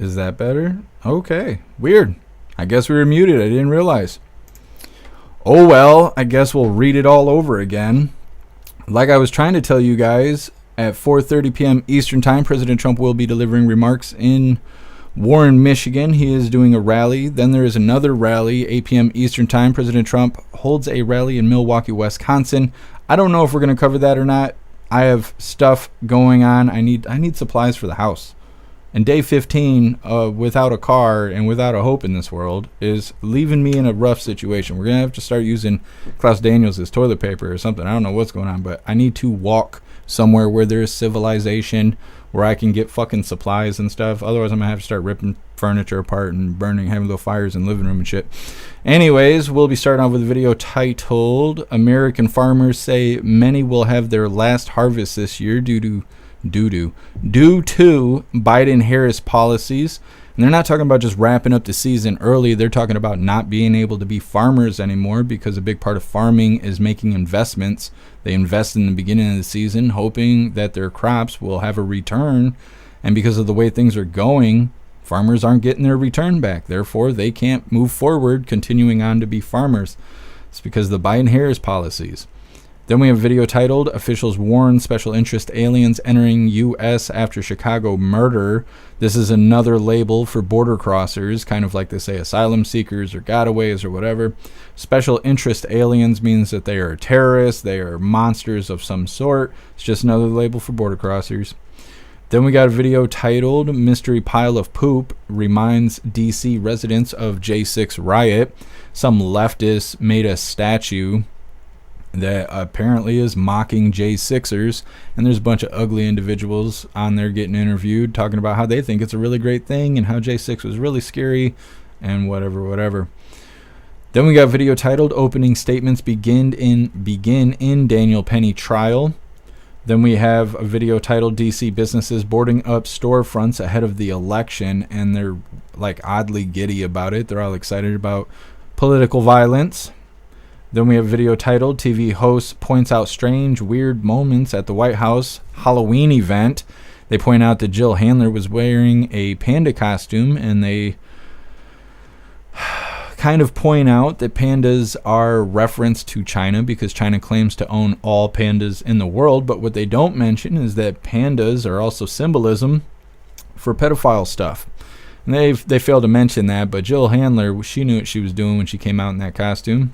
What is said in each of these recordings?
Is that better? Okay. Weird. I guess we were muted. I didn't realize. Oh well, I guess we'll read it all over again. Like I was trying to tell you guys, at 4:30 p.m. Eastern Time, President Trump will be delivering remarks in Warren, Michigan. He is doing a rally. Then there is another rally, 8 p.m. Eastern Time. President Trump holds a rally in Milwaukee, Wisconsin. I don't know if we're going to cover that or not. I have stuff going on. I need supplies for the house. And day 15, without a car and without a hope in this world, is leaving me in a rough situation. We're going to have to start using Klaus Daniels as toilet paper or something. I don't know what's going on, but I need to walk somewhere where there is civilization, where I can get fucking supplies and stuff. Otherwise, I'm going to have to start ripping furniture apart and burning, having little fires in the living room and shit. Anyways, we'll be starting off with a video titled, American Farmers Say Many Will Have Their Last Harvest This Year due to Biden-Harris policies. And they're not talking about just wrapping up the season early. They're talking about not being able to be farmers anymore, because a big part of farming is making investments. They invest in the beginning of the season, hoping that their crops will have a return. And because of the way things are going, farmers aren't getting their return back. Therefore, they can't move forward continuing on to be farmers. It's because of the Biden-Harris policies. Then we have a video titled, Officials Warn Special Interest Aliens Entering U.S. After Chicago Murder. This is another label for border crossers, kind of like they say asylum seekers or gotaways or whatever. Special Interest Aliens means that they are terrorists, they are monsters of some sort. It's just another label for border crossers. Then we got a video titled, Mystery Pile of Poop Reminds D.C. Residents of J6 Riot. Some leftists made a statue that apparently is mocking J6ers, and there's a bunch of ugly individuals on there getting interviewed talking about how they think it's a really great thing and how J6 was really scary and whatever. Then we got a video titled, Opening Statements Begin in Daniel Penny Trial. Then we have a video titled, DC Businesses Boarding Up Storefronts Ahead of the Election, and they're like oddly giddy about it. They're all excited about political violence. Then we have a video titled, TV Host Points Out Strange, Weird Moments at the White House Halloween Event. They point out that Jill Handler was wearing a panda costume, and they kind of point out that pandas are reference to China because China claims to own all pandas in the world. But what they don't mention is that pandas are also symbolism for pedophile stuff. And they fail to mention that, but Jill Handler, she knew what she was doing when she came out in that costume.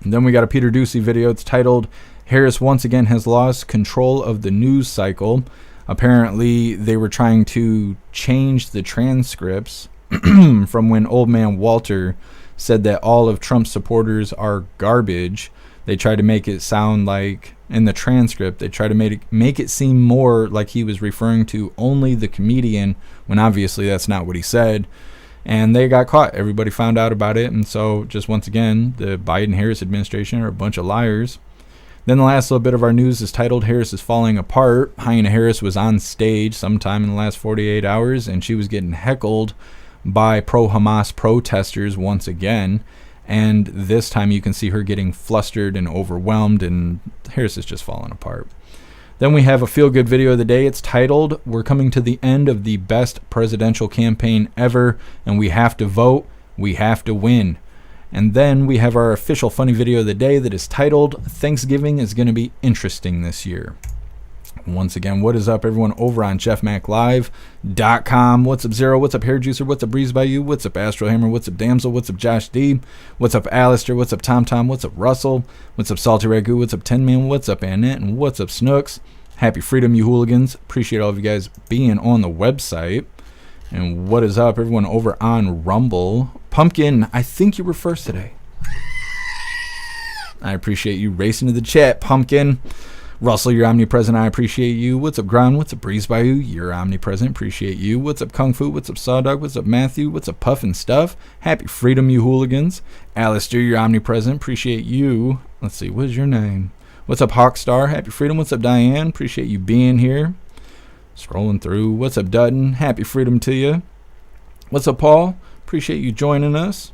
And then we got a Peter Ducey video. It's titled, Harris Once Again Has Lost Control of the News Cycle. Apparently, they were trying to change the transcripts from when old man Walter said that all of Trump's supporters are garbage. They tried to make it sound like, in the transcript, they tried to make it seem more like he was referring to only the comedian, when obviously that's not what he said. And they got caught. Everybody found out about it. And so, just once again, the Biden-Harris administration are a bunch of liars. Then the last little bit of our news is titled, Harris is Falling Apart. Hyena Harris was on stage sometime in the last 48 hours, and she was getting heckled by pro-Hamas protesters once again. And this time you can see her getting flustered and overwhelmed, and Harris is just falling apart. Then we have a feel-good video of the day. It's titled, We're Coming to the End of the Best Presidential Campaign Ever, and we have to vote, we have to win. And then we have our official funny video of the day that is titled, Thanksgiving is going to be interesting this year. Once again, what is up, everyone, over on jeffmaclive.com. What's up, Zero? What's up, Hair Juicer? What's up, Breeze by You? What's up, Astro Hammer? What's up, Damsel? What's up, Josh D? What's up, Alistair? What's up, Tom Tom? What's up, Russell? What's up, Salty Ragu? What's up, Tin Man? What's up, Annette? And what's up, Snooks? Happy freedom, you hooligans. Appreciate all of you guys being on the website. And what is up, everyone, over on Rumble? Pumpkin, I think you were first today. I appreciate you racing to the chat, Pumpkin. Russell, you're omnipresent. I appreciate you. What's up, Ground? What's up, Breeze by You? You're omnipresent. Appreciate you. What's up, Kung Fu? What's up, Sawdog? What's up, Matthew? What's up, Puff and Stuff? Happy freedom, you hooligans. Alistair, you're omnipresent. Appreciate you. Let's see, what is your name? What's up, Hawkstar? Happy freedom. What's up, Diane? Appreciate you being here. Scrolling through. What's up, Dutton? Happy freedom to you. What's up, Paul? Appreciate you joining us.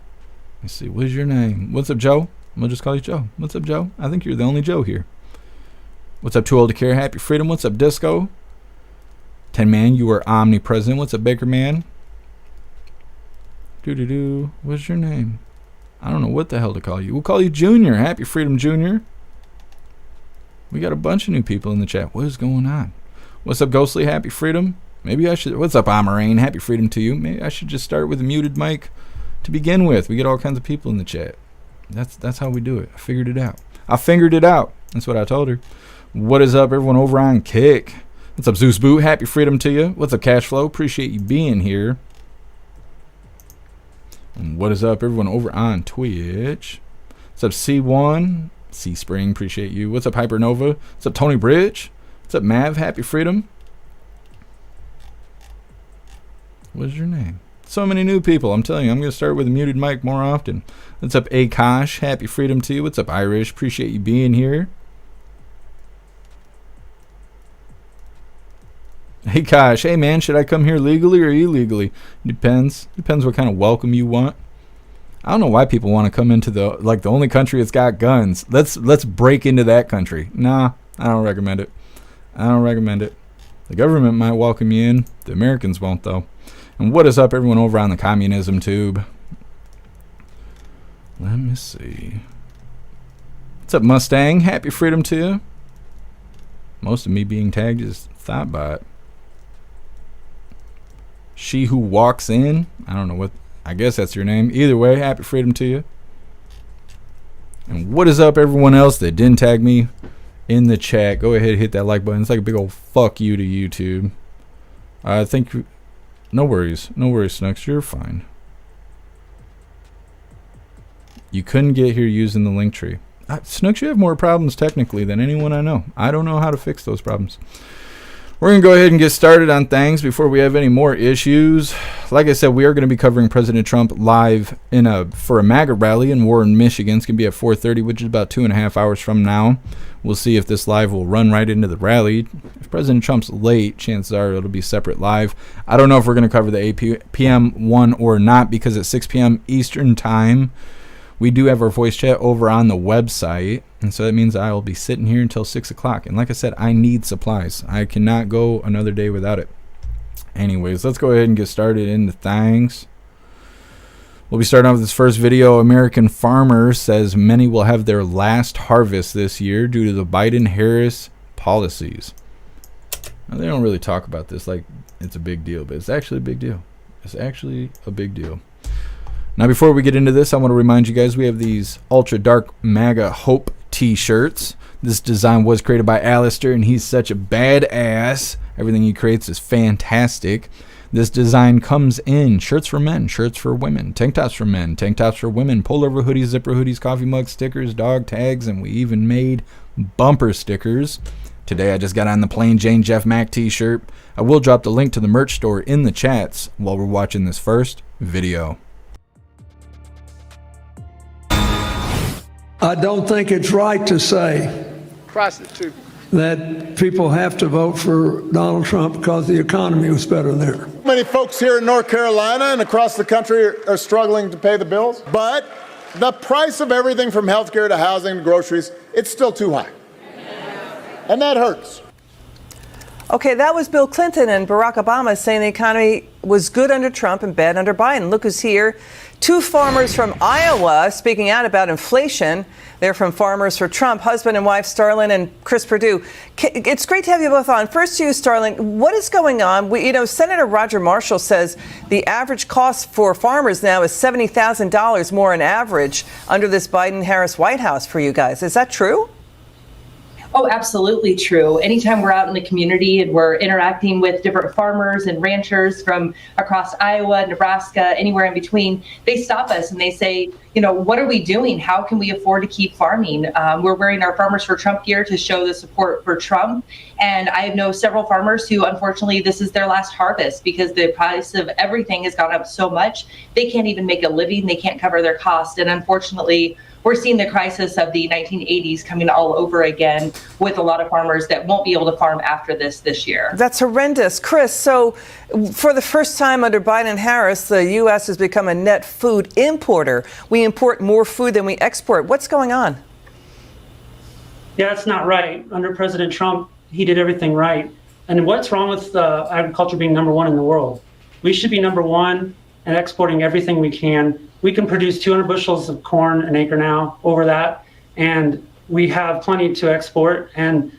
Let's see, what is your name? What's up, Joe? I'm going to just call you Joe. What's up, Joe? I think you're the only Joe here. What's up, Too Old to Care? Happy freedom. What's up, Disco? 10 Man, you are omnipresent. What's up, Baker Man? What's your name? I don't know what the hell to call you. We'll call you Junior. Happy Freedom, Junior. We got a bunch of new people in the chat. What is going on? What's up, Ghostly? Happy Freedom. Maybe I should. What's up, Amarane? Happy Freedom to you. Maybe I should just start with a muted mic to begin with. We get all kinds of people in the chat. That's how we do it. I figured it out. That's what I told her. What is up, everyone over on Kick? What's up, Zeus Boo? Happy Freedom to you. What's up, Cashflow? Appreciate you being here. And what is up, everyone over on Twitch? What's up, C1? C Spring, appreciate you. What's up, Hypernova? What's up, Tony Bridge? What's up, Mav? Happy Freedom. What's your name? So many new people. I'm telling you, I'm going to start with a muted mic more often. What's up, Akash? Happy Freedom to you. What's up, Irish? Appreciate you being here. Hey, Kosh. Hey, man, should I come here legally or illegally? Depends. Depends what kind of welcome you want. I don't know why people want to come into the only country that's got guns. Let's break into that country. Nah, I don't recommend it. The government might welcome you in. The Americans won't, though. And what is up, everyone over on the communism tube? Let me see. What's up, Mustang? Happy Freedom to you. Most of me being tagged is Thoughtbot. She Who Walks In. I don't know what. I guess that's your name. Either way, happy freedom to you. And what is up, everyone else that didn't tag me in the chat? Go ahead and hit that like button. It's like a big old fuck you to YouTube. I think. No worries. No worries, Snooks. You're fine. You couldn't get here using the link tree. Snooks, you have more problems technically than anyone I know. I don't know how to fix those problems. We're going to go ahead and get started on things before we have any more issues. Like I said, we are going to be covering President Trump live for a MAGA rally in Warren, Michigan. It's going to be at 4:30, which is about 2.5 hours from now. We'll see if this live will run right into the rally. If President Trump's late, chances are it'll be separate live. I don't know if we're going to cover the 8 p.m. one or not, because at 6 p.m. Eastern time, we do have our voice chat over on the website, and so that means I will be sitting here until 6 o'clock. And like I said, I need supplies. I cannot go another day without it. Anyways, let's go ahead and get started into things. We'll be starting off with this first video. American farmer says many will have their last harvest this year due to the Biden-Harris policies. Now, they don't really talk about this like it's a big deal, but it's actually a big deal. It's actually a big deal. Now, before we get into this, I want to remind you guys we have these Ultra Dark MAGA Hope t-shirts. This design was created by Alistair, and he's such a badass. Everything he creates is fantastic. This design comes in shirts for men, shirts for women, tank tops for men, tank tops for women, pullover hoodies, zipper hoodies, coffee mugs, stickers, dog tags, and we even made bumper stickers. Today I just got on the plain Jane Jeff Mac t-shirt. I will drop the link to the merch store in the chats while we're watching this first video. I don't think it's right to say that people have to vote for Donald Trump because the economy was better there. Many folks here in North Carolina and across the country are struggling to pay the bills, but the price of everything from healthcare to housing to groceries, it's still too high. And that hurts. Okay, that was Bill Clinton and Barack Obama saying the economy was good under Trump and bad under Biden. Look who's here. Two farmers from Iowa speaking out about inflation. They're from Farmers for Trump, husband and wife, Starlin and Chris Perdue. It's great to have you both on. First to you, Starlin. What is going on? Senator Roger Marshall says the average cost for farmers now is $70,000 more on average under this Biden-Harris White House for you guys. Is that true? Oh, absolutely true. Anytime we're out in the community and we're interacting with different farmers and ranchers from across Iowa, Nebraska, anywhere in between, they stop us and they say, what are we doing? How can we afford to keep farming? We're wearing our Farmers for Trump gear to show the support for Trump. And I know several farmers who, unfortunately, this is their last harvest because the price of everything has gone up so much. They can't even make a living. They can't cover their cost. And unfortunately, we're seeing the crisis of the 1980s coming all over again with a lot of farmers that won't be able to farm after this year. That's horrendous. Chris, so for the first time under Biden and Harris, the U.S. has become a net food importer. We import more food than we export. What's going on? Yeah, that's not right. Under President Trump, he did everything right. And what's wrong with agriculture being number one in the world? We should be number one and exporting everything we can. We can produce 200 bushels of corn an acre now, over that, and we have plenty to export. And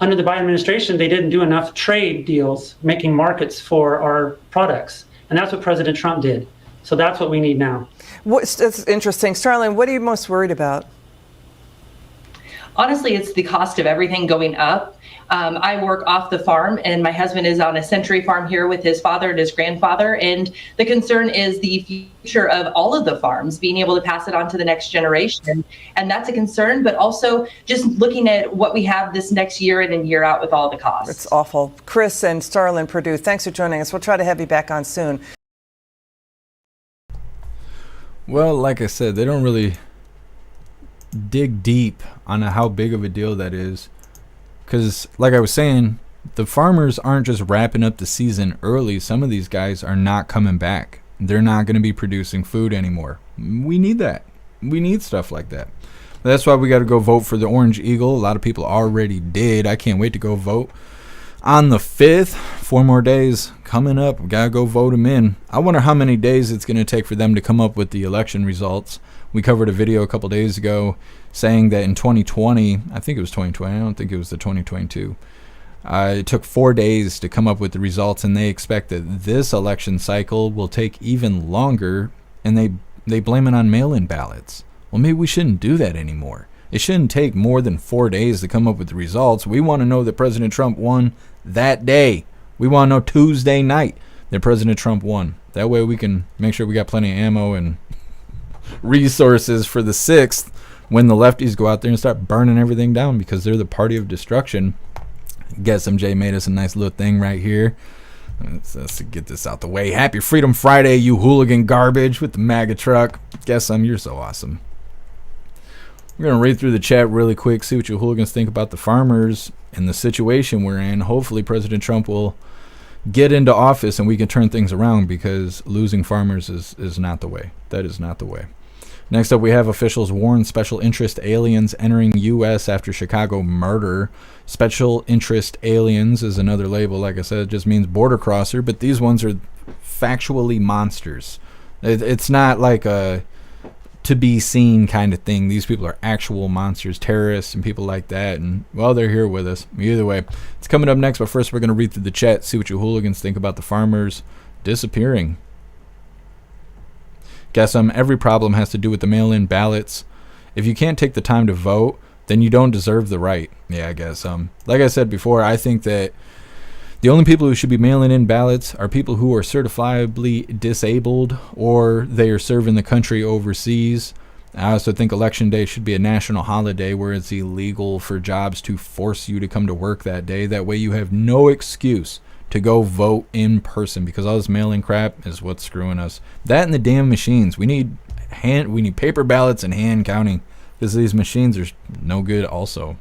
under the Biden administration, they didn't do enough trade deals, making markets for our products. And that's what President Trump did. So that's what we need now. That's interesting. Starlin, what are you most worried about? Honestly, it's the cost of everything going up. I work off the farm, and my husband is on a century farm here with his father and his grandfather. And the concern is the future of all of the farms, being able to pass it on to the next generation. And that's a concern, but also just looking at what we have this next year in and year out with all the costs. It's awful. Chris and Starlin Purdue, thanks for joining us. We'll try to have you back on soon. Well, like I said, they don't really dig deep on how big of a deal that is. Because, like I was saying, the farmers aren't just wrapping up the season early. Some of these guys are not coming back. They're not going to be producing food anymore. We need that. We need stuff like that. That's why we got to go vote for the Orange Eagle. A lot of people already did. I can't wait to go vote. On the 5th, 4 more days coming up. We got to go vote them in. I wonder how many days it's going to take for them to come up with the election results. We covered a video a couple days ago saying that in 2020, I think it was 2020, I don't think it was the 2022, it took 4 days to come up with the results, and they expect that this election cycle will take even longer, and they blame it on mail-in ballots. Well, maybe we shouldn't do that anymore. It shouldn't take more than 4 days to come up with the results. We want to know that President Trump won that day. We want to know Tuesday night that President Trump won. That way we can make sure we got plenty of ammo and resources for the 6th when the lefties go out there and start burning everything down, because they're the party of destruction. Guess MJ made us a nice little thing right here. Let's get this out the way. Happy Freedom Friday, you hooligan garbage with the MAGA truck. Guess you're so awesome. We're going to read through the chat really quick, see what you hooligans think about the farmers and the situation we're in. Hopefully President Trump will get into office and we can turn things around, because losing farmers is not the way. That is not the way. Next up, we have officials warn special interest aliens entering U.S. after Chicago murder. Special interest aliens is another label. Like I said, it just means border crosser, but these ones are factually monsters. It's not like a to be seen kind of thing. These people are actual monsters, terrorists and people like that, and well, they're here with us. Either way, it's coming up next, but first we're going to read through the chat, see what you hooligans think about the farmers disappearing. Guess every problem has to do with the mail-in ballots. If you can't take the time to vote, then you don't deserve the right. Yeah, I guess like I said before, I think that the only people who should be mailing in ballots are people who are certifiably disabled or they are serving the country overseas. I also think Election Day should be a national holiday where it's illegal for jobs to force you to come to work that day. That way you have no excuse to go vote in person, because all this mail-in crap is what's screwing us. That and the damn machines. We need paper ballots and hand counting, because these machines are no good also.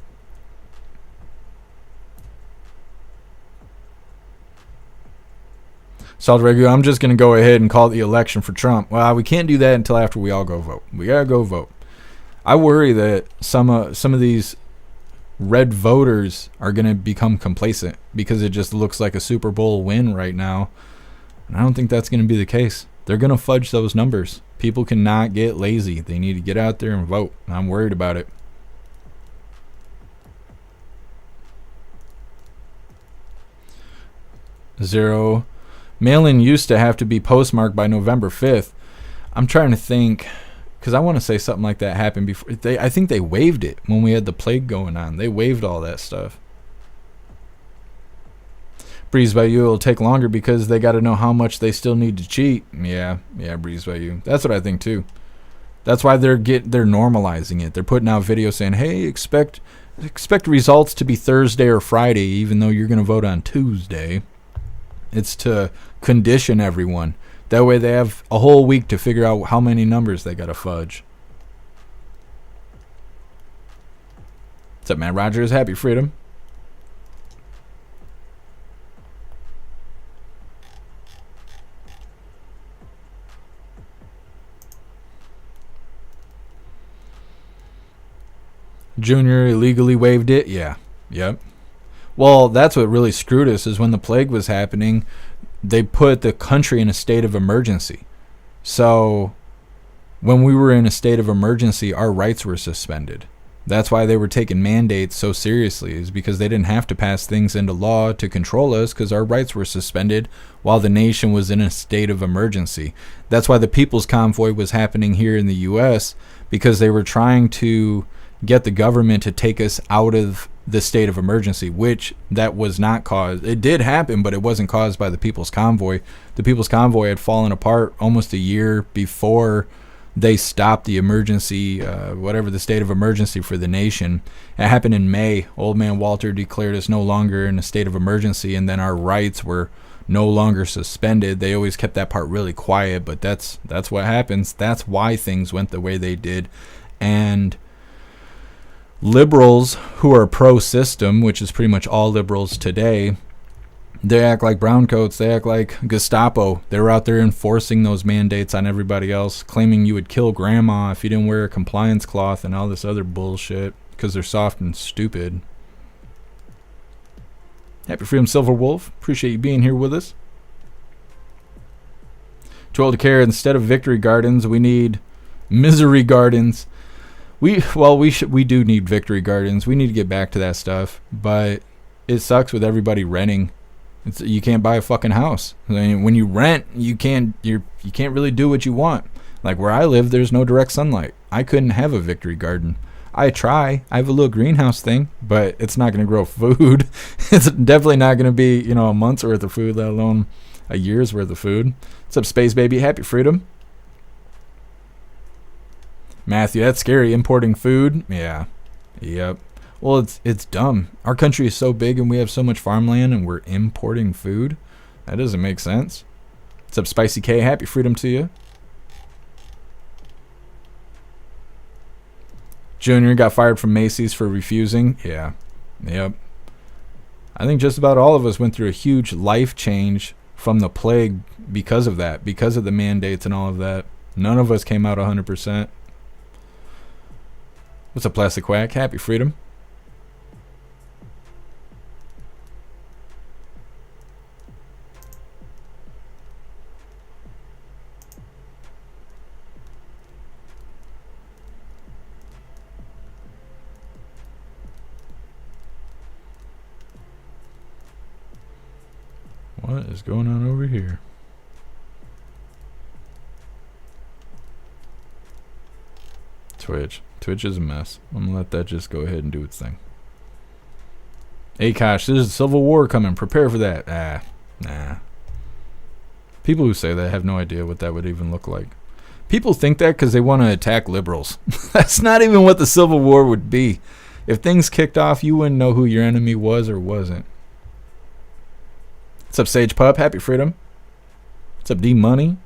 Salt Regu, I'm just going to go ahead and call the election for Trump. Well, we can't do that until after we all go vote. We got to go vote. I worry that some of these red voters are going to become complacent because it just looks like a Super Bowl win right now. And I don't think that's going to be the case. They're going to fudge those numbers. People cannot get lazy. They need to get out there and vote. I'm worried about it. Zero. Mail-in used to have to be postmarked by November 5th. I'm trying to think, because I want to say something like that happened before. I think they waived it when we had the plague going on. They waived all that stuff. Breeze by You, it'll take longer because they got to know how much they still need to cheat. Yeah, Breeze by You. That's what I think too. That's why they're normalizing it. They're putting out videos saying, "Hey, expect results to be Thursday or Friday, even though you're going to vote on Tuesday." It's to condition everyone. That way they have a whole week to figure out how many numbers they got to fudge. What's up, man? Rogers, happy freedom. Junior illegally waived it. Yeah. Yep. Well, that's what really screwed us, is when the plague was happening, they put the country in a state of emergency. So when we were in a state of emergency, our rights were suspended. That's why they were taking mandates so seriously, is because they didn't have to pass things into law to control us, because our rights were suspended while the nation was in a state of emergency. That's why the People's Convoy was happening here in the U.S., because they were trying to get the government to take us out of the state of emergency, which that was not caused. It did happen, but it wasn't caused by the People's Convoy. The People's Convoy had fallen apart almost a year before they stopped the emergency, whatever the state of emergency for the nation. It happened in May. Old Man Walter declared us no longer in a state of emergency, and then our rights were no longer suspended. They always kept that part really quiet, but that's what happens. That's why things went the way they did. And liberals who are pro-system, which is pretty much all liberals today, they act like browncoats. They act like Gestapo. They're out there enforcing those mandates on everybody else, claiming you would kill grandma if you didn't wear a compliance cloth and all this other bullshit because they're soft and stupid. Happy Freedom Silver Wolf. Appreciate you being here with us. Too old to care. Instead of victory gardens, we need misery gardens. We do need victory gardens. We need to get back to that stuff, but it sucks with everybody renting. You can't buy a fucking house. I mean, when you rent, you can't really do what you want. Like where I live, there's no direct sunlight. I couldn't have a victory garden. I have a little greenhouse thing, but it's not going to grow food. It's definitely not going to be, a month's worth of food, let alone a year's worth of food. What's up, Space Baby? Happy Freedom. Matthew, that's scary. Importing food. Yeah. Yep. Well, it's dumb. Our country is so big and we have so much farmland and we're importing food. That doesn't make sense. What's up, Spicy K? Happy Freedom to you. Junior got fired from Macy's for refusing. Yeah. Yep. I think just about all of us went through a huge life change from the plague because of that, because of the mandates and all of that. None of us came out 100%. What's up, Plastic Quack? Happy Freedom. What is going on over here? Twitch is a mess. I'm gonna let that just go ahead and do its thing. Akash, there's a civil war coming. Prepare for that. Nah. People who say that have no idea what that would even look like. People think that because they want to attack liberals. That's not even what the civil war would be. If things kicked off, you wouldn't know who your enemy was or wasn't. What's up, Sage Pup? Happy Freedom. What's up, D Money?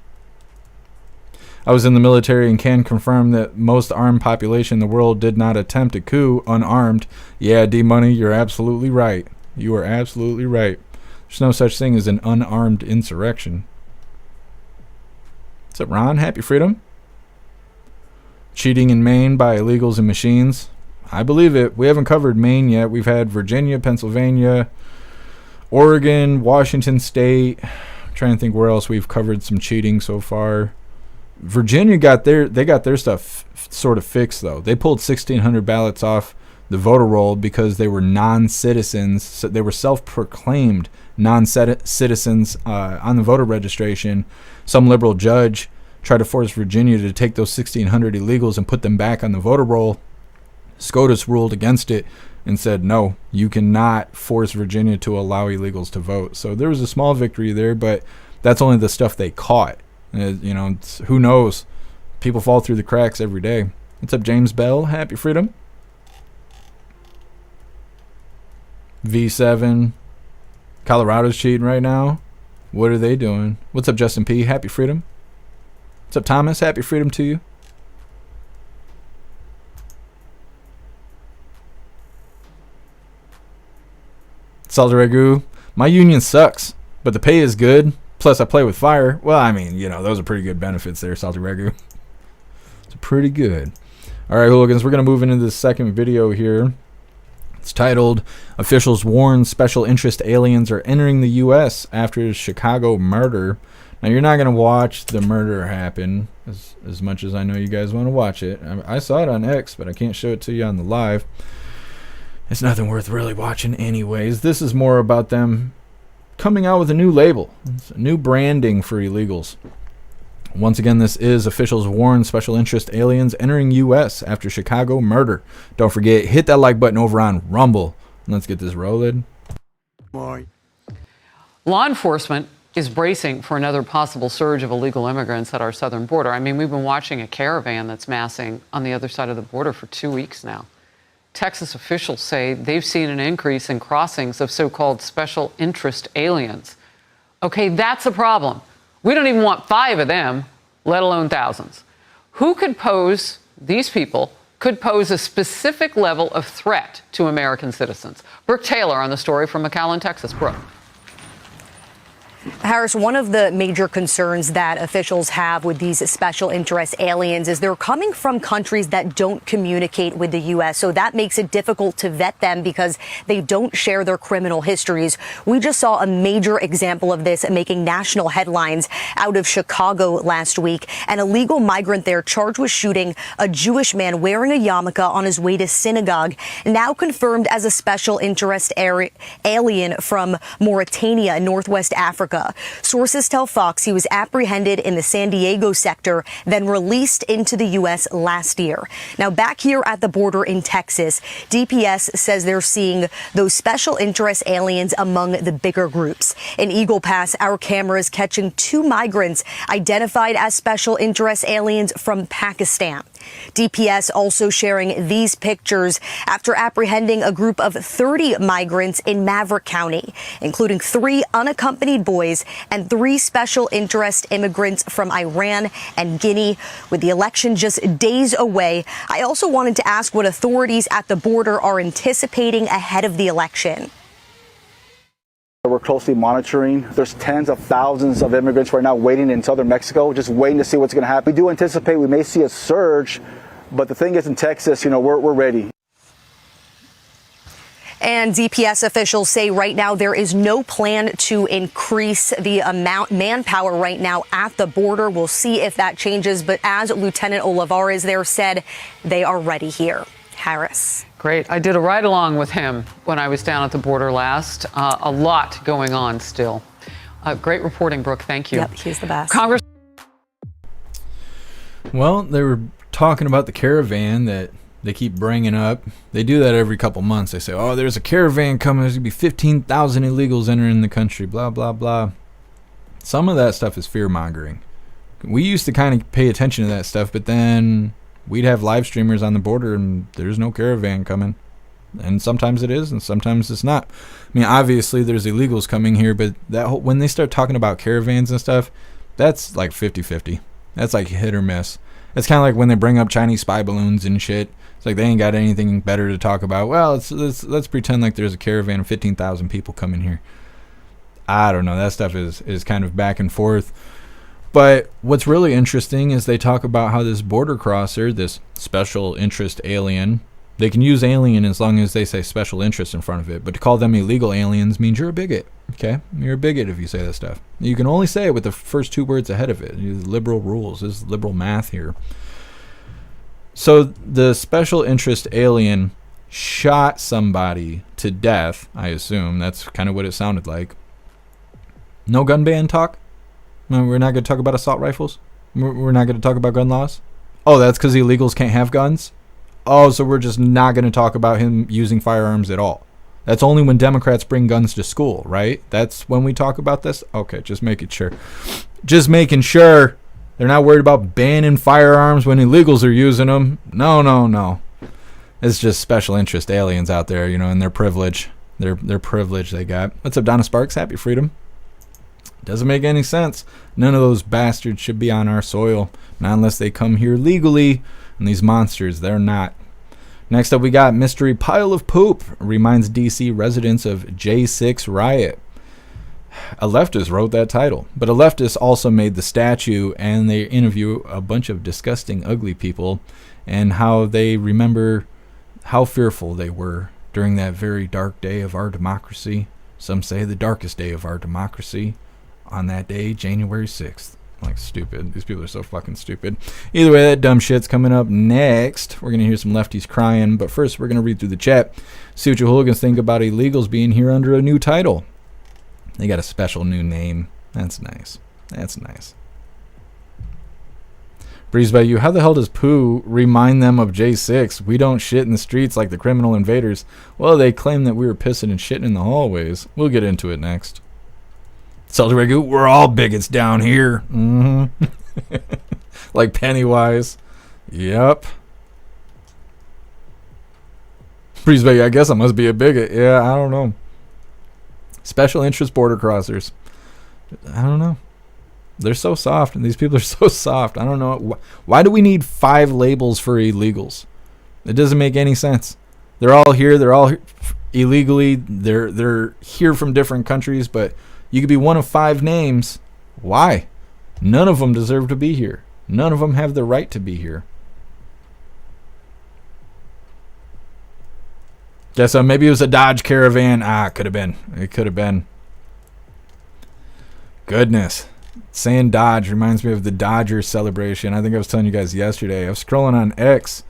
I was in the military and can confirm that most armed population in the world did not attempt a coup unarmed. Yeah, D Money, you're absolutely right. You are absolutely right. There's no such thing as an unarmed insurrection. What's up, Ron? Happy Freedom. Cheating in Maine by illegals and machines. I believe it. We haven't covered Maine yet. We've had Virginia, Pennsylvania, Oregon, Washington State. I'm trying to think where else we've covered some cheating so far. Virginia got their stuff sort of fixed, though. They pulled 1,600 ballots off the voter roll because they were non-citizens. So they were self-proclaimed non-citizens on the voter registration. Some liberal judge tried to force Virginia to take those 1,600 illegals and put them back on the voter roll. SCOTUS ruled against it and said, no, you cannot force Virginia to allow illegals to vote. So there was a small victory there, but that's only the stuff they caught. Who knows? People fall through the cracks every day. What's up, James Bell? Happy Freedom. V7. Colorado's cheating right now. What are they doing? What's up, Justin P? Happy Freedom. What's up, Thomas? Happy Freedom to you. Salty Ragu. My union sucks, but the pay is good. Plus, I play with fire. Well, I mean, those are pretty good benefits there, Salty Ragu. It's pretty good. All right, hooligans, we're going to move into the second video here. It's titled, Officials Warn Special Interest Aliens Are Entering the U.S. After Chicago Murder. Now, you're not going to watch the murder happen as much as I know you guys want to watch it. I saw it on X, but I can't show it to you on the live. It's nothing worth really watching anyways. This is more about them coming out with a new label. It's a new branding for illegals. Once again, this is officials warn special interest aliens entering U.S. after Chicago murder. Don't forget, hit that like button over on Rumble. Let's get this rolling. Law enforcement is bracing for another possible surge of illegal immigrants at our southern border. I mean, we've been watching a caravan that's massing on the other side of the border for 2 weeks now. Texas officials say they've seen an increase in crossings of so-called special interest aliens. Okay, that's a problem. We don't even want 5 of them, let alone thousands. These people could pose a specific level of threat to American citizens. Brooke Taylor on the story from McAllen, Texas. Brooke. Harris, one of the major concerns that officials have with these special interest aliens is they're coming from countries that don't communicate with the U.S., so that makes it difficult to vet them because they don't share their criminal histories. We just saw a major example of this making national headlines out of Chicago last week. An illegal migrant there charged with shooting a Jewish man wearing a yarmulke on his way to synagogue, now confirmed as a special interest alien from Mauritania in Northwest Africa. Sources tell Fox he was apprehended in the San Diego sector, then released into the U.S. last year. Now, back here at the border in Texas, DPS says they're seeing those special interest aliens among the bigger groups. In Eagle Pass, our cameras catching 2 migrants identified as special interest aliens from Pakistan. DPS also sharing these pictures after apprehending a group of 30 migrants in Maverick County, including 3 unaccompanied boys and 3 special interest immigrants from Iran and Guinea. With the election just days away, I also wanted to ask what authorities at the border are anticipating ahead of the election. We're closely monitoring. There's tens of thousands of immigrants right now waiting in southern Mexico, just waiting to see what's going to happen. We do anticipate we may see a surge, but the thing is in Texas, we're ready. And DPS officials say right now there is no plan to increase the amount manpower right now at the border. We'll see if that changes. But as Lieutenant Olivares there said, they are ready here. Harris. Great. I did a ride along with him when I was down at the border last. A lot going on still. Great reporting, Brooke. Thank you. Yep, he's the best. Well, they were talking about the caravan that they keep bringing up. They do that every couple months. They say, oh, there's a caravan coming. There's going to be 15,000 illegals entering the country, blah, blah, blah. Some of that stuff is fear-mongering. We used to kind of pay attention to that stuff, but then we'd have live streamers on the border and there's no caravan coming. And sometimes it is and sometimes it's not. I mean, obviously there's illegals coming here, but when they start talking about caravans and stuff, that's like 50-50. That's like hit or miss. It's kind of like when they bring up Chinese spy balloons and shit. It's like they ain't got anything better to talk about. Well, let's pretend like there's a caravan of 15,000 people coming here. I don't know. That stuff is kind of back and forth. But what's really interesting is they talk about how this border crosser, this special interest alien, they can use alien as long as they say special interest in front of it. But to call them illegal aliens means you're a bigot. Okay? You're a bigot if you say that stuff. You can only say it with the first 2 words ahead of it. Liberal rules. This is liberal math here. So the special interest alien shot somebody to death, I assume. That's kind of what it sounded like. No gun ban talk? We're not going to talk about assault rifles? We're not going to talk about gun laws? Oh, that's because illegals can't have guns? Oh, so we're just not going to talk about him using firearms at all. That's only when Democrats bring guns to school, right? That's when we talk about this? Okay, just making sure. Just making sure they're not worried about banning firearms when illegals are using them. No. It's just special interest aliens out there, and their privilege. Their privilege they got. What's up, Donna Sparks? Happy freedom. Doesn't make any sense. None of those bastards should be on our soil. Not unless they come here legally. And these monsters, they're not. Next up, we got Mystery Pile of Poop. Reminds DC residents of J6 riot. A leftist wrote that title. But a leftist also made the statue, and they interview a bunch of disgusting, ugly people and how they remember how fearful they were during that very dark day of our democracy. Some say the darkest day of our democracy. on that day, January 6th. Like, stupid. These people are so fucking stupid. Either way, that dumb shit's coming up next. We're going to hear some lefties crying. But first, we're going to read through the chat. See what you hooligans think about illegals being here under a new title. They got a special new name. That's nice. That's nice. Breeze by you. How the hell does poo remind them of J6? We don't shit in the streets like the criminal invaders. Well, they claim that we were pissing and shitting in the hallways. We'll get into it next. Satirical, we're all bigots down here. Mm-hmm. Like Pennywise. Yep. Breeze by you. I guess I must be a bigot. Yeah, I don't know. Special interest border crossers. I don't know. They're so soft, and these people are so soft. I don't know. Why do we need 5 labels for illegals? It doesn't make any sense. They're all here. They're all illegally. They're here from different countries, but you could be one of 5 names. Why? None of them deserve to be here. None of them have the right to be here. Guess maybe it was a Dodge Caravan. It could have been. It could have been. Goodness. Saying Dodge reminds me of the Dodgers celebration. I think I was telling you guys yesterday. I was scrolling on X.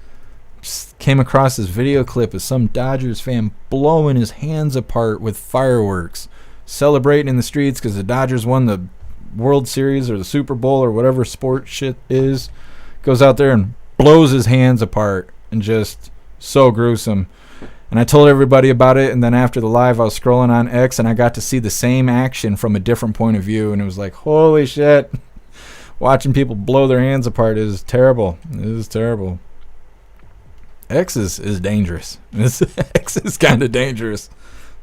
Just came across this video clip of some Dodgers fan blowing his hands apart with fireworks. Celebrating in the streets because the Dodgers won the World Series or the Super Bowl or whatever sport shit is. Goes out there and blows his hands apart. And just so gruesome. And I told everybody about it, and then after the live, I was scrolling on X, and I got to see the same action from a different point of view, and it was like, holy shit. Watching people blow their hands apart is terrible. It is terrible. X is dangerous. X is kind of dangerous.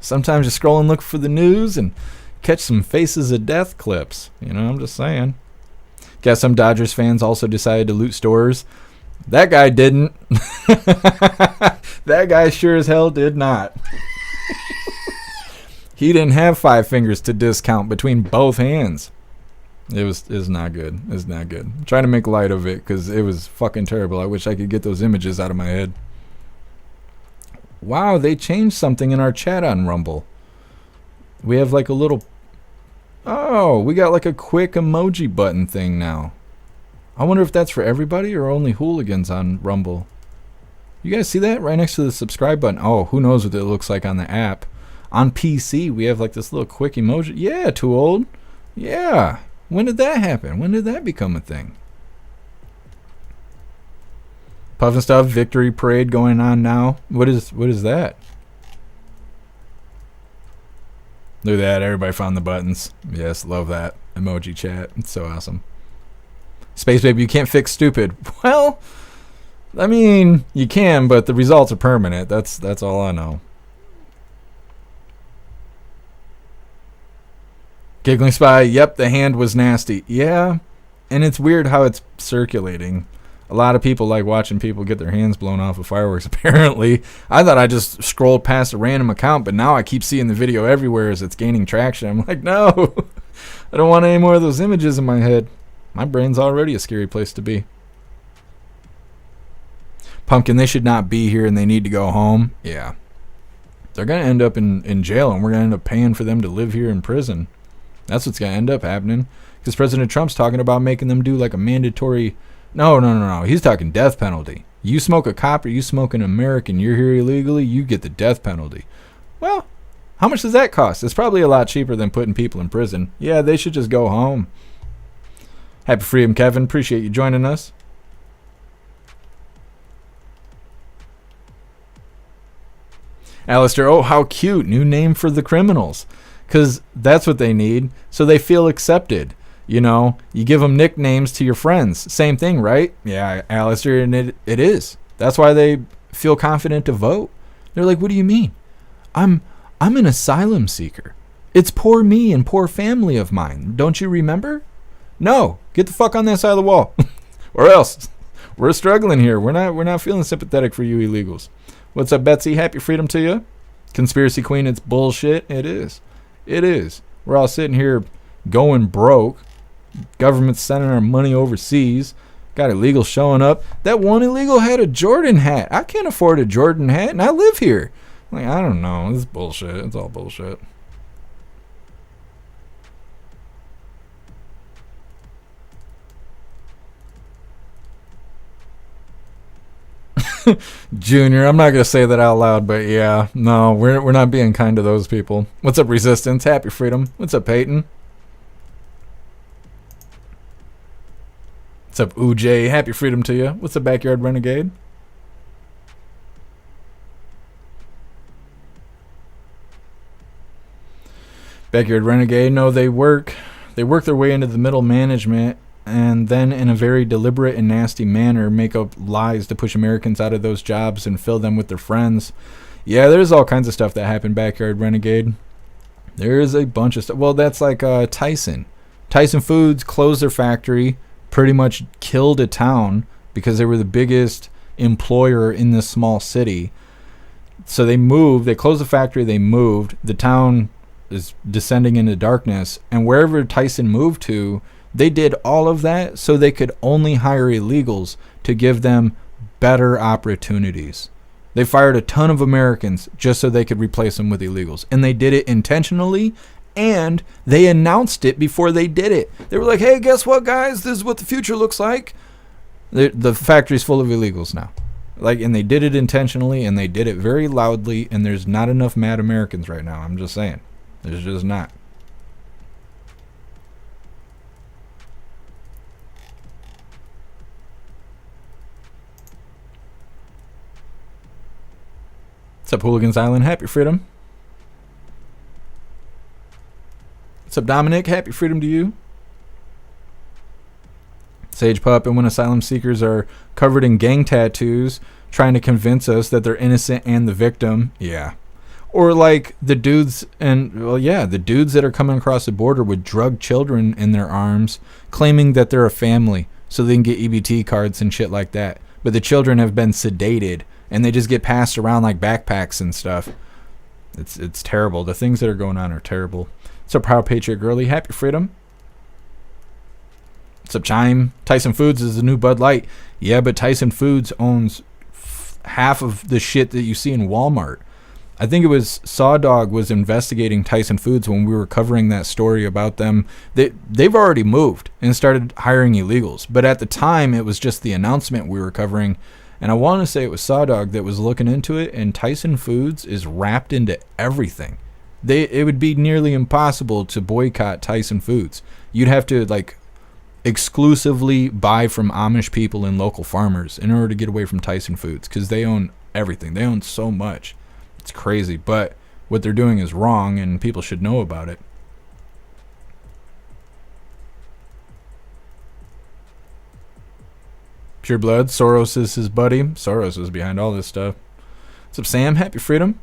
Sometimes you scroll and look for the news and catch some Faces of Death clips. You know, I'm just saying. Guess some Dodgers fans also decided to loot stores. That guy didn't. That guy sure as hell did not. He didn't have 5 fingers to discount between both hands. It was not good. It was not good. I'm trying to make light of it because it was fucking terrible. I wish I could get those images out of my head. Wow, they changed something in our chat on Rumble. We have like a little... Oh, we got like a quick emoji button thing now. I wonder if that's for everybody or only hooligans on Rumble. You guys see that? Right next to the subscribe button. Oh, who knows what it looks like on the app. On PC, we have like this little quick emoji. Yeah, too old. Yeah. When did that happen? When did that become a thing? Puff and Stuff Victory Parade going on now. What is that? Look at that. Everybody found the buttons. Yes, love that. Emoji chat. It's so awesome. Space Baby, you can't fix stupid. Well, I mean, you can, but the results are permanent. That's all I know. Giggling Spy, yep, the hand was nasty. Yeah, and it's weird how it's circulating. A lot of people like watching people get their hands blown off of fireworks, apparently. I thought I just scrolled past a random account, but now I keep seeing the video everywhere as it's gaining traction. I'm like, no, I don't want any more of those images in my head. My brain's already a scary place to be. Pumpkin, they should not be here and they need to go home. Yeah. They're going to end up in jail and we're going to end up paying for them to live here in prison. That's what's going to end up happening. Because President Trump's talking about making them do like a mandatory... No. He's talking death penalty. You smoke a cop or you smoke an American, you're here illegally, you get the death penalty. Well, how much does that cost? It's probably a lot cheaper than putting people in prison. Yeah, they should just go home. Happy Freedom, Kevin. Appreciate you joining us. Alistair, oh, how cute. New name for the criminals. Because that's what they need, so they feel accepted. You know, you give them nicknames to your friends. Same thing, right? Yeah, Alistair, and it is. That's why they feel confident to vote. They're like, what do you mean? I'm an asylum seeker. It's poor me and poor family of mine. Don't you remember? No, get the fuck on that side of the wall. Or else. We're struggling here. We're not feeling sympathetic for you illegals. What's up, Betsy? Happy freedom to you. Conspiracy Queen, it's bullshit. It is. It is. We're all sitting here going broke. Government's sending our money overseas. Got illegals showing up. That one illegal had a Jordan hat. I can't afford a Jordan hat, and I live here. Like, I don't know. This is bullshit. It's all bullshit. Junior, I'm not gonna say that out loud, but yeah, no, we're not being kind to those people. What's up, Resistance? Happy Freedom. What's up, Peyton? What's up, Uj? Happy Freedom to you. What's up, Backyard Renegade? Backyard Renegade. No, they work their way into the middle management, and then in a very deliberate and nasty manner make up lies to push Americans out of those jobs and fill them with their friends. Yeah, there's all kinds of stuff that happened, Backyard Renegade. There's a bunch of stuff. Well, that's like Tyson. Tyson Foods closed their factory, pretty much killed a town because they were the biggest employer in this small city. So they closed the factory, they moved. The town is descending into darkness, and wherever Tyson moved to, they did all of that so they could only hire illegals to give them better opportunities. They fired a ton of Americans just so they could replace them with illegals. And they did it intentionally, and they announced it before they did it. They were like, hey, guess what, guys? This is what the future looks like. The factory's full of illegals now. And they did it intentionally, and they did it very loudly, and there's not enough mad Americans right now. I'm just saying. There's just not. What's up, Hooligans Island? Happy Freedom. What's up, Dominic? Happy Freedom to you. Sage Pup, and when asylum seekers are covered in gang tattoos trying to convince us that they're innocent and the victim. Yeah. Or like the dudes the dudes that are coming across the border with drugged children in their arms, claiming that they're a family so they can get EBT cards and shit like that. But the children have been sedated and they just get passed around like backpacks and stuff. It's terrible. The things that are going on are terrible. So Proud Patriot Girly, Happy Freedom. What's up, Chime? Tyson Foods is the new Bud Light. Yeah, but Tyson Foods owns half of the shit that you see in Walmart. I think it was Sawdog was investigating Tyson Foods when we were covering that story about them. They've already moved and started hiring illegals. But at the time, it was just the announcement we were covering. And I want to say it was Sawdog that was looking into it. And Tyson Foods is wrapped into everything. It would be nearly impossible to boycott Tyson Foods. You'd have to exclusively buy from Amish people and local farmers in order to get away from Tyson Foods, because they own everything. They own so much. It's crazy, but what they're doing is wrong and people should know about it. Pure Blood, Soros is his buddy. Soros is behind all this stuff. What's up, Sam? Happy Freedom.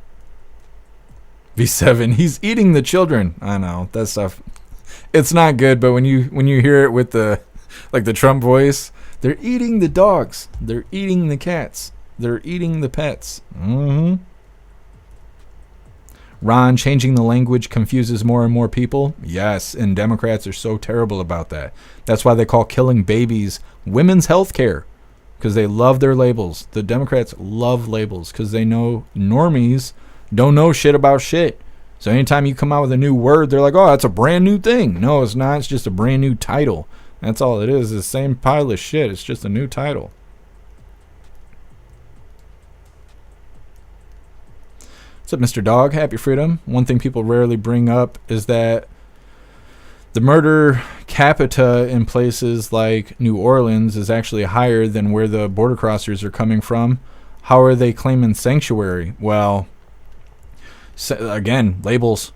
V7, he's eating the children. I know, that stuff. It's not good, but when you hear it with the Trump voice, they're eating the dogs. They're eating the cats. They're eating the pets. Mm-hmm. Ron, changing the language confuses more and more people. Yes, and Democrats are so terrible about that. That's why they call killing babies women's health care, because they love their labels. The Democrats love labels because they know normies don't know shit about shit. So anytime you come out with a new word, they're like, oh, that's a brand new thing. No, it's not. It's just a brand new title. That's all it is. It's the same pile of shit. It's just a new title. What's up, Mr. Dog? Happy Freedom. One thing people rarely bring up is that the murder capita in places like New Orleans is actually higher than where the border crossers are coming from. How are they claiming sanctuary? Well, again, labels.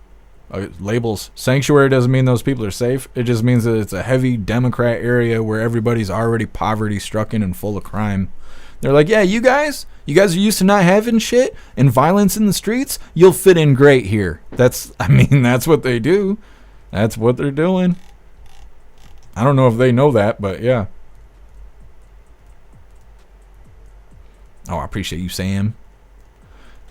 Labels. Sanctuary doesn't mean those people are safe. It just means that it's a heavy Democrat area where everybody's already poverty-stricken and full of crime. They're like, yeah, you guys are used to not having shit and violence in the streets. You'll fit in great here. That's what they do. That's what they're doing. I don't know if they know that, but yeah. Oh, I appreciate you, Sam.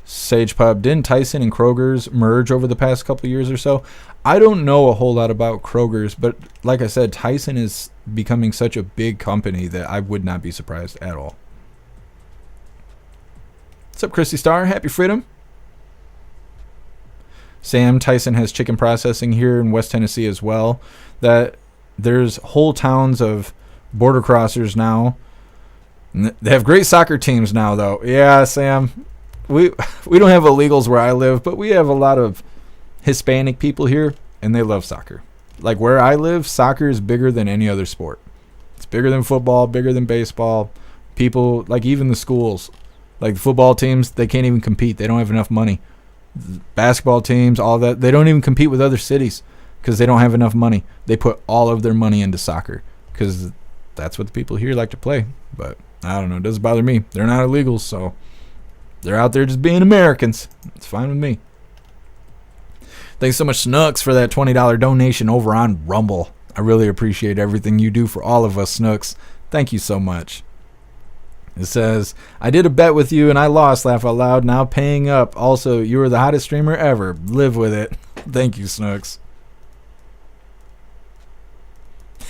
Sage Pub, didn't Tyson and Kroger's merge over the past couple of years or so? I don't know a whole lot about Kroger's, but like I said, Tyson is becoming such a big company that I would not be surprised at all. What's up, Christy Star? Happy Freedom. Sam, Tyson has chicken processing here in West Tennessee as well. That there's whole towns of border crossers now And they have great soccer teams now, though. Yeah, Sam, we don't have illegals where I live, but we have a lot of Hispanic people here, and they love soccer. Like where I live, soccer is bigger than any other sport. It's bigger than football, bigger than baseball. People, like even the schools, like the football teams, they can't even compete. They don't have enough money. Basketball teams, all that, they don't even compete with other cities because they don't have enough money. They put all of their money into soccer because that's what the people here like to play. But I don't know. It doesn't bother me. They're not illegals, so they're out there just being Americans. It's fine with me. Thanks so much, Snooks, for that $20 donation over on Rumble. I really appreciate everything you do for all of us, Snooks. Thank you so much. It says, I did a bet with you and I lost, laugh out loud, now paying up. Also, you were the hottest streamer ever. Live with it. Thank you, Snooks.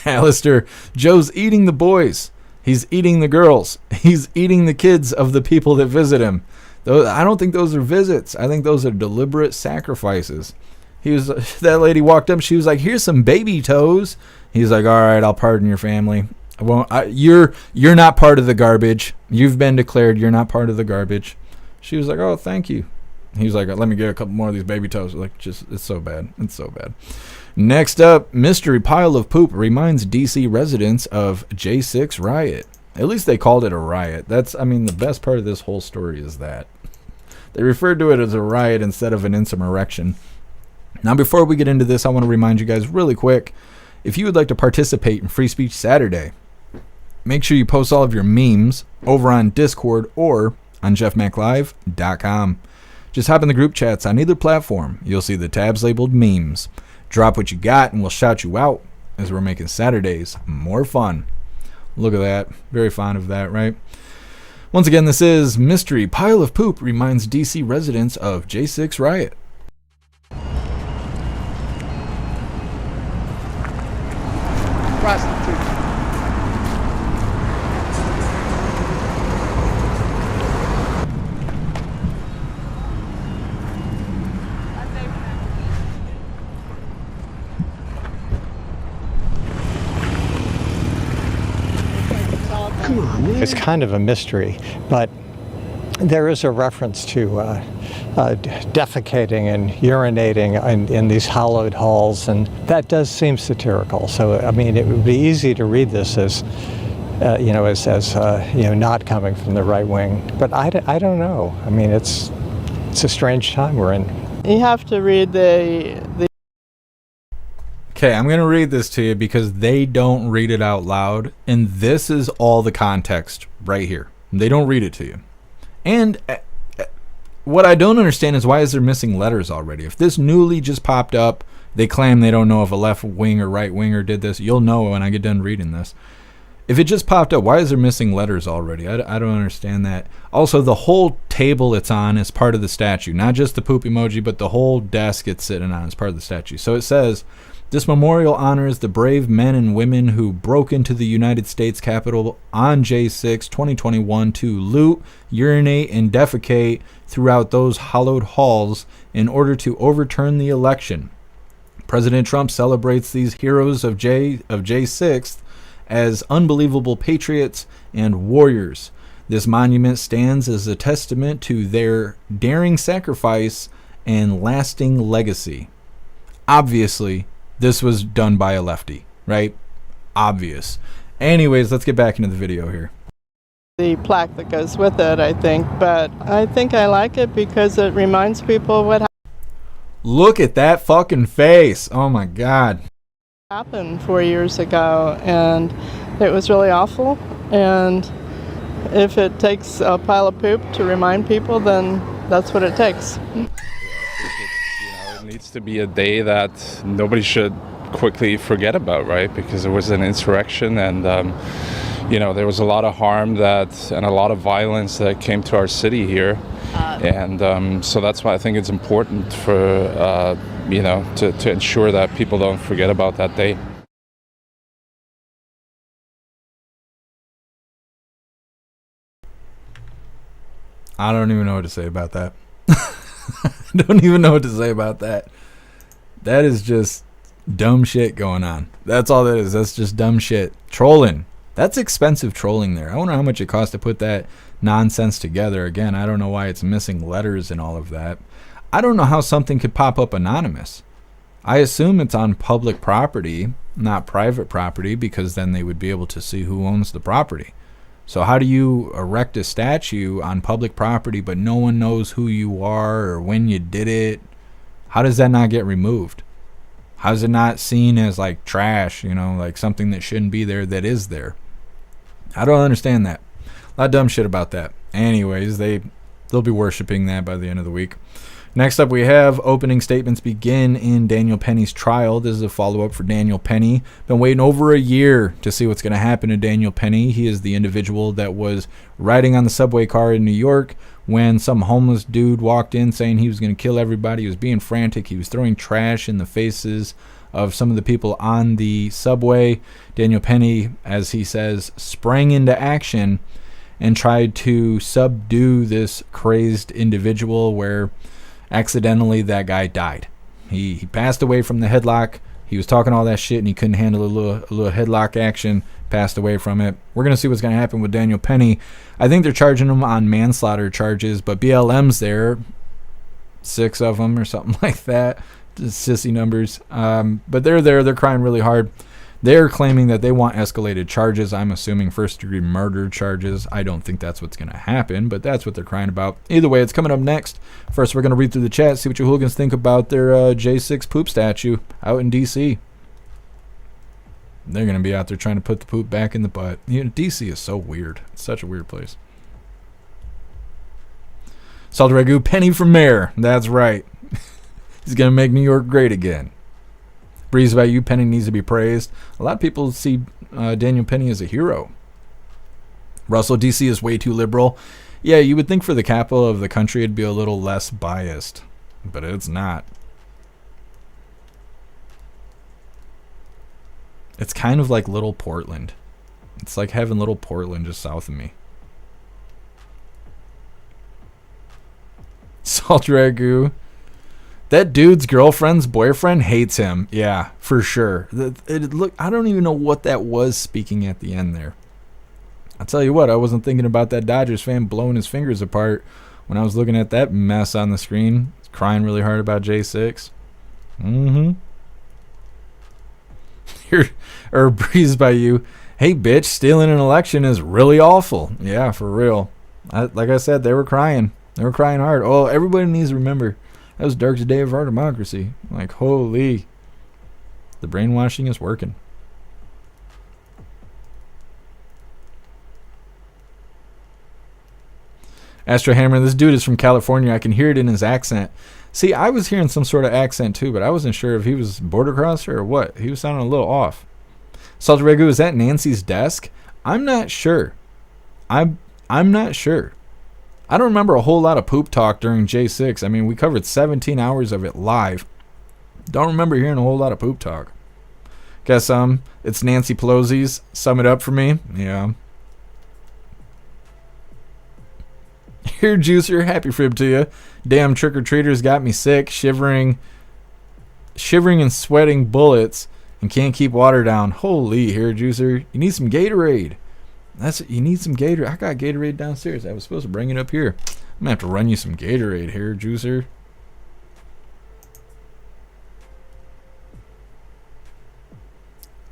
Alistair, Joe's eating the boys. He's eating the girls. He's eating the kids of the people that visit him. I don't think those are visits. I think those are deliberate sacrifices. That lady walked up. She was like, here's some baby toes. He's like, all right, I'll pardon your family. You're not part of the garbage. You've been declared you're not part of the garbage. She was like, oh, thank you. He's like, let me get a couple more of these baby toes. Like, it's so bad. It's so bad. Next up, mystery pile of poop reminds DC residents of J6 riot. At least they called it a riot. The best part of this whole story is that they referred to it as a riot instead of an insurrection. Now, before we get into this, I want to remind you guys really quick, if you would like to participate in Free Speech Saturday, make sure you post all of your memes over on Discord or on jeffmaclive.com. Just hop in the group chats on either platform. You'll see the tabs labeled memes. Drop what you got and we'll shout you out as we're making Saturdays more fun. Look at that. Very fond of that, right? Once again, this is Mystery Pile of Poop reminds DC residents of J6 riot. Prostitute. It's kind of a mystery, but there is a reference to defecating and urinating in these hallowed halls, and that does seem satirical. So, I mean, it would be easy to read this as, not coming from the right wing. But I don't know. I mean, it's a strange time we're in. You have to read the. Okay, I'm going to read this to you because they don't read it out loud, and this is all the context right here. They don't read it to you. And what I don't understand is why is there missing letters already? If this newly just popped up, they claim they don't know if a left wing or right winger did this. You'll know when I get done reading this. If it just popped up, why is there missing letters already? I don't understand that. Also, the whole table it's on is part of the statue. Not just the poop emoji, but the whole desk it's sitting on is part of the statue. So it says, this memorial honors the brave men and women who broke into the United States Capitol on J6 2021 to loot, urinate, and defecate throughout those hallowed halls in order to overturn the election. President Trump celebrates these heroes of J6 as unbelievable patriots and warriors. This monument stands as a testament to their daring sacrifice and lasting legacy. Obviously, this was done by a lefty, right? Obvious. Anyways, let's get back into the video here. The plaque that goes with it, I think. But I think I like it because it reminds people what Look at that fucking face. Oh my God. happened 4 years ago. And it was really awful. And if it takes a pile of poop to remind people, then that's what it takes. It needs to be a day that nobody should quickly forget about, right? Because it was an insurrection, and there was a lot of harm and a lot of violence that came to our city here, and so that's why I think it's important for to ensure that people don't forget about that day. I don't even know what to say about that. I don't even know what to say about that. That is just dumb shit going on. That's all that is. That's just dumb shit. Trolling. That's expensive trolling there. I wonder how much it costs to put that nonsense together. Again, I don't know why it's missing letters and all of that. I don't know how something could pop up anonymous. I assume it's on public property, not private property, because then they would be able to see who owns the property. So how do you erect a statue on public property but no one knows who you are or when you did it? How does that not get removed? How is it not seen as like trash, like something that shouldn't be there that is there? I don't understand that. A lot of dumb shit about that. Anyways, they'll be worshiping that by the end of the week. Next up, we have opening statements begin in Daniel Penny's trial. This is a follow-up for Daniel Penny. Been waiting over a year to see what's going to happen to Daniel Penny. He is the individual that was riding on the subway car in New York when some homeless dude walked in saying he was going to kill everybody. He was being frantic. He was throwing trash in the faces of some of the people on the subway. Daniel Penny, as he says, sprang into action and tried to subdue this crazed individual where accidentally that guy died. He passed away from the headlock. He was talking all that shit and he couldn't handle a little headlock action, passed away from it. We're going to see what's going to happen with Daniel Penny. I think they're charging him on manslaughter charges, but BLM's there, 6 of them or something like that. Just sissy numbers. But they're there. They're crying really hard. They're claiming that they want escalated charges. I'm assuming first-degree murder charges. I don't think that's what's going to happen, but that's what they're crying about. Either way, it's coming up next. First, we're going to read through the chat, see what your hooligans think about their J6 poop statue out in D.C. They're going to be out there trying to put the poop back in the butt. D.C. is so weird. It's such a weird place. Salt Ragu, Penny for mayor. That's right. He's going to make New York great again. Breeze by you, Penny needs to be praised. A lot of people see Daniel Penny as a hero. Russell, D.C. is way too liberal. Yeah, you would think for the capital of the country it'd be a little less biased, but it's not. It's kind of like Little Portland. It's like having Little Portland just south of me. Salt Ragu. That dude's girlfriend's boyfriend hates him. Yeah, for sure. I don't even know what that was speaking at the end there. I'll tell you what, I wasn't thinking about that Dodgers fan blowing his fingers apart when I was looking at that mess on the screen. Crying really hard about J6. Here, or Breeze by you. Hey, bitch, stealing an election is really awful. Yeah, for real. Like I said, they were crying. They were crying hard. Oh, everybody needs to remember. That was the darkest day of our democracy. Like, holy. The brainwashing is working. Astro Hammer, this dude is from California. I can hear it in his accent. See, I was hearing some sort of accent too, but I wasn't sure if he was border crosser or what. He was sounding a little off. Salt Regu, is that Nancy's desk? I'm not sure. I'm not sure. I don't remember a whole lot of poop talk during J6. I mean, we covered 17 hours of it live. Don't remember hearing a whole lot of poop talk. Guess it's Nancy Pelosi's. Sum it up for me. Yeah. Here, Juicer, happy frib to you. Damn trick-or-treaters got me sick, shivering and sweating bullets, and can't keep water down. Holy, here, Juicer, you need some Gatorade. You need some Gatorade. I got Gatorade downstairs. I was supposed to bring it up here. I'm gonna have to run you some Gatorade here, Juicer.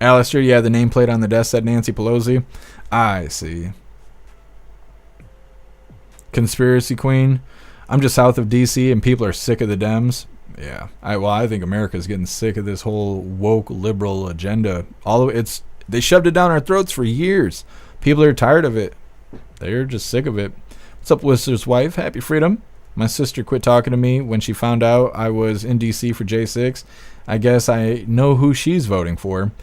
Alistair, yeah, the nameplate on the desk said Nancy Pelosi. I see. Conspiracy Queen. I'm just south of D.C. and people are sick of the Dems. Yeah. I think America's getting sick of this whole woke liberal agenda. They shoved it down our throats for years. People are tired of it. They're just sick of it. What's up, Lister's wife? Happy freedom. My sister quit talking to me when she found out I was in D.C. for J6. I guess I know who she's voting for.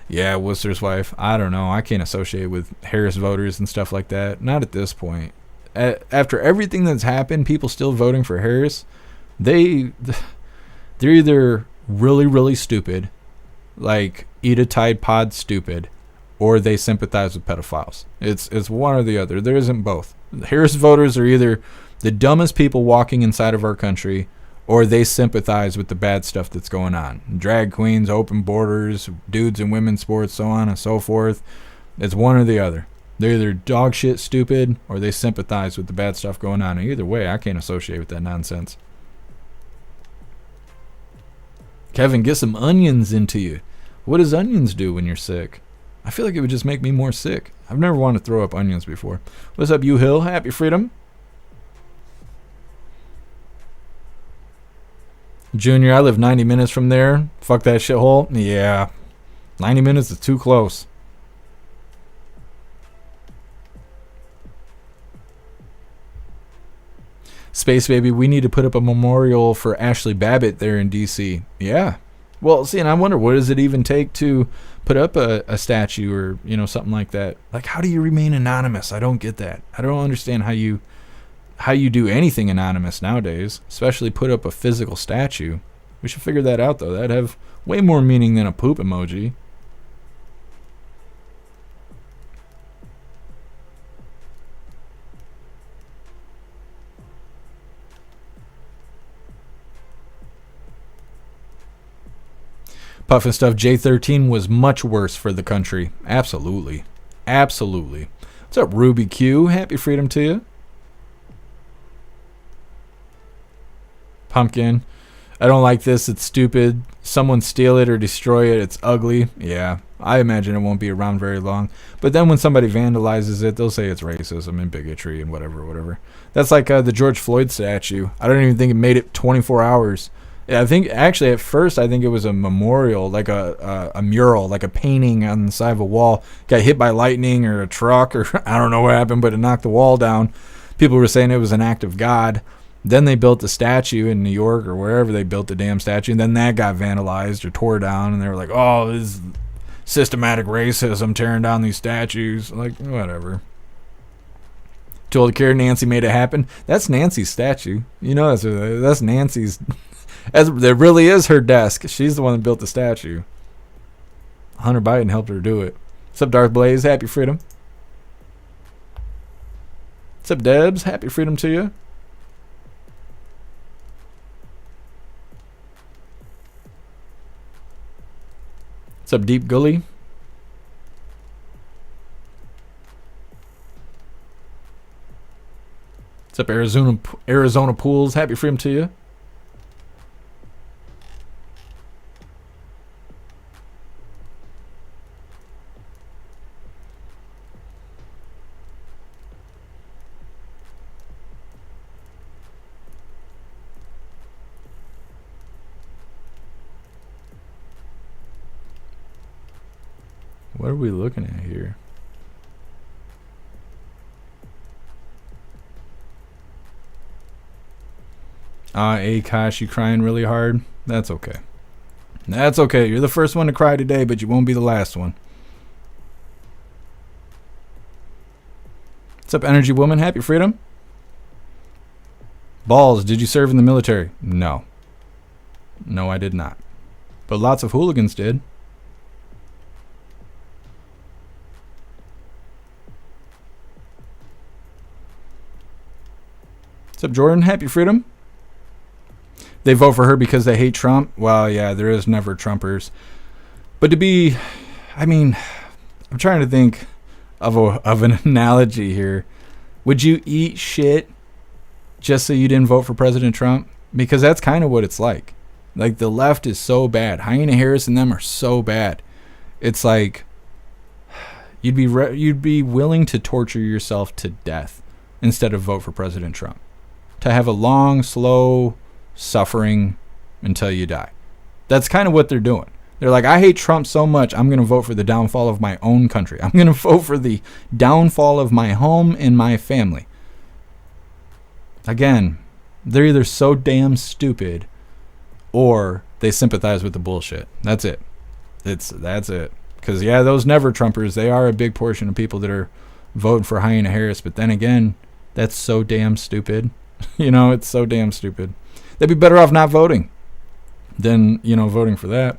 Yeah, Worcester's wife. I don't know. I can't associate with Harris voters and stuff like that. Not at this point. After everything that's happened, people still voting for Harris. They're either really, really stupid, like eat a Tide Pod stupid, or they sympathize with pedophiles. It's one or the other. There isn't both. Harris voters are either the dumbest people walking inside of our country, or they sympathize with the bad stuff that's going on. Drag queens, open borders, dudes and women's sports, so on and so forth. It's one or the other. They're either dog shit stupid or they sympathize with the bad stuff going on. And either way, I can't associate with that nonsense. Kevin, get some onions into you. What does onions do when you're sick? I feel like it would just make me more sick. I've never wanted to throw up onions before. What's up, you Hill? Happy freedom. Junior, I live 90 minutes from there. Fuck that shithole. Yeah. 90 minutes is too close. Space Baby, we need to put up a memorial for Ashley Babbitt there in D.C. Yeah. Well, see, and I wonder, what does it even take to put up a statue or, you know, something like that? Like, how do you remain anonymous? I don't get that. I don't understand how you do anything anonymous nowadays, especially put up a physical statue. We should figure that out, though. That'd have way more meaning than a poop emoji. Puff and Stuff, J13 was much worse for the country. Absolutely. Absolutely. What's up, Ruby Q? Happy freedom to you. Pumpkin, I don't like this. It's stupid. Someone steal it or destroy it. It's ugly. Yeah, I imagine it won't be around very long. But then when somebody vandalizes it, they'll say it's racism and bigotry and whatever. That's like the George Floyd statue. I don't even think it made it 24 hours. I think actually at first I think it was a memorial, like a mural, like a painting on the side of a wall. Got hit by lightning or a truck or I don't know what happened, but it knocked the wall down. People were saying it was an act of God. Then they built the statue in New York or wherever they built the damn statue, and then that got vandalized or tore down, and they were like, oh, this is systematic racism tearing down these statues. Like, whatever. Told Karen Nancy made it happen. That's Nancy's statue. You know, that's Nancy's. There really is her desk. She's the one that built the statue. Hunter Biden helped her do it. What's up, Darth Blaze? Happy freedom. What's up, Debs? Happy freedom to you. What's up, Deep Gully? What's up, Arizona Pools? Happy freedom to you. What are we looking at here? Akash, you crying really hard? That's okay. That's okay. You're the first one to cry today, but you won't be the last one. What's up, Energy Woman? Happy freedom. Balls, did you serve in the military? No. No, I did not. But lots of hooligans did. What's up, Jordan? Happy freedom. They vote for her because they hate Trump. Well, yeah, there is never Trumpers. But to be, I mean, I'm trying to think of an analogy here. Would you eat shit just so you didn't vote for President Trump? Because that's kind of what it's like. Like, the left is so bad. Hyena Harris and them are so bad. It's like you'd be willing to torture yourself to death instead of vote for President Trump. To have a long, slow suffering until you die. That's kind of what they're doing. They're like, I hate Trump so much, I'm going to vote for the downfall of my own country. I'm going to vote for the downfall of my home and my family. Again, they're either so damn stupid or they sympathize with the bullshit. That's it. That's it. Because, yeah, those never Trumpers, they are a big portion of people that are voting for Hyena Harris. But then again, that's so damn stupid. You know, it's so damn stupid. They'd be better off not voting than, you know, voting for that.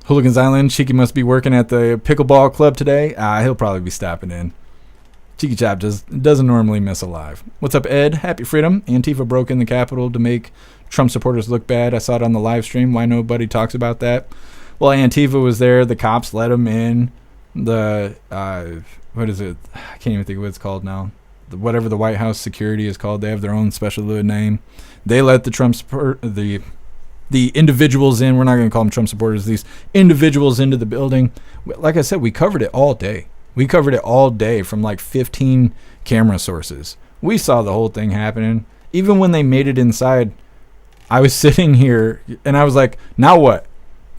Hooligans Island, Cheeky must be working at the pickleball club today. He'll probably be stopping in. Cheeky Chap doesn't normally miss a live. What's up, Ed? Happy freedom. Antifa broke in the Capitol to make Trump supporters look bad. I saw it on the live stream. Why nobody talks about that? Well, Antifa was there. The cops let them in. The what is it? I can't even think of what it's called now. Whatever the White House security is called, they have their own special little name. They let the Trump the individuals in. We're not going to call them Trump supporters. These individuals into the building. Like I said, we covered it all day. We covered it all day from like 15 camera sources. We saw the whole thing happening. Even when they made it inside, I was sitting here and I was like, now what?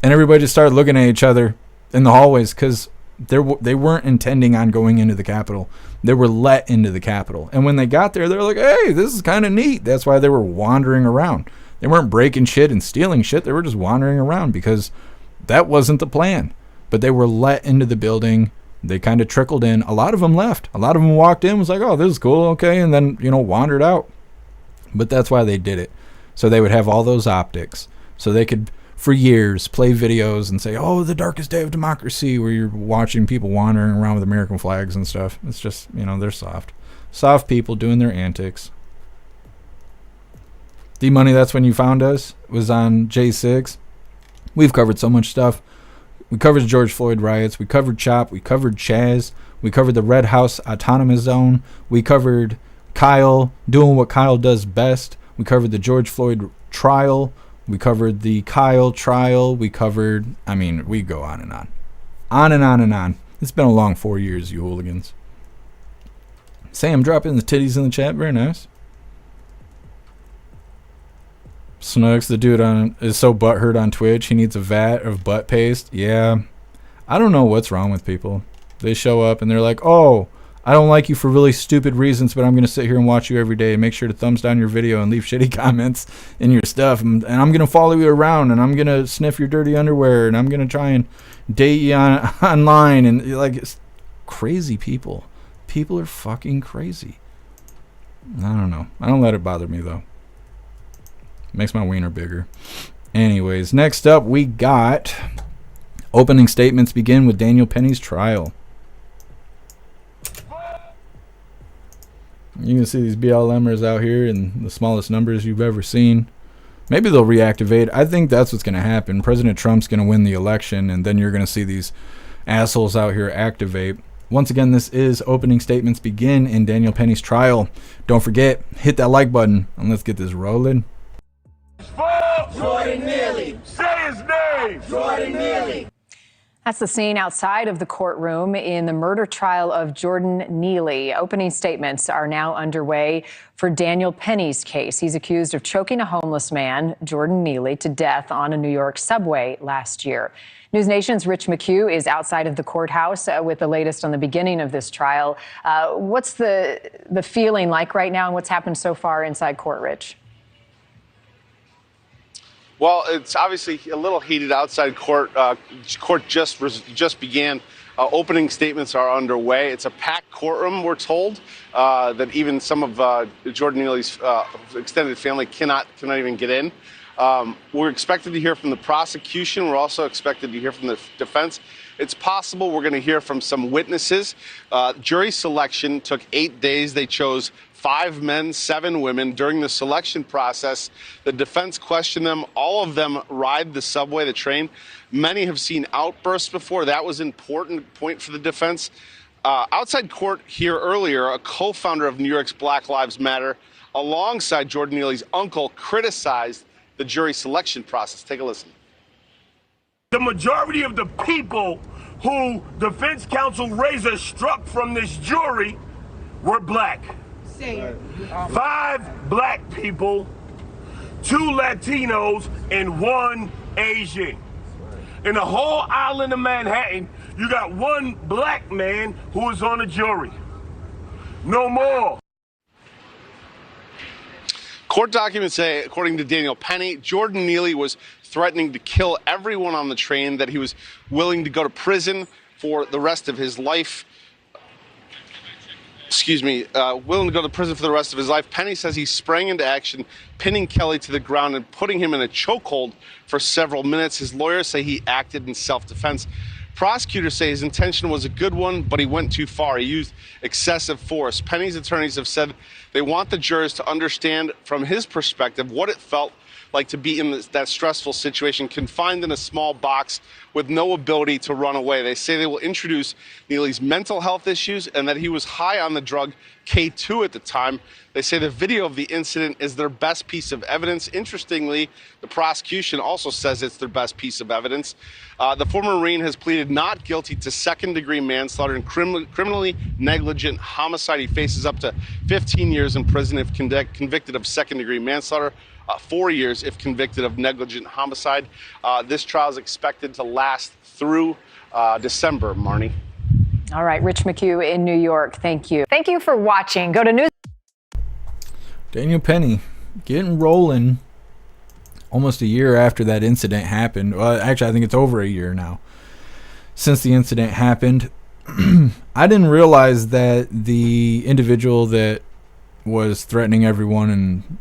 And everybody just started looking at each other in the hallways because they weren't intending on going into the Capitol. They were let into the Capitol. And when they got there, they were like, hey, this is kind of neat. That's why they were wandering around. They weren't breaking shit and stealing shit. They were just wandering around because that wasn't the plan. But they were let into the building. They kind of trickled in. A lot of them left. A lot of them walked in, was like, oh, this is cool, okay, and then, wandered out. But that's why they did it. So they would have all those optics. So they could, for years, play videos and say, oh, the darkest day of democracy, where you're watching people wandering around with American flags and stuff. It's just, they're soft. Soft people doing their antics. D-Money, that's when you found us, was on J6. We've covered so much stuff. We covered the George Floyd riots. We covered CHOP. We covered Chaz. We covered the Red House Autonomous Zone. We covered Kyle doing what Kyle does best. We covered the George Floyd trial. We covered the Kyle trial. We covered, we go on and on. On and on and on. It's been a long 4 years, you hooligans. Sam dropping the titties in the chat. Very nice. Snooks, the dude is so butthurt on Twitch, he needs a vat of butt paste. Yeah. I don't know what's wrong with people. They show up and they're like, oh, I don't like you for really stupid reasons, but I'm going to sit here and watch you every day and make sure to thumbs down your video and leave shitty comments in your stuff. And I'm going to follow you around and I'm going to sniff your dirty underwear and I'm going to try and date you online. And it's crazy people. People are fucking crazy. I don't know. I don't let it bother me, though. Makes my wiener bigger. Anyways, next up we got opening statements begin with Daniel Penny's trial. You can see these BLMers out here in the smallest numbers you've ever seen. Maybe they'll reactivate. I think that's what's going to happen. President Trump's going to win the election, and then you're going to see these assholes out here activate. Once again, this is opening statements begin in Daniel Penny's trial. Don't forget, hit that like button, and let's get this rolling. Jordan Neely. Say his name. Jordan Neely. That's the scene outside of the courtroom in the murder trial of Jordan Neely. Opening statements are now underway for Daniel Penny's case. He's accused of choking a homeless man, Jordan Neely, to death on a New York subway last year. News Nation's Rich McHugh is outside of the courthouse with the latest on the beginning of this trial. What's the feeling like right now and what's happened so far inside court, Rich? Well, it's obviously a little heated outside court. Court just began. Opening statements are underway. It's a packed courtroom, we're told, that even some of Jordan Neely's extended family cannot even get in. We're expected to hear from the prosecution. We're also expected to hear from the defense. It's possible we're going to hear from some witnesses. Jury selection took 8 days. They chose 5 men, 7 women. During the selection process, the defense questioned them. All of them ride the subway, the train. Many have seen outbursts before. That was an important point for the defense. Outside court here earlier, a co-founder of New York's Black Lives Matter, alongside Jordan Neely's uncle, criticized the jury selection process. Take a listen. The majority of the people who defense counsel Razor struck from this jury were black. 5 black people, 2 Latinos, and 1 Asian. In the whole island of Manhattan, you got 1 black man who is on the jury. No more. Court documents say, according to Daniel Penny, Jordan Neely was threatening to kill everyone on the train, that he was willing to go to prison for the rest of his life. Willing to go to prison for the rest of his life. Penny says he sprang into action, pinning Kelly to the ground and putting him in a chokehold for several minutes. His lawyers say he acted in self-defense. Prosecutors say his intention was a good one, but he went too far. He used excessive force. Penny's attorneys have said they want the jurors to understand from his perspective what it felt like to be in that stressful situation, confined in a small box with no ability to run away. They say they will introduce Neely's mental health issues and that he was high on the drug K2 at the time. They say the video of the incident is their best piece of evidence. Interestingly, the prosecution also says it's their best piece of evidence. The former Marine has pleaded not guilty to second-degree manslaughter and criminally negligent homicide. He faces up to 15 years in prison if convicted of second-degree manslaughter, 4 years if convicted of negligent homicide. This trial is expected to last through December, Marnie. All right, Rich McHugh in New York, thank you. Thank you for watching. Go to News. Daniel Penny getting rolling almost a year after that incident happened. Well, actually, I think it's over a year now since the incident happened. I didn't realize that the individual that was threatening everyone and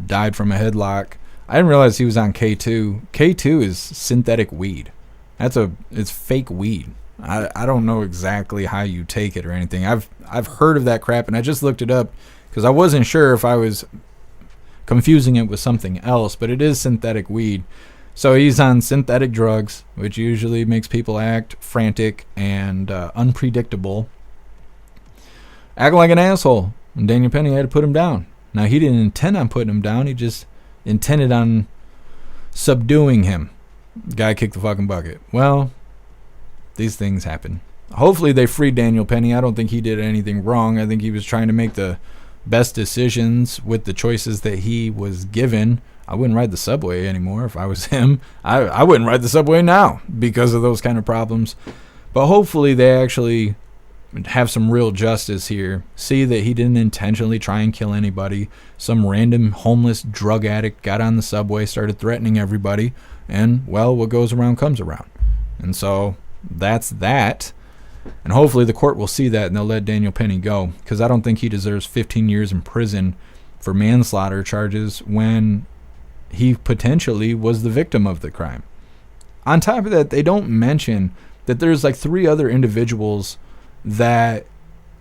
died from a headlock, I didn't realize he was on K2. K2 is synthetic weed. It's fake weed. I don't know exactly how you take it or anything. I've heard of that crap, and I just looked it up because I wasn't sure if I was confusing it with something else, but it is synthetic weed. So he's on synthetic drugs, which usually makes people act frantic and unpredictable. Acting like an asshole. And Daniel Penny had to put him down. Now, he didn't intend on putting him down. He just intended on subduing him. Guy kicked the fucking bucket. Well, these things happen. Hopefully they freed Daniel Penny. I don't think he did anything wrong. I think he was trying to make the best decisions with the choices that he was given. I wouldn't ride the subway anymore if I was him. I wouldn't ride the subway now because of those kind of problems. But hopefully they actually have some real justice here. See that he didn't intentionally try and kill anybody. Some random homeless drug addict got on the subway, started threatening everybody, and, well, what goes around comes around. And so that's that. And hopefully the court will see that and they'll let Daniel Penny go, because I don't think he deserves 15 years in prison for manslaughter charges when he potentially was the victim of the crime. On top of that, they don't mention that there's like 3 other individuals that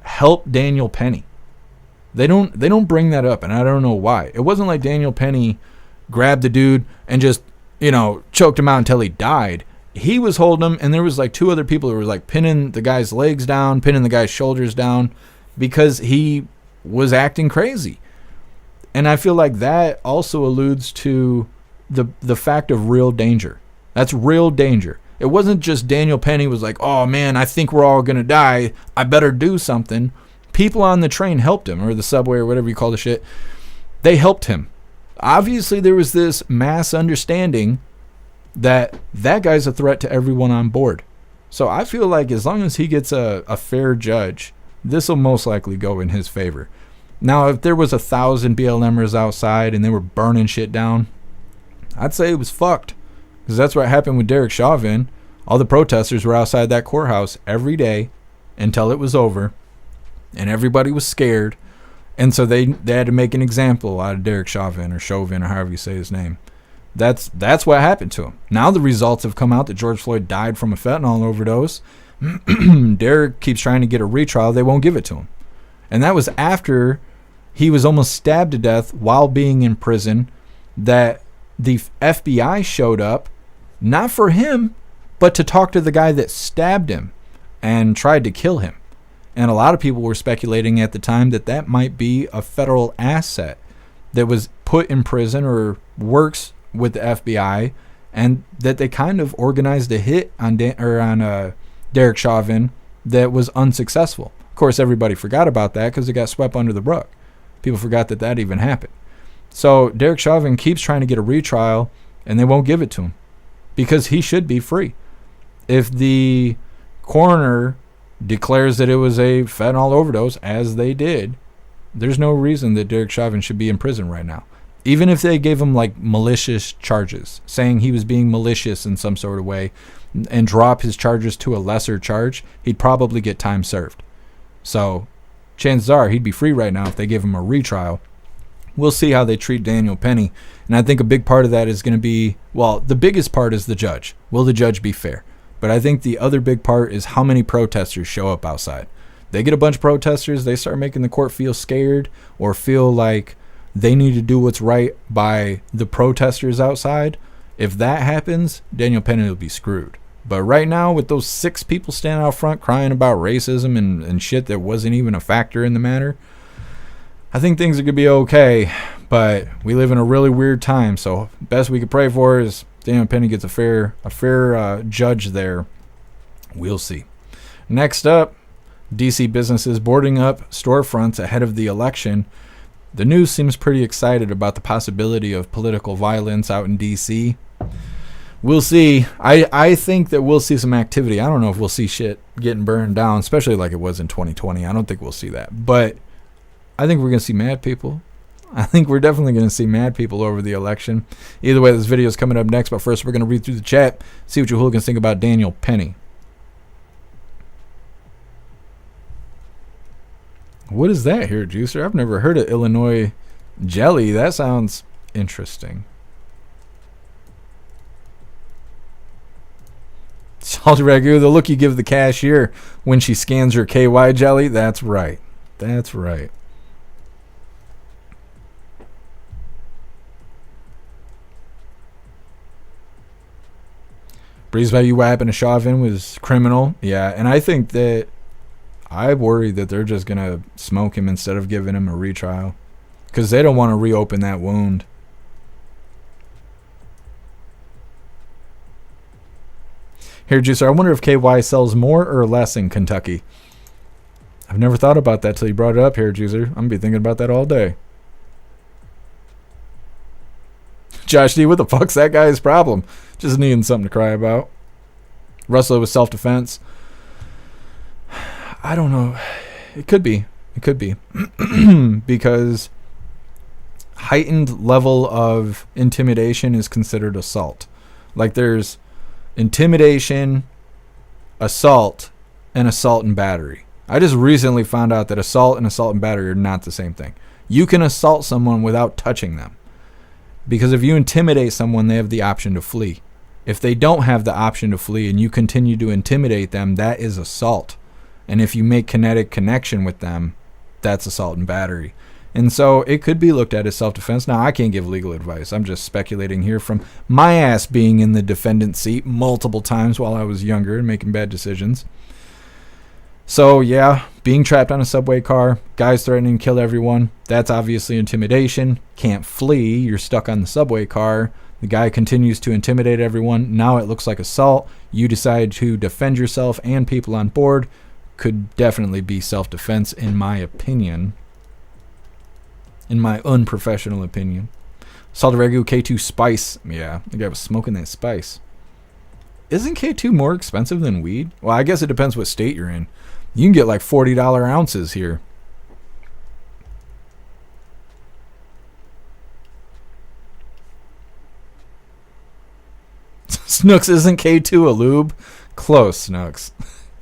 helped Daniel Penny. They don't bring that up, and I don't know why. It wasn't like Daniel Penny grabbed the dude and just, choked him out until he died. He was holding him, and there was like 2 other people who were like pinning the guy's legs down, pinning the guy's shoulders down, because he was acting crazy. And I feel like that also alludes to the fact of real danger. That's real danger. It wasn't just Daniel Penny was like, oh man, I think we're all going to die. I better do something. People on the train helped him, or the subway, or whatever you call the shit. They helped him. Obviously, there was this mass understanding that guy's a threat to everyone on board. So I feel like as long as he gets a fair judge, this will most likely go in his favor. Now, if there was 1,000 BLMers outside and they were burning shit down, I'd say it was fucked. Because that's what happened with Derek Chauvin. All the protesters were outside that courthouse every day until it was over. And everybody was scared. And so they had to make an example out of Derek Chauvin, or Chauvin, or however you say his name. That's what happened to him. Now the results have come out that George Floyd died from a fentanyl overdose. Derek keeps trying to get a retrial. They won't give it to him. And that was after he was almost stabbed to death while being in prison, that the FBI showed up, not for him, but to talk to the guy that stabbed him and tried to kill him. And a lot of people were speculating at the time that might be a federal asset that was put in prison or works with the FBI, and that they kind of organized a hit on Derek Chauvin that was unsuccessful. Of course, everybody forgot about that because it got swept under the rug. People forgot that even happened. So Derek Chauvin keeps trying to get a retrial, and they won't give it to him because he should be free. If the coroner declares that it was a fentanyl overdose, as they did, there's no reason that Derek Chauvin should be in prison right now. Even if they gave him like malicious charges, saying he was being malicious in some sort of way, and drop his charges to a lesser charge, he'd probably get time served. So chances are he'd be free right now if they give him a retrial. We'll see how they treat Daniel Penny. And I think a big part of that is going to be, well, the biggest part is the judge. Will the judge be fair? But I think the other big part is how many protesters show up outside. They get a bunch of protesters, they start making the court feel scared or feel like They need to do what's right by the protesters outside. If that happens, Daniel Penny will be screwed. But right now, with those 6 people standing out front crying about racism and shit that wasn't even a factor in the matter, I think things are going to be okay. But we live in a really weird time, so best we could pray for is Daniel Penny gets a fair judge there. We'll see. Next up, DC businesses boarding up storefronts ahead of the election. The news seems pretty excited about the possibility of political violence out in DC. We'll see. I think that we'll see some activity. I don't know if we'll see shit getting burned down, especially like it was in 2020. I don't think we'll see that. But I think we're going to see mad people. I think we're definitely going to see mad people over the election. Either way, this video is coming up next. But first, we're going to read through the chat, see what you hooligans think about Daniel Penny. What is that here, Juicer? I've never heard of Illinois jelly. That sounds interesting. Salty Ragu, the look you give the cashier when she scans your KY jelly. That's right. That's right. Breeze by you wiping a Chauvin was criminal. Yeah, and I think that I worry that they're just going to smoke him instead of giving him a retrial because they don't want to reopen that wound. Here, Juicer, I wonder if KY sells more or less in Kentucky. I've never thought about that till you brought it up here, Juicer. I'm going to be thinking about that all day. Josh D, what the fuck's that guy's problem? Just needing something to cry about. Russell with self-defense. I don't know. It could be. It could be. Because heightened level of intimidation is considered assault. Like there's intimidation, assault, and assault and battery. I just recently found out that assault and battery are not the same thing. You can assault someone without touching them. Because if you intimidate someone, they have the option to flee. If they don't have the option to flee and you continue to intimidate them, that is assault. And if you make kinetic connection with them, that's assault and battery. And so it could be looked at as self-defense. Now, I can't give legal advice. I'm just speculating here from my ass being in the defendant's seat multiple times while I was younger and making bad decisions. So, yeah, being trapped on a subway car, guys threatening to kill everyone, that's obviously intimidation. Can't flee. You're stuck on the subway car. The guy continues to intimidate everyone. Now it looks like assault. You decide to defend yourself and people on board. Could definitely be self-defense in my opinion. In my unprofessional opinion. Salty Ragu K2 Spice. Yeah, the guy was smoking that spice. Isn't K2 more expensive than weed? Well, I guess it depends what state you're in. You can get like $40 ounces here. Snooks, isn't K2 a lube? Close, Snooks.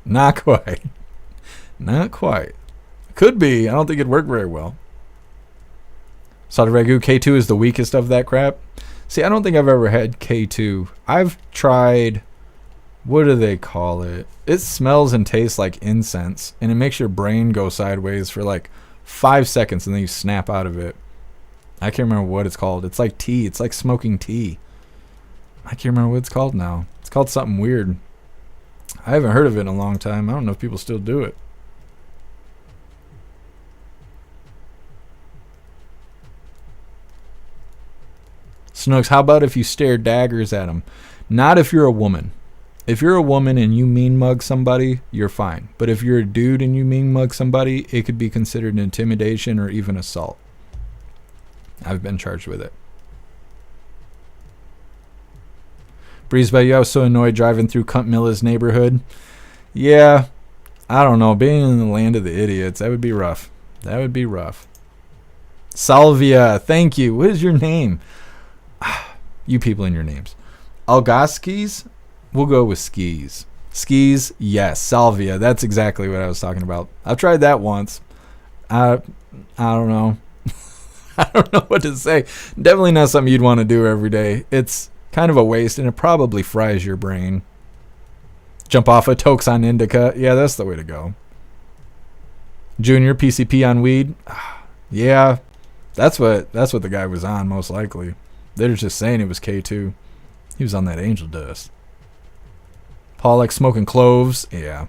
Not quite. Not quite. Could be. I don't think it'd work very well. Salty Ragu, K2 is the weakest of that crap. See, I don't think I've ever had K2. I've tried, what do they call it? It smells and tastes like incense, and it makes your brain go sideways for like 5 seconds, and then you snap out of it. I can't remember what it's called. It's like tea. It's like smoking tea. I can't remember what it's called now. It's called something weird. I haven't heard of it in a long time. I don't know if people still do it. Snooks, how about if you stare daggers at them? Not if you're a woman. If you're a woman and you mean mug somebody, you're fine. But if you're a dude and you mean mug somebody, it could be considered intimidation or even assault. I've been charged with it. Breeze by you, I was so annoyed driving through Cunt Milla's neighborhood. Yeah, I don't know. Being in the land of the idiots, that would be rough. That would be rough. Salvia, thank you. What is your name? You people in your names. Algoskis? We'll go with skis. Skis, yes. Salvia, that's exactly what I was talking about. I've tried that once. I don't know. I don't know what to say. Definitely not something you'd want to do every day. It's kind of a waste, and it probably fries your brain. Jump off a Tokes on Indica. Yeah, that's the way to go. Junior, PCP on weed. Yeah, That's what the guy was on, most likely. They're just saying it was K2. He was on that angel dust. Paul likes smoking cloves. Yeah.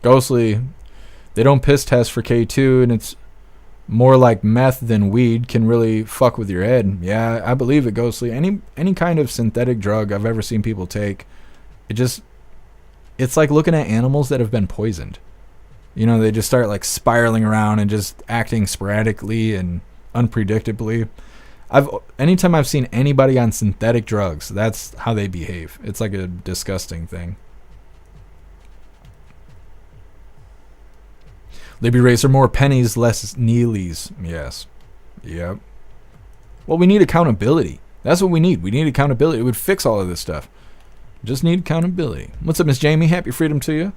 Ghostly, they don't piss test for K2, and it's more like meth than weed can really fuck with your head. Yeah, I believe it, Ghostly. Any kind of synthetic drug I've ever seen people take, it's like looking at animals that have been poisoned. You know, they just start like spiraling around and just acting sporadically and unpredictably. Anytime I've seen anybody on synthetic drugs, that's how they behave. It's like a disgusting thing. Libby Racer, more pennies, less Neelys. Yes. Yep. Well, we need accountability. That's what we need. We need accountability. It would fix all of this stuff. Just need accountability. What's up, Miss Jamie? Happy freedom to you.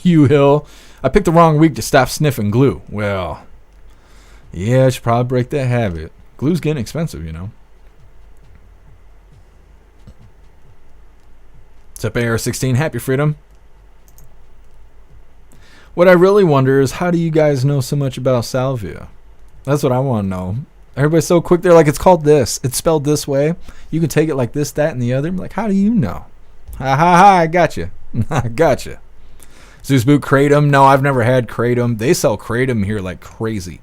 Hugh Hill. I picked the wrong week to stop sniffing glue. Well, yeah, I should probably break that habit. Glue's getting expensive, you know. What's up, AR-16? Happy freedom. What I really wonder is, how do you guys know so much about salvia? That's what I want to know. Everybody's so quick. They're like, it's called this. It's spelled this way. You can take it like this, that, and the other. I'm like, how do you know? Ha ha ha, I got you. I got you. Zeus Boot Kratom. No, I've never had Kratom. They sell Kratom here like crazy.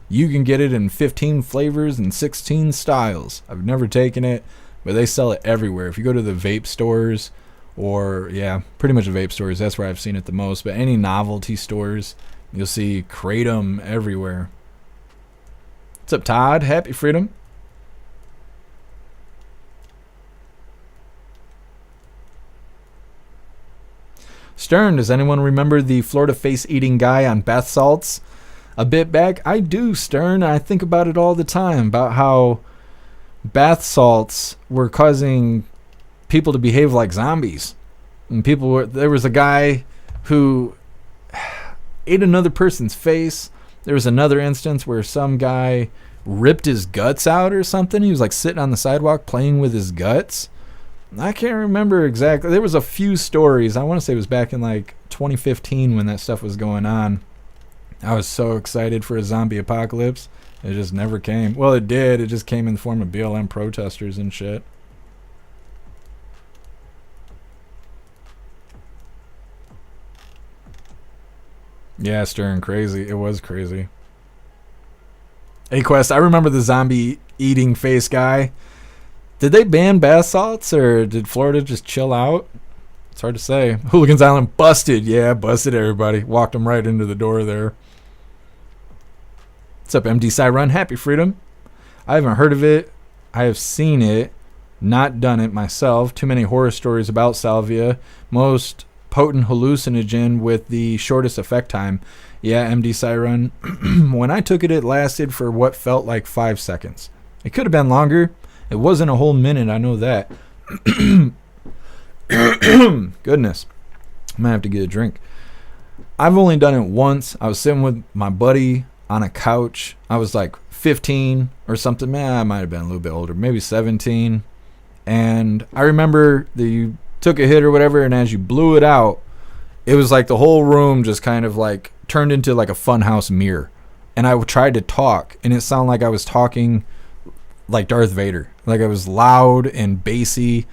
You can get it in 15 flavors and 16 styles. I've never taken it, but they sell it everywhere. If you go to the vape stores, or yeah, pretty much the vape stores, that's where I've seen it the most. But any novelty stores, you'll see Kratom everywhere. What's up, Todd? Happy freedom. Stern, does anyone remember the Florida face-eating guy on bath salts? A bit back, I do, Stern. I think about it all the time, about how bath salts were causing people to behave like zombies. And there was a guy who ate another person's face. There was another instance where some guy ripped his guts out or something. He was like sitting on the sidewalk playing with his guts. I can't remember exactly. There was a few stories. I want to say it was back in like 2015 when that stuff was going on. I was so excited for a zombie apocalypse. It just never came. Well, it did. It just came in the form of BLM protesters and shit. Yeah, Stern, crazy. It was crazy. Hey, Quest, I remember the zombie eating face guy. Did they ban bath salts, or did Florida just chill out? It's hard to say. Hooligans Island busted. Yeah, busted everybody. Walked them right into the door there. What's up, MD Cyron? Happy freedom. I haven't heard of it. I have seen it. Not done it myself. Too many horror stories about salvia. Most potent hallucinogen with the shortest effect time. Yeah, MD Cyron. When I took it, it lasted for what felt like 5 seconds. It could have been longer. It wasn't a whole minute, I know that. Goodness. I might have to get a drink. I've only done it once. I was sitting with my buddy on a couch. I was like 15 or something. Man, I might have been a little bit older, maybe 17. And I remember that you took a hit or whatever, and as you blew it out, it was like the whole room just kind of like turned into like a funhouse mirror. And I tried to talk, and it sounded like I was talking like Darth Vader. Like I was loud and bassy,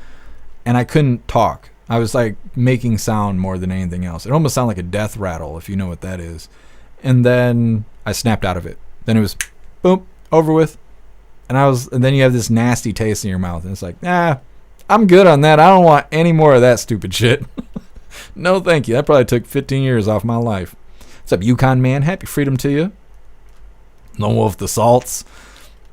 and I couldn't talk. I was like making sound more than anything else. It almost sounded like a death rattle, if you know what that is. And then I snapped out of it. Then it was boom, over with. And then you have this nasty taste in your mouth, and it's like, I'm good on that. I don't want any more of that stupid shit. No, thank you. That probably took 15 years off my life. What's up, Yukon Man? Happy freedom to you. Lone Wolf the salts.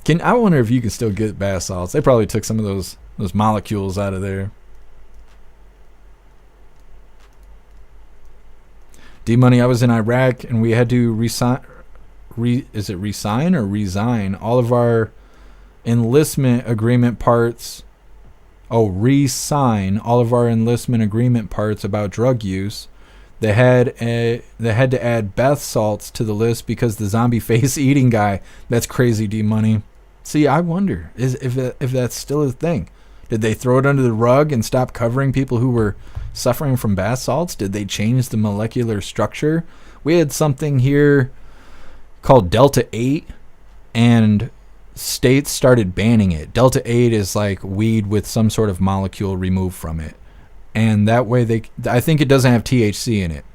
I wonder if you can still get bath salts. They probably took some of those molecules out of there. D-Money, I was in Iraq, and we had to resign all of our enlistment agreement parts. Re-sign all of our enlistment agreement parts about drug use. They had to add bath salts to the list because the zombie face eating guy. That's crazy, D-Money. See, I wonder if that's still a thing. Did they throw it under the rug and stop covering people who were suffering from bath salts? Did they change the molecular structure? We had something here called Delta 8, and states started banning it. Delta 8 is like weed with some sort of molecule removed from it. And that way I think it doesn't have THC in it.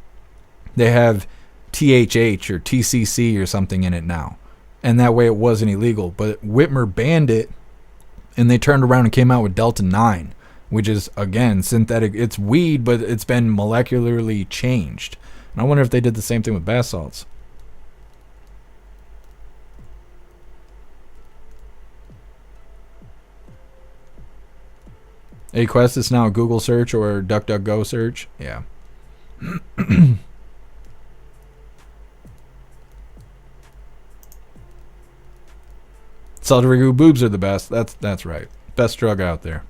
They have THH or TCC or something in it now. And that way it wasn't illegal. But Whitmer banned it, and they turned around and came out with Delta 9, which is, again, synthetic. It's weed, but it's been molecularly changed. And I wonder if they did the same thing with bath salts. A-Quest is now a Google search or DuckDuckGo search. Yeah. Satirical boobs are the best. That's right. Best drug out there.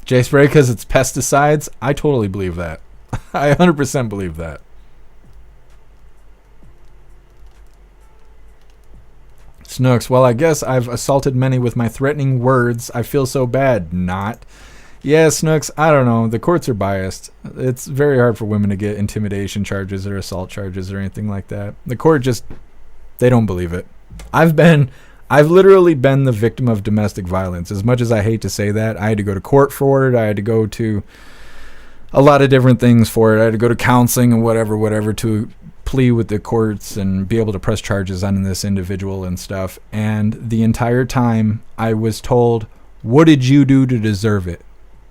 J spray because it's pesticides. I totally believe that. I 100% believe that. Snooks, well, I guess I've assaulted many with my threatening words. I feel so bad. Not. Yeah, Snooks, I don't know. The courts are biased. It's very hard for women to get intimidation charges or assault charges or anything like that. The court just, they don't believe it. I've literally been the victim of domestic violence. As much as I hate to say that, I had to go to court for it. I had to go to a lot of different things for it. I had to go to counseling and whatever to plea with the courts and be able to press charges on this individual and stuff. And the entire time I was told, what did you do to deserve it?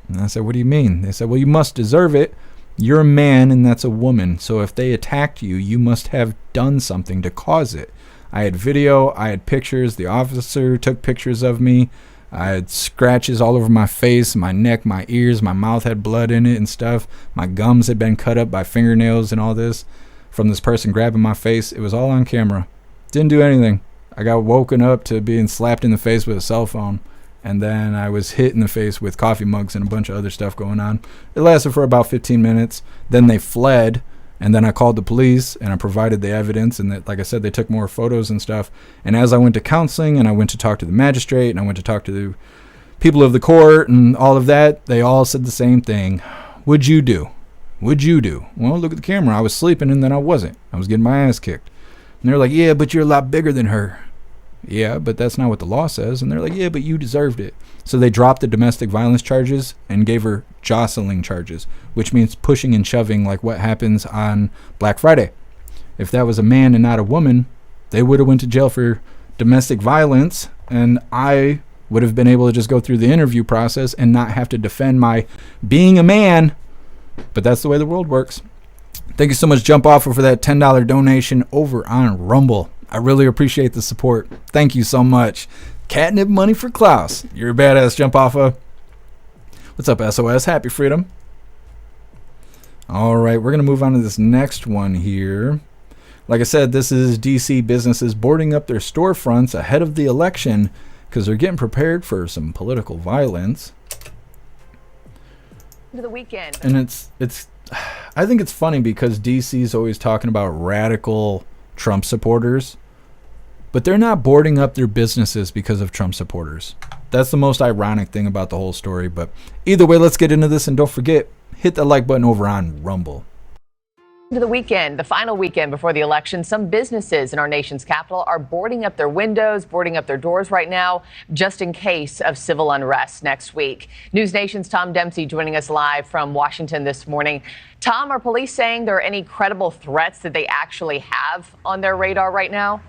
And I said, what do you mean? They said, well, you must deserve it. You're a man and that's a woman. So if they attacked you, you must have done something to cause it. I had video, I had pictures. The officer took pictures of me. I had scratches all over my face, my neck, my ears. My mouth had blood in it and stuff. My gums had been cut up by fingernails and all this from this person grabbing my face. It was all on camera. Didn't do anything. I got woken up to being slapped in the face with a cell phone. And then I was hit in the face with coffee mugs and a bunch of other stuff going on. It lasted for about 15 minutes. Then they fled. And then I called the police and I provided the evidence. And that, like I said, they took more photos and stuff. And as I went to counseling and I went to talk to the magistrate and I went to talk to the people of the court and all of that, they all said the same thing. What'd you do? What'd you do? Well, look at the camera. I was sleeping and then I wasn't. I was getting my ass kicked. And they're like, yeah, but you're a lot bigger than her. Yeah, but that's not what the law says. And they're like, yeah, but you deserved it. So they dropped the domestic violence charges and gave her jostling charges, which means pushing and shoving, like what happens on Black Friday. If that was a man and not a woman, they would have went to jail for domestic violence, and I would have been able to just go through the interview process and not have to defend my being a man. But that's the way the world works. Thank you so much, Jump Offer, for that $10 donation over on Rumble. I really appreciate the support. Thank you so much. Catnip money for Klaus. You're a badass, Jump Offer. What's up, SOS? Happy freedom. All right, we're going to move on to this next one here. Like I said, this is DC businesses boarding up their storefronts ahead of the election because they're getting prepared for some political violence. To the weekend. And it's I think it's funny because DC's always talking about radical Trump supporters, but they're not boarding up their businesses because of Trump supporters. That's the most ironic thing about the whole story. But either way, let's get into this, and don't forget, hit that like button over on Rumble. To the weekend, the final weekend before the election, some businesses in our nation's capital are boarding up their windows, boarding up their doors right now, just in case of civil unrest next week. News Nation's Tom Dempsey joining us live from Washington this morning. Tom, are police saying there are any credible threats that they actually have on their radar right now?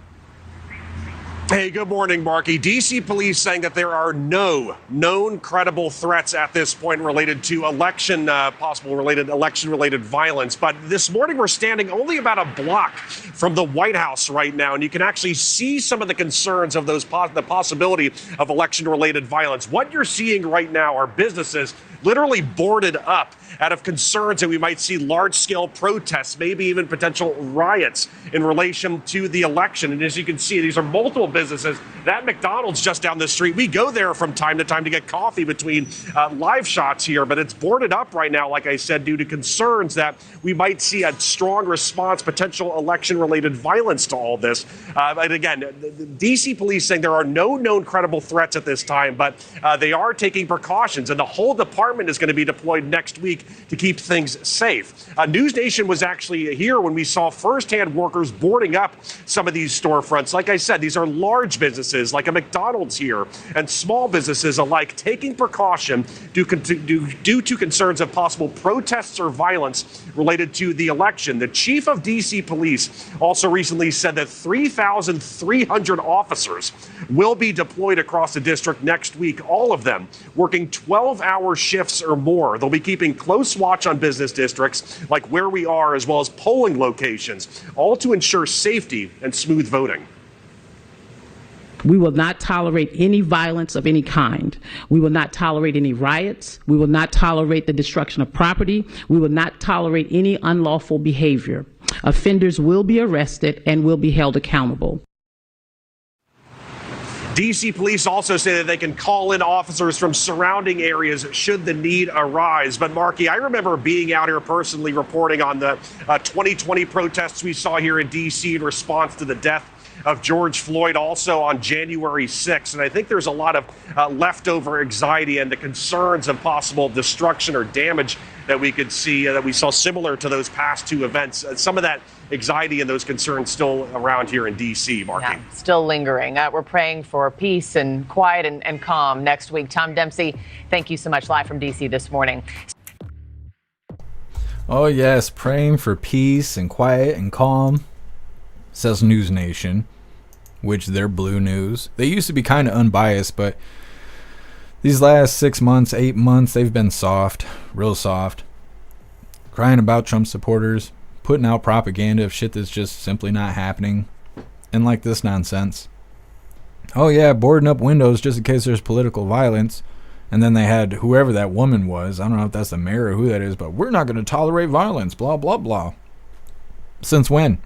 Hey, good morning, Marky. D.C. police saying that there are no known credible threats at this point related to election-related violence. But this morning, we're standing only about a block from the White House right now, and you can actually see some of the concerns of the possibility of election-related violence. What you're seeing right now are businesses literally boarded up out of concerns that we might see large-scale protests, maybe even potential riots in relation to the election. And as you can see, these are multiple businesses. That McDonald's just down the street, we go there from time to time to get coffee between live shots here, but it's boarded up right now, like I said, due to concerns that we might see a strong response, potential election-related violence to all this. And again, the D.C. police saying there are no known credible threats at this time, but they are taking precautions, and the whole Department Department is going to be deployed next week to keep things safe. News Nation was actually here when we saw firsthand workers boarding up some of these storefronts. Like I said, these are large businesses like a McDonald's here, and small businesses alike taking precaution due to concerns of possible protests or violence related to the election. The chief of D.C. police also recently said that 3,300 officers will be deployed across the district next week, all of them working 12-hour shifts or more. They'll be keeping close watch on business districts like where we are, as well as polling locations, all to ensure safety and smooth voting. We will not tolerate any violence of any kind. We will not tolerate any riots. We will not tolerate the destruction of property. We will not tolerate any unlawful behavior. Offenders will be arrested and will be held accountable. D.C. police also say that they can call in officers from surrounding areas should the need arise. But Marky, I remember being out here personally reporting on the 2020 protests we saw here in D.C. in response to the death of George Floyd, also on January 6th. And I think there's a lot of leftover anxiety and the concerns of possible destruction or damage that we could see, that we saw similar to those past two events. Some of that anxiety and those concerns still around here in D.C., Marky. Yeah, still lingering. We're praying for peace and quiet and calm next week. Tom Dempsey, thank you so much, live from D.C. this morning. Oh, yes, praying for peace and quiet and calm, says News Nation, which they're blue news. They used to be kind of unbiased, but these last 6 months, 8 months, they've been soft, real soft, crying about Trump supporters, putting out propaganda of shit that's just simply not happening, and like this nonsense. Oh yeah, boarding up windows just in case there's political violence. And then they had whoever that woman was, I don't know if that's the mayor or who that is, but we're not going to tolerate violence, blah, blah, blah. Since when?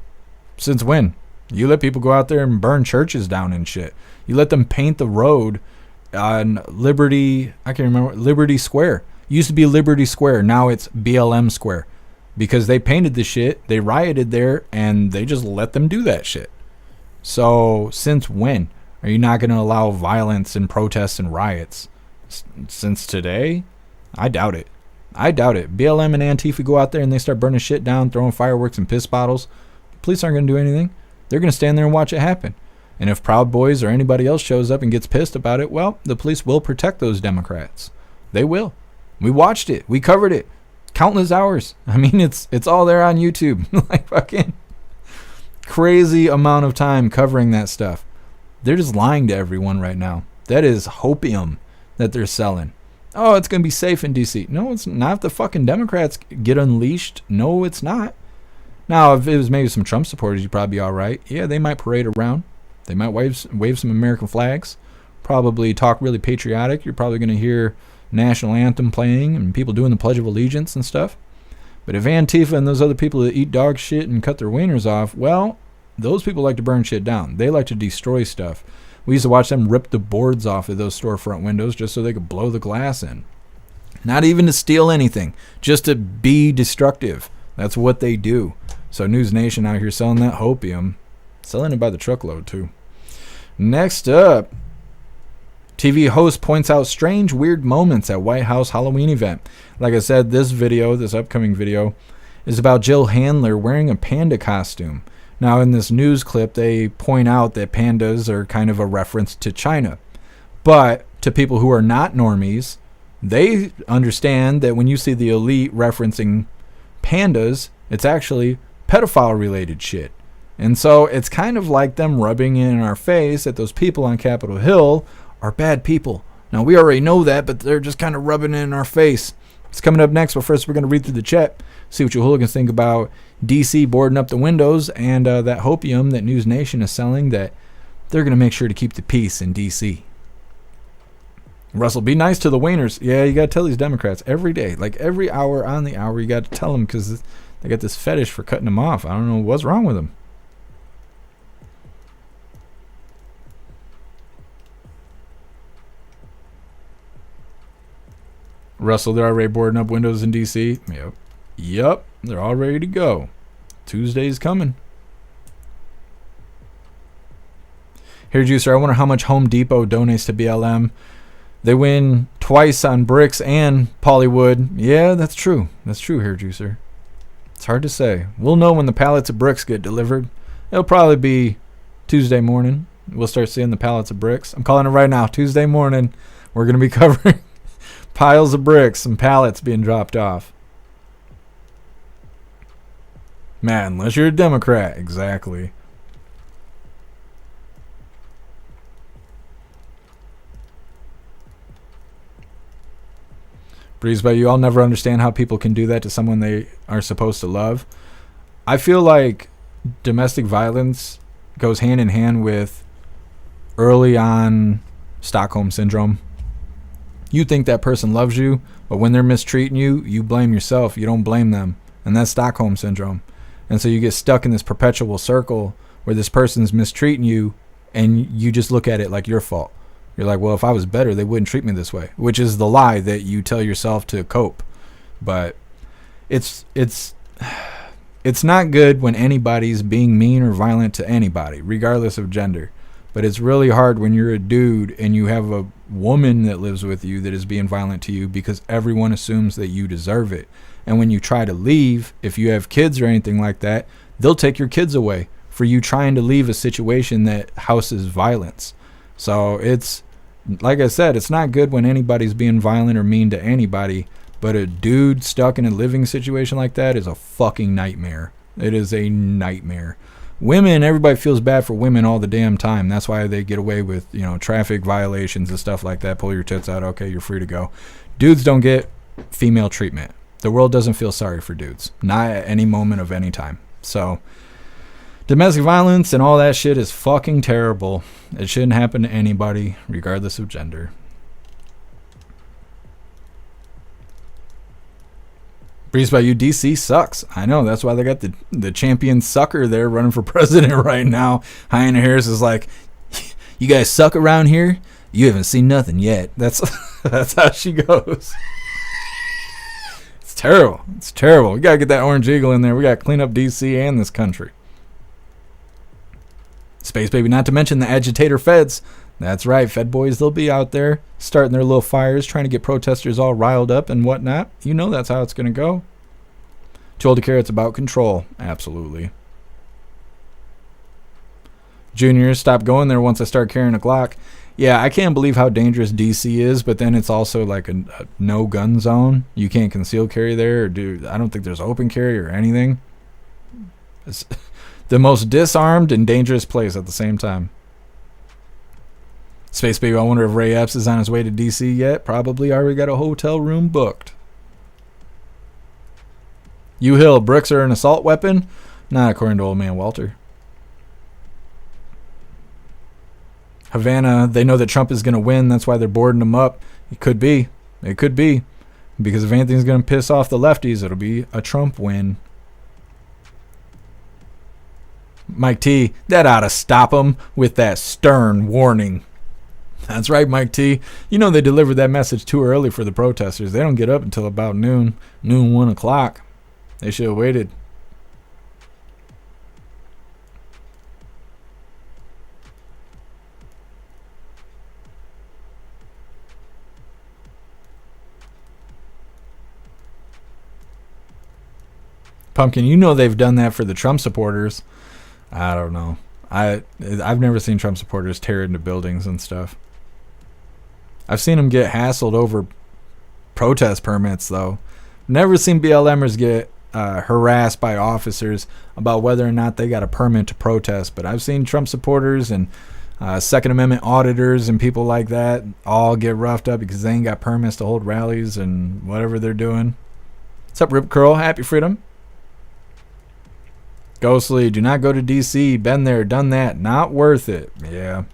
Since when? You let people go out there and burn churches down and shit. You let them paint the road on Liberty, I can't remember, Liberty Square. Used to be Liberty Square, now it's BLM Square. Because they painted the shit, they rioted there, and they just let them do that shit. So, since when are you not going to allow violence and protests and riots? Since today? I doubt it. I doubt it. BLM and Antifa go out there and they start burning shit down, throwing fireworks and piss bottles. Police aren't going to do anything. They're going to stand there and watch it happen. And if Proud Boys or anybody else shows up and gets pissed about it, well, the police will protect those Democrats. They will. We watched it. We covered it. Countless hours. I mean, it's all there on YouTube. Like fucking crazy amount of time covering that stuff. They're just lying to everyone right now. That is hopium that they're selling. Oh, it's going to be safe in D.C. No, it's not. If the fucking Democrats get unleashed, no, it's not. Now, if it was maybe some Trump supporters, you'd probably be all right. Yeah, they might parade around. They might wave some American flags. Probably talk really patriotic. You're probably going to hear national anthem playing and people doing the Pledge of Allegiance and stuff. But if Antifa and those other people that eat dog shit and cut their wieners off, well, those people like to burn shit down. They like to destroy stuff. We used to watch them rip the boards off of those storefront windows just so they could blow the glass in. Not even to steal anything, just to be destructive. That's what they do. So News Nation out here selling that hopium. Selling it by the truckload, too. Next up, TV host points out strange, weird moments at White House Halloween event. Like I said, this upcoming video, is about Jill Handler wearing a panda costume. Now, in this news clip, they point out that pandas are kind of a reference to China. But to people who are not normies, they understand that when you see the elite referencing pandas, it's actually pedophile-related shit. And so it's kind of like them rubbing in our face that those people on Capitol Hill are bad people. Now, we already know that, but they're just kind of rubbing it in our face. It's coming up next, but first we're going to read through the chat, see what you hooligans think about D.C. boarding up the windows and that hopium that News Nation is selling, that they're going to make sure to keep the peace in D.C. Russell, be nice to the wieners. Yeah, you got to tell these Democrats every day, like every hour on the hour, you got to tell them because they got this fetish for cutting them off. I don't know what's wrong with them. Russell, they're already boarding up windows in D.C. Yep, they're all ready to go. Tuesday's coming. Here, Juicer, I wonder how much Home Depot donates to BLM. They win twice on bricks and Pollywood. Yeah, that's true. That's true, Hair Juicer. It's hard to say. We'll know when the pallets of bricks get delivered. It'll probably be Tuesday morning. We'll start seeing the pallets of bricks. I'm calling it right now. Tuesday morning, we're going to be covering piles of bricks and pallets being dropped off. Man, unless you're a Democrat. Exactly. Breeze by you. I'll never understand how people can do that to someone they are supposed to love. I feel like domestic violence goes hand in hand with early on Stockholm syndrome. You think that person loves you, but when they're mistreating you, you blame yourself. You don't blame them. And that's Stockholm syndrome. And so you get stuck in this perpetual circle where this person's mistreating you and you just look at it like your fault. You're like, well, if I was better, they wouldn't treat me this way, which is the lie that you tell yourself to cope. But it's not good when anybody's being mean or violent to anybody, regardless of gender. But it's really hard when you're a dude and you have a woman that lives with you that is being violent to you because everyone assumes that you deserve it. And when you try to leave, if you have kids or anything like that, they'll take your kids away for you trying to leave a situation that houses violence. So it's, like I said, it's not good when anybody's being violent or mean to anybody, but a dude stuck in a living situation like that is a fucking nightmare. It is a nightmare. Women, everybody feels bad for women all the damn time. That's why they get away with, traffic violations and stuff like that. Pull your tits out. Okay, you're free to go. Dudes don't get female treatment. The world doesn't feel sorry for dudes. Not at any moment of any time. So, domestic violence and all that shit is fucking terrible. It shouldn't happen to anybody, regardless of gender. Breeze by you, DC sucks. I know, that's why they got the champion sucker there running for president right now. Hyena Harris is like, you guys suck around here? You haven't seen nothing yet. That's how she goes. It's terrible. It's terrible. We got to get that orange eagle in there. We got to clean up DC and this country. Space Baby, not to mention the agitator feds. That's right, Fed boys, they'll be out there starting their little fires, trying to get protesters all riled up and whatnot. You know that's how it's going to go. Too old to care, it's about control. Absolutely. Junior, stop going there once I start carrying a Glock. Yeah, I can't believe how dangerous DC is, but then it's also like a no-gun zone. You can't conceal carry there, I don't think there's open carry or anything. It's the most disarmed and dangerous place at the same time. Space Baby, I wonder if Ray Epps is on his way to DC yet. Probably already got a hotel room booked. U-Hill, bricks are an assault weapon? Not according to old man Walter. Havana, they know that Trump is going to win. That's why they're boarding him up. It could be. It could be. Because if anything's going to piss off the lefties, it'll be a Trump win. Mike T, that ought to stop him with that stern warning. That's right, Mike T. You know they delivered that message too early for the protesters. They don't get up until about noon 1 o'clock. They should have waited. Pumpkin, you know they've done that for the Trump supporters. I don't know. I've never seen Trump supporters tear into buildings and stuff. I've seen them get hassled over protest permits, though. Never seen BLMers get harassed by officers about whether or not they got a permit to protest. But I've seen Trump supporters and Second Amendment auditors and people like that all get roughed up because they ain't got permits to hold rallies and whatever they're doing. What's up, Rip Curl? Happy freedom. Ghostly, do not go to DC. Been there, done that. Not worth it. Yeah.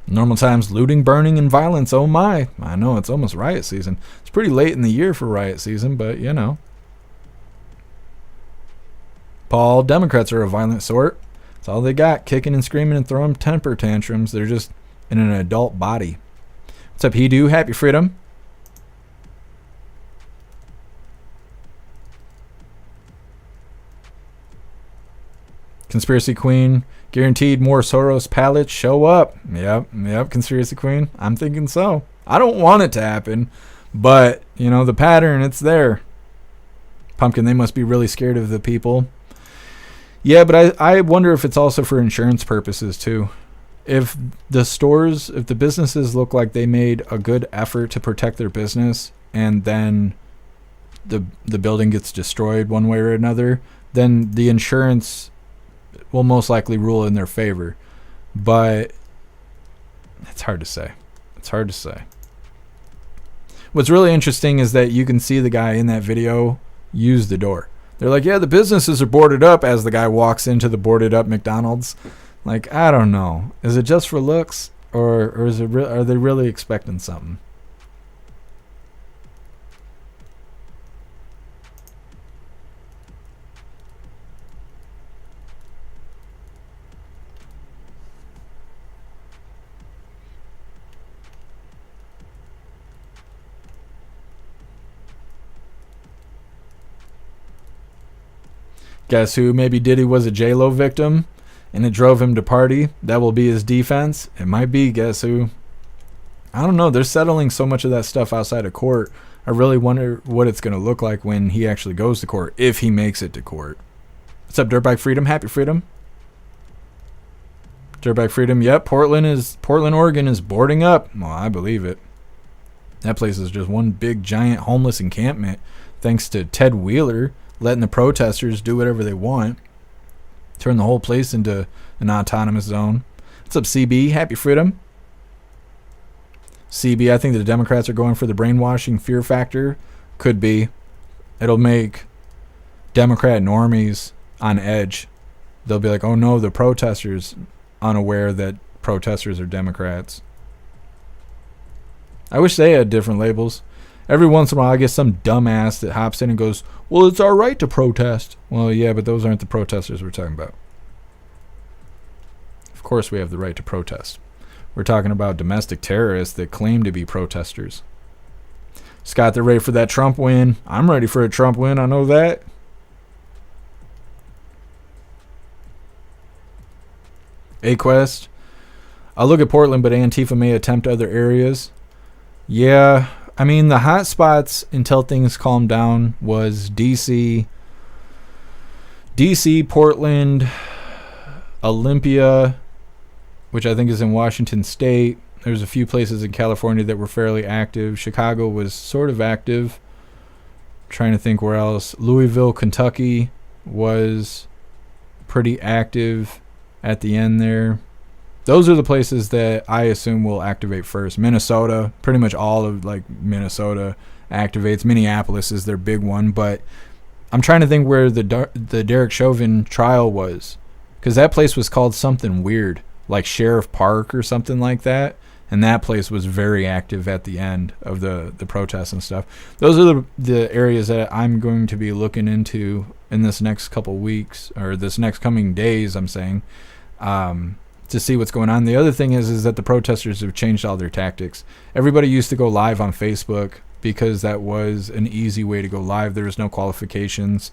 Normal times, looting, burning, and violence. Oh my. I know, it's almost riot season. It's pretty late in the year for riot season, but you know. Paul, Democrats are a violent sort. That's all they got. Kicking and screaming and throwing temper tantrums. They're just in an adult body. What's up, He-Do? Happy freedom. Conspiracy Queen, guaranteed more Soros pallets show up. Yep, Conspiracy Queen. I'm thinking so. I don't want it to happen, but, the pattern, it's there. Pumpkin, they must be really scared of the people. Yeah, but I wonder if it's also for insurance purposes, too. If the businesses look like they made a good effort to protect their business, and then the building gets destroyed one way or another, then the insurance will most likely rule in their favor. But it's hard to say. What's really interesting is that you can see the guy in that video use the door. They're like, yeah, the businesses are boarded up, as the guy walks into the boarded up McDonald's. Like, I don't know. Is it just for looks, or are they really expecting something? Guess who? Maybe Diddy was a J-Lo victim and it drove him to party. That will be his defense. It might be. Guess who? I don't know. They're settling so much of that stuff outside of court. I really wonder what it's going to look like when he actually goes to court, if he makes it to court. What's up, Dirtbag Freedom? Happy Freedom. Dirtbag Freedom. Yep, Portland, Oregon is boarding up. Well, I believe it. That place is just one big, giant homeless encampment, thanks to Ted Wheeler letting the protesters do whatever they want. Turn the whole place into an autonomous zone. What's up, CB? Happy Freedom. CB, I think the Democrats are going for the brainwashing fear factor. Could be. It'll make Democrat normies on edge. They'll be like, oh no, the protesters, unaware that protesters are Democrats. I wish they had different labels. Every once in a while, I get some dumbass that hops in and goes, well, it's our right to protest. Well, yeah, but those aren't the protesters we're talking about. Of course we have the right to protest. We're talking about domestic terrorists that claim to be protesters. Scott, they're ready for that Trump win. I'm ready for a Trump win. I know that. A-Quest. I'll look at Portland, but Antifa may attempt other areas. Yeah, I mean, the hot spots until things calm down was DC, Portland, Olympia, which I think is in Washington State. There's a few places in California that were fairly active. Chicago was sort of active. Trying to think where else. Louisville, Kentucky was pretty active at the end there. Those are the places that I assume will activate first. Minnesota, pretty much all of Minnesota activates. Minneapolis is their big one, but I'm trying to think where the Derek Chauvin trial was, because that place was called something weird, like Sheriff Park or something like that, and that place was very active at the end of the protests and stuff. Those are the areas that I'm going to be looking into in this next couple weeks, or this next coming days, I'm saying, to see what's going on. The other thing is that the protesters have changed all their tactics. Everybody used to go live on Facebook because that was an easy way to go live. There was no qualifications.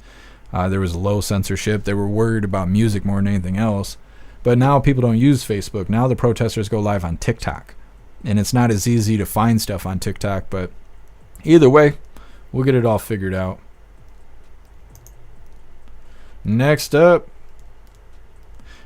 There was low censorship. They were worried about music more than anything else. But now people don't use Facebook. Now the protesters go live on TikTok. And it's not as easy to find stuff on TikTok. But either way, we'll get it all figured out. Next up,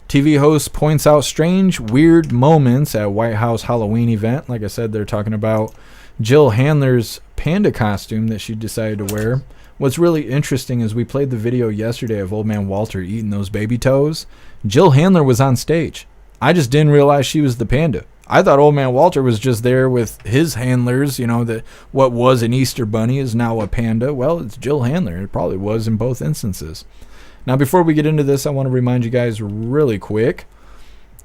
TV host points out strange, weird moments at White House Halloween event. Like I said, they're talking about Jill Handler's panda costume that she decided to wear. What's really interesting is we played the video yesterday of Old Man Walter eating those baby toes. Jill Handler was on stage. I just didn't realize she was the panda. I thought Old Man Walter was just there with his handlers, that what was an Easter bunny is now a panda. Well, it's Jill Handler. It probably was in both instances. Now, before we get into this, I want to remind you guys really quick,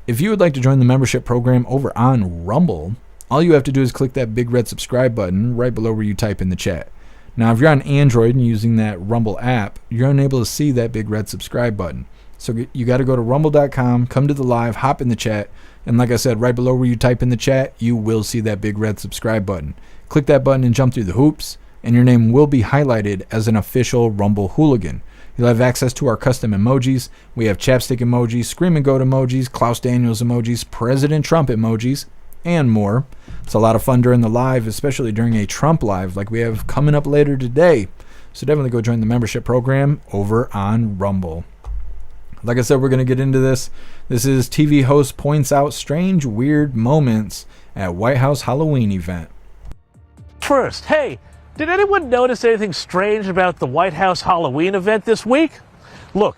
if you would like to join the membership program over on Rumble, all you have to do is click that big red subscribe button right below where you type in the chat. Now, if you're on Android and using that Rumble app, you're unable to see that big red subscribe button. So you got to go to rumble.com, come to the live, hop in the chat, and like I said, right below where you type in the chat, you will see that big red subscribe button. Click that button and jump through the hoops, and your name will be highlighted as an official Rumble hooligan. You'll have access to our custom emojis. We have chapstick emojis, scream and goat emojis, Klaus Daniels emojis, President Trump emojis, and more. It's a lot of fun during the live, especially during a Trump live like we have coming up later today. So definitely go join the membership program over on Rumble. Like I said, we're going to get into this. This is TV host points out strange, weird moments at White House Halloween event. First, hey, did anyone notice anything strange about the White House Halloween event this week? Look,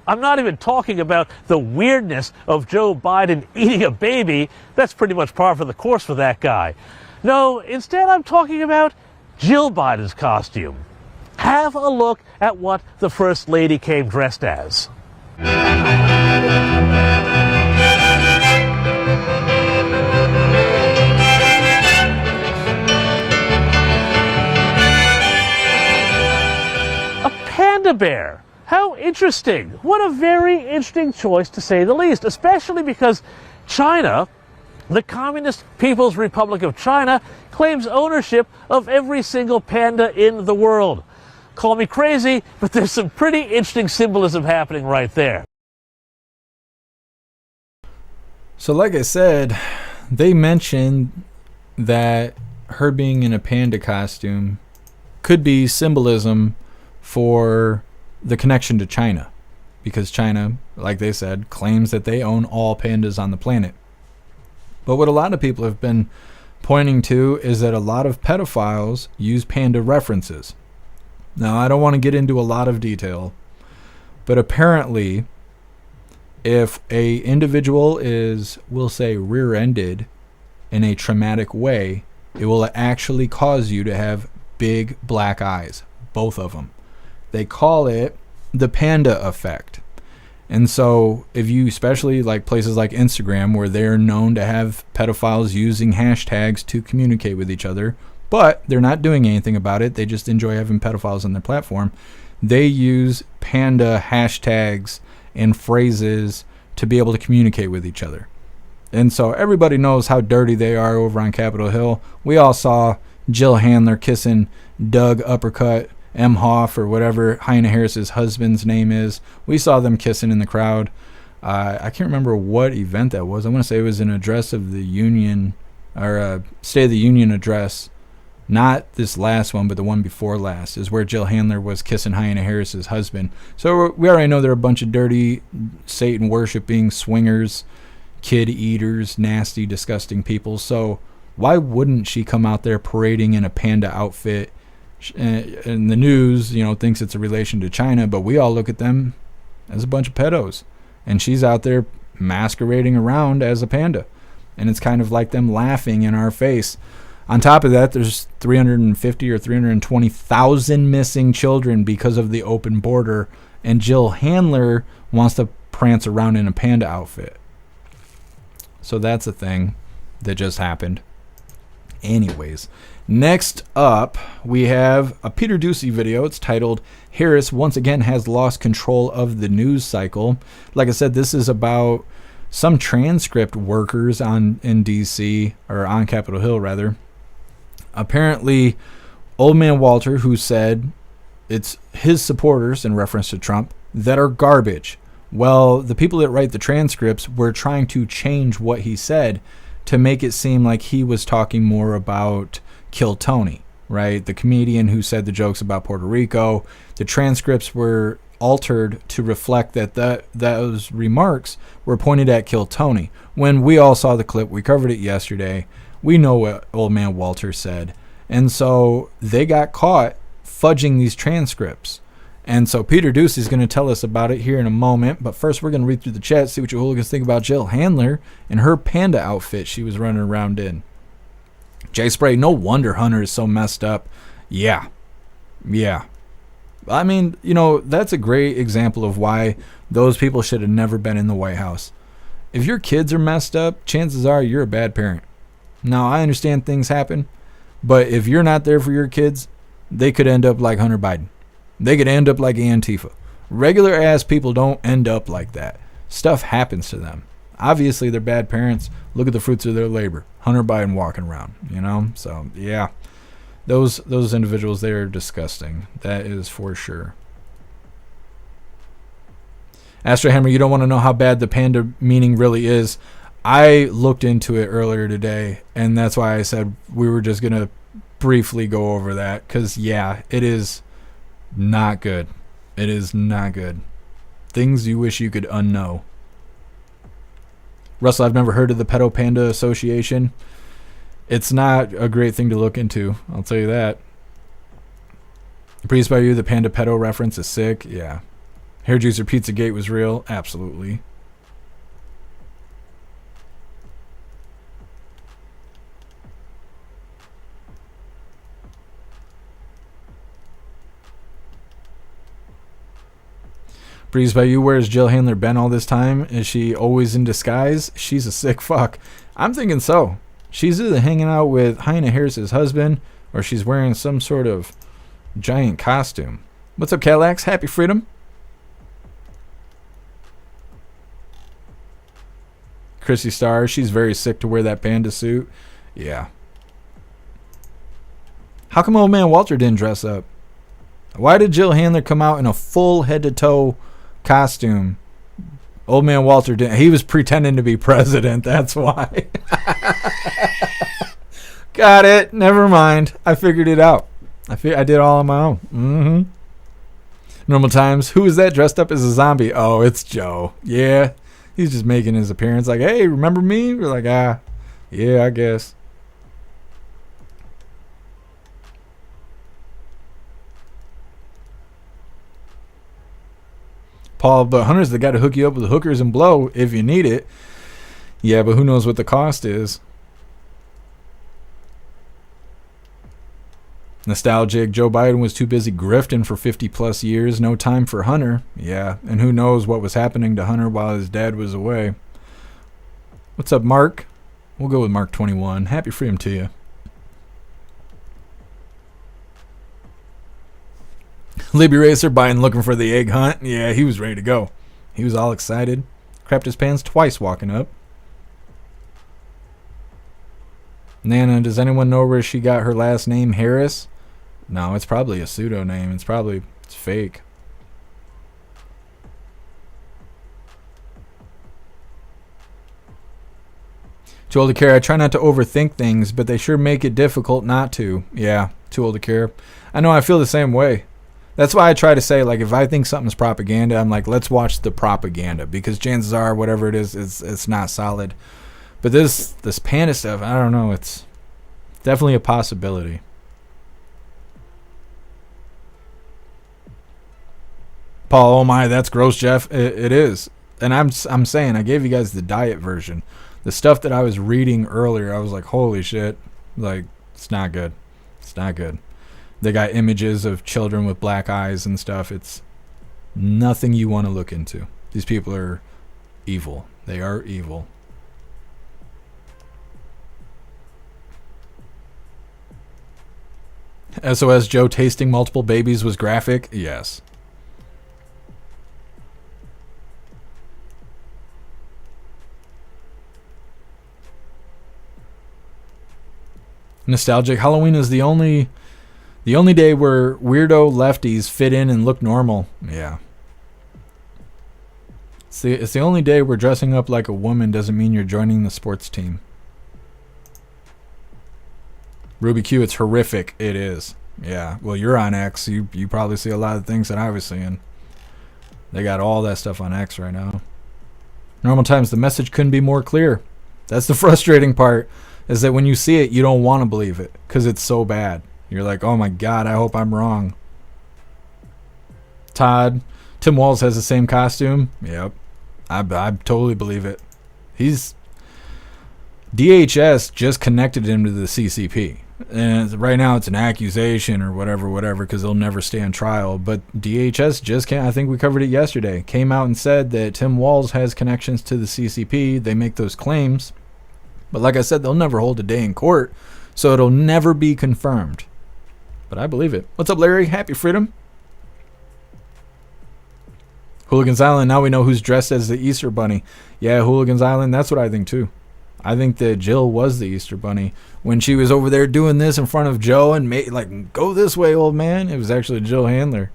I'm not even talking about the weirdness of Joe Biden eating a baby. That's pretty much par for the course for that guy. No, instead I'm talking about Jill Biden's costume. Have a look at what the First Lady came dressed as. Panda bear. How interesting. What a very interesting choice, to say the least, especially because China, the Communist People's Republic of China, claims ownership of every single panda in the world. Call me crazy, but there's some pretty interesting symbolism happening right there. So like I said, they mentioned that her being in a panda costume could be symbolism for the connection to China, because China, like they said, claims that they own all pandas on the planet. But what a lot of people have been pointing to is that a lot of pedophiles use panda references. Now, I don't want to get into a lot of detail, but apparently if a individual is, we'll say, rear-ended in a traumatic way, it will actually cause you to have big black eyes, both of them. They call it the panda effect. And so if you, especially like places like Instagram, where they're known to have pedophiles using hashtags to communicate with each other, but they're not doing anything about it, they just enjoy having pedophiles on their platform, they use panda hashtags and phrases to be able to communicate with each other. And so everybody knows how dirty they are over on Capitol Hill. We all saw Jill Handler kissing Doug Uppercut Emhoff, or whatever Hyena Harris's husband's name is. We saw them kissing in the crowd. I can't remember what event that was. I want to say it was an address of the Union, or a State of the Union address. Not this last one, but the one before last, is where Jill Handler was kissing Hyena Harris's husband. So we already know they're a bunch of dirty, Satan-worshipping swingers, kid-eaters, nasty, disgusting people. So why wouldn't she come out there parading in a panda outfit? And the news, thinks it's a relation to China, but we all look at them as a bunch of pedos. And she's out there masquerading around as a panda. And it's kind of like them laughing in our face. On top of that, there's 350 or 320,000 missing children because of the open border. And Jill Handler wants to prance around in a panda outfit. So that's a thing that just happened. Anyways, next up, we have a Peter Doocy video. It's titled, Harris Once Again Has Lost Control of the News Cycle. Like I said, this is about some transcript workers in D.C., or on Capitol Hill, rather. Apparently, Old Man Walter, who said it's his supporters, in reference to Trump, that are garbage. Well, the people that write the transcripts were trying to change what he said to make it seem like he was talking more about Kill Tony, right? The comedian who said the jokes about Puerto Rico. The transcripts were altered to reflect that those remarks were pointed at Kill Tony. When we all saw the clip, we covered it yesterday, we know what Old Man Walter said. And so they got caught fudging these transcripts. And so Peter Doocy is going to tell us about it here in a moment. But first, we're going to read through the chat, see what you hooligans think about Jill Handler and her panda outfit she was running around in. Jay Spray, no wonder Hunter is so messed up. Yeah. I mean, that's a great example of why those people should have never been in the White House. If your kids are messed up, chances are you're a bad parent. Now, I understand things happen, but if you're not there for your kids, they could end up like Hunter Biden. They could end up like Antifa. Regular ass people don't end up like that. Stuff happens to them. Obviously, they're bad parents. Look at the fruits of their labor. Hunter Biden walking around, So, yeah. Those individuals, they are disgusting. That is for sure. Astro Hammer, you don't want to know how bad the panda meaning really is. I looked into it earlier today, and that's why I said we were just going to briefly go over that, because, yeah, it is not good. It is not good. Things you wish you could unknow. Russell, I've never heard of the Pedo Panda Association. It's not a great thing to look into, I'll tell you that. Praised by you, the Panda Pedo reference is sick. Yeah. Hair Juicer Pizzagate was real. Absolutely. Breeze by you, where has Jill Handler been all this time? Is she always in disguise? She's a sick fuck. I'm thinking so. She's either hanging out with Hyena Harris's husband, or she's wearing some sort of giant costume. What's up, Cadillacs? Happy Freedom. Chrissy Starr, she's very sick to wear that panda suit. Yeah. How come old man Walter didn't dress up? Why did Jill Handler come out in a full head-to-toe costume? Old man Walter didn't. He was pretending to be president. That's why. Got it. Never mind. I figured it out. I did it all on my own. Normal Times. Who is that dressed up as a zombie? Oh, it's Joe. Yeah. He's just making his appearance like, hey, remember me? We're like, yeah, I guess. Paul, but Hunter's the guy to hook you up with hookers and blow if you need it. Yeah, but who knows what the cost is. Nostalgic. Joe Biden was too busy grifting for 50 plus years. No time for Hunter. Yeah, and who knows what was happening to Hunter while his dad was away. What's up, Mark? We'll go with Mark 21. Happy freedom to you. Libby Racer, Biden looking for the egg hunt. Yeah, he was ready to go. He was all excited. Crapped his pants twice walking up. Nana, does anyone know where she got her last name, Harris? No, it's probably a pseudonym. It's fake. Too old to care. I try not to overthink things, but they sure make it difficult not to. Yeah, too old to care. I know, I feel the same way. That's why I try to say, like, if I think something's propaganda, I'm like, let's watch the propaganda, because chances are, whatever it is, it's not solid. But this panda stuff, I don't know. It's definitely a possibility. Paul, oh my, that's gross, Jeff. It is. And I'm saying, I gave you guys the diet version. The stuff that I was reading earlier, I was like, holy shit. Like, it's not good. It's not good. They got images of children with black eyes and stuff. It's nothing you want to look into. These people are evil. They are evil. SOS Joe tasting multiple babies was graphic? Yes. Nostalgic. Halloween is the only day where weirdo lefties fit in and look normal. Yeah. It's the only day where dressing up like a woman doesn't mean you're joining the sports team. Ruby Q, it's horrific. It is. Yeah. Well, you're on X. You probably see a lot of things that I was seeing. They got all that stuff on X right now. Normal Times, the message couldn't be more clear. That's the frustrating part, is that when you see it, you don't want to believe it because it's so bad. You're like, oh my God, I hope I'm wrong. Todd, Tim Walz has the same costume. Yep. I totally believe it. DHS just connected him to the CCP. And right now it's an accusation or whatever, because they'll never stay on trial. But DHS just can't, I think we covered it yesterday, came out and said that Tim Walz has connections to the CCP. They make those claims. But like I said, they'll never hold a day in court. So it'll never be confirmed. But I believe it. What's up, Larry? Happy freedom. Hooligans Island, now we know who's dressed as the Easter Bunny. Yeah, Hooligans Island, that's what I think too. I think that Jill was the Easter Bunny. When she was over there doing this in front of Joe and made, like, go this way, old man, it was actually Jill Handler.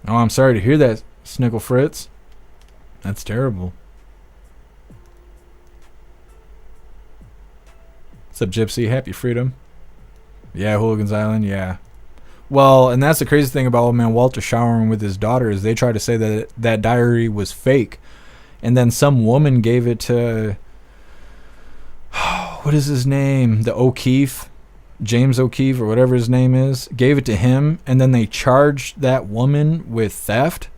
Oh, I'm sorry to hear that, Snickle Fritz. That's terrible. What's up, Gypsy? Happy freedom. Yeah, Hooligans Island, yeah. Well, and that's the crazy thing about old man Walter showering with his daughter is they try to say that that diary was fake. And then some woman gave it to, what is his name? The O'Keefe, James O'Keefe or whatever his name is, gave it to him. And then they charged that woman with theft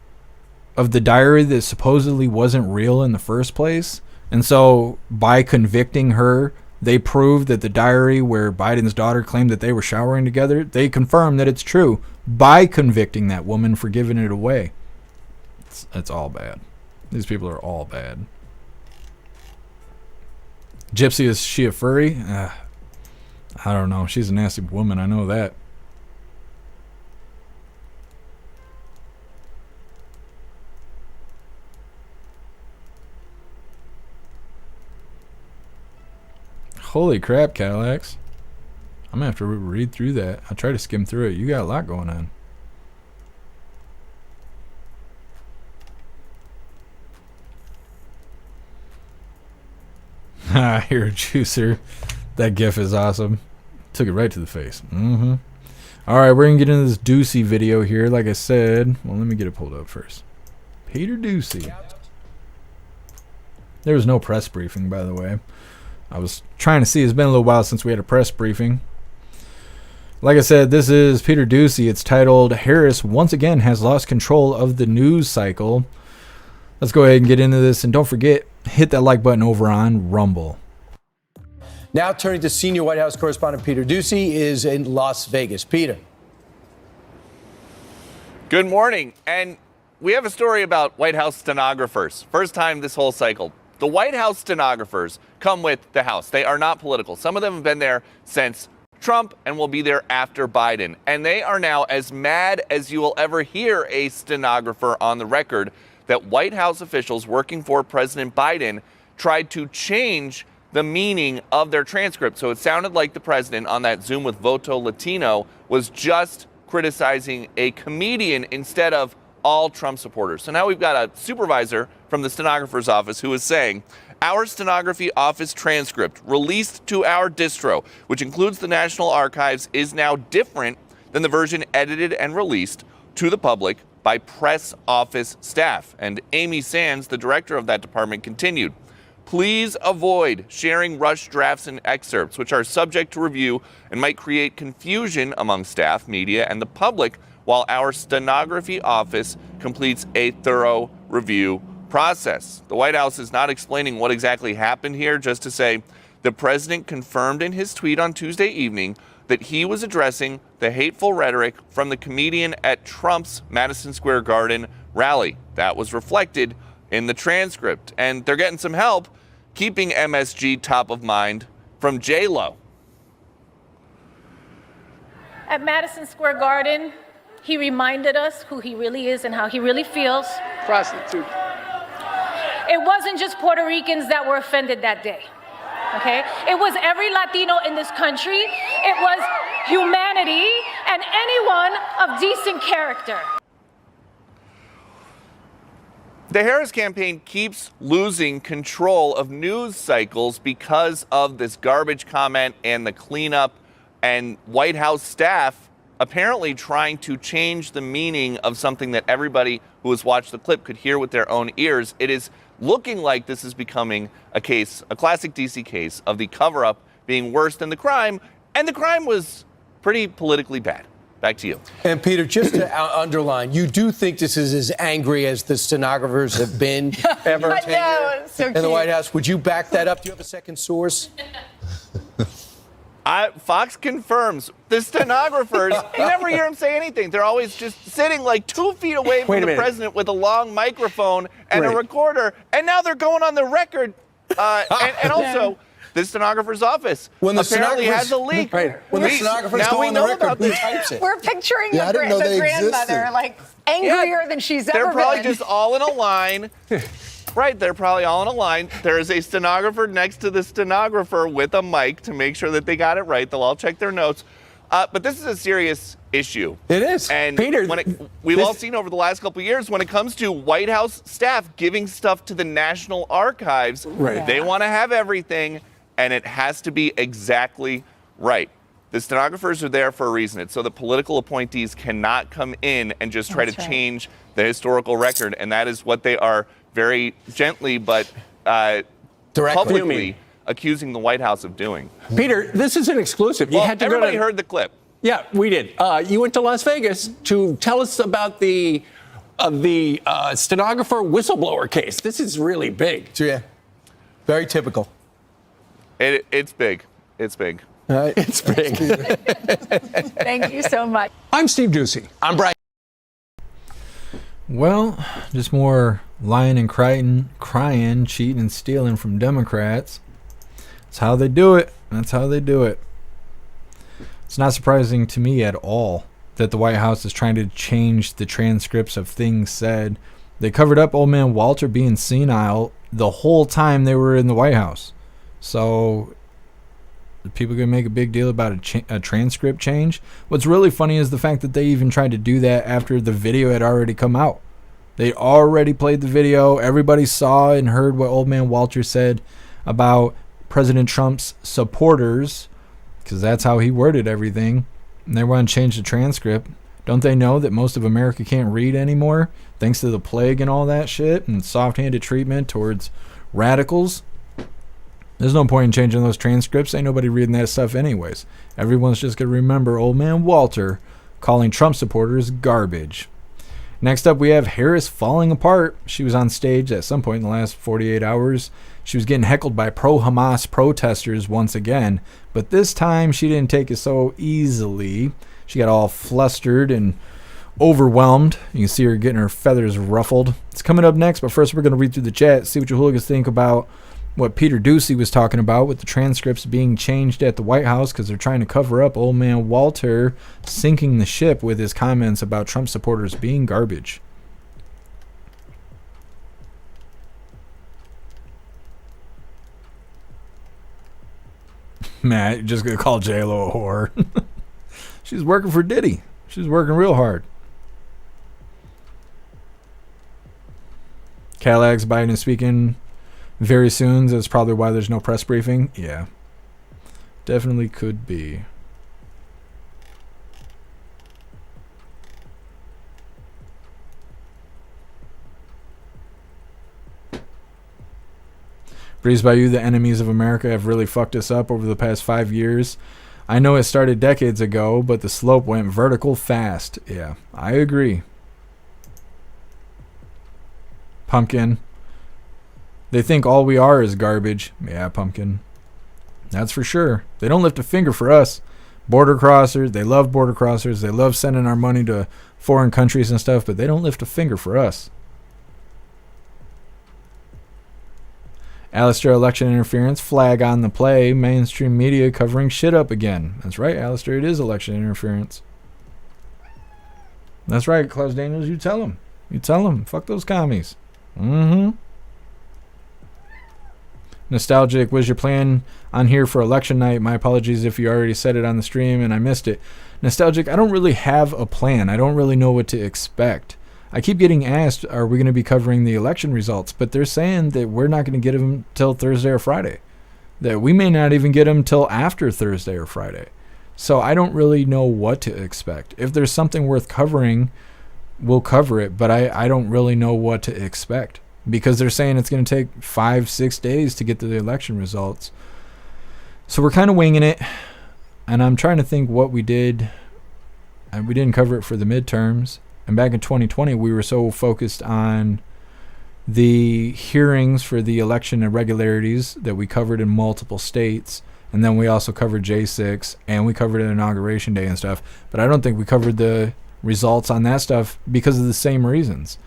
of the diary that supposedly wasn't real in the first place. And so by convicting her, they proved that the diary where Biden's daughter claimed that they were showering together, they confirmed that it's true by convicting that woman for giving it away. It's all bad. These people are all bad. Gypsy, is she a furry? I don't know. She's a nasty woman. I know that. Holy crap, Cadillacs. I'm going to have to read through that. I try to skim through it. You got a lot going on. Ah, you're a juicer. That gif is awesome. Took it right to the face. Mm-hmm. All right, we're going to get into this Ducey video here. Like I said, well, let me get it pulled up first. Peter Ducey. There was no press briefing, by the way. I was trying to see. It's been a little while since we had a press briefing. Like I said, this is Peter Ducey. It's titled, Harris once again has lost control of the news cycle. Let's go ahead and get into this. And don't forget, hit that like button over on Rumble. Now turning to senior White House correspondent Peter Ducey is in Las Vegas. Peter. Good morning. And we have a story about White House stenographers. First time this whole cycle. The White House stenographers come with the House. They are not political. Some of them have been there since Trump and will be there after Biden. And they are now as mad as you will ever hear a stenographer on the record that White House officials working for President Biden tried to change the meaning of their transcript. So it sounded like the president on that Zoom with Voto Latino was just criticizing a comedian instead of all Trump supporters. So now we've got a supervisor from the stenographer's office who is saying, our stenography office transcript released to our distro, which includes the National Archives, is now different than the version edited and released to the public by press office staff. And Amy Sands, the director of that department, continued, please avoid sharing rush drafts and excerpts, which are subject to review and might create confusion among staff, media, and the public while our stenography office completes a thorough review process. The White House is not explaining what exactly happened here, just to say the president confirmed in his tweet on Tuesday evening that he was addressing the hateful rhetoric from the comedian at Trump's Madison Square Garden rally. That was reflected in the transcript. And they're getting some help keeping MSG top of mind from J-Lo. At Madison Square Garden, he reminded us who he really is and how he really feels. Prostitute. It wasn't just Puerto Ricans that were offended that day, okay? It was every Latino in this country. It was humanity and anyone of decent character. The Harris campaign keeps losing control of news cycles because of this garbage comment and the cleanup, and White House staff apparently trying to change the meaning of something that everybody who has watched the clip could hear with their own ears. It is looking like this is becoming a case, a classic DC case of the cover-up being worse than the crime, and the crime was pretty politically bad. Back to you. And Peter, just to underline, you do think this is as angry as the stenographers have been ever I know, it's so in the cute. White House? Would you back that up? Do you have a second source? Fox confirms the stenographers, you never hear them say anything. They're always just sitting like 2 feet away from the president with a long microphone and a recorder. And now they're going on the record. And also, the stenographer's office apparently has a leak. When the stenographer's go on the record, who types it? We're picturing Yeah, I didn't know the they grandmother, existed. like, angrier than she's ever They're probably been. just all in a line. Right, they're probably all in a line. There is a stenographer next to the stenographer with a mic to make sure that they got it right. They'll all check their notes. But this is a serious issue. It is. And Peter, we've all seen over the last couple of years when it comes to White House staff giving stuff to the National Archives, they want to have everything, and it has to be exactly right. The stenographers are there for a reason. It's so the political appointees cannot come in and just try to change the historical record, and that is what they are very gently but publicly accusing the White House of doing. Peter, this is an exclusive. You had to everybody heard the clip. Yeah, we did. You went to Las Vegas to tell us about the stenographer whistleblower case. This is really big. Yeah, very typical. It's big. It's big. It's big. Thank you so much. I'm Steve Ducey. I'm Brian. Well, just more lying and crying, cheating and stealing from Democrats. That's how they do it. That's how they do it. It's not surprising to me at all that the White House is trying to change the transcripts of things said. They covered up old man Walter being senile the whole time they were in the White House. So people are going to make a big deal about a transcript change. What's really funny is the fact that they even tried to do that after the video had already come out. They already played the video. Everybody saw and heard what old man Walter said about President Trump's supporters, because that's how he worded everything. And they want to change the transcript. Don't they know that most of America can't read anymore, thanks to the plague and all that shit, and soft-handed treatment towards radicals? There's no point in changing those transcripts. Ain't nobody reading that stuff anyways. Everyone's just going to remember old man Walter calling Trump supporters garbage. Next up, we have Harris falling apart. She was on stage at some point in the last 48 hours. She was getting heckled by pro-Hamas protesters once again, but this time she didn't take it so easily. She got all flustered and overwhelmed. You can see her getting her feathers ruffled. It's coming up next, but first we're going to read through the chat, see what you hooligans think about what Peter Ducey was talking about with the transcripts being changed at the White House because they're trying to cover up old man Walter sinking the ship with his comments about Trump supporters being garbage. Matt, you're just going to call J-Lo a whore. She's working for Diddy. She's working real hard. Cadillacs Biden is speaking very soon. That's probably why there's no press briefing. Yeah. Definitely could be. Breeze by you, the enemies of America have really fucked us up over the past 5 years. I know it started decades ago, but the slope went vertical fast. Yeah, I agree. Pumpkin. They think all we are is garbage. Yeah, Pumpkin. That's for sure. They don't lift a finger for us. Border crossers, they love border crossers. They love sending our money to foreign countries and stuff, but they don't lift a finger for us. Alistair, election interference, flag on the play. Mainstream media covering shit up again. That's right, Alistair, it is election interference. That's right, Klaus Daniels, you tell him. You tell him. Fuck those commies. Mm-hmm. Nostalgic, was your plan on here for election night? My apologies if you already said it on the stream and I missed it. Nostalgic, I don't really have a plan. I don't really know what to expect. I keep getting asked, are we going to be covering the election results? But they're saying that we're not going to get them till Thursday or Friday. That we may not even get them till after Thursday or Friday. So I don't really know what to expect. If there's something worth covering, we'll cover it. But I don't really know what to expect. Because they're saying it's going to take 5-6 days to get to the election results. So we're kind of winging it. And I'm trying to think what we did. And we didn't cover it for the midterms. And back in 2020, we were so focused on the hearings for the election irregularities that we covered in multiple states. And then we also covered J6. And we covered Inauguration Day and stuff. But I don't think we covered the results on that stuff because of the same reasons.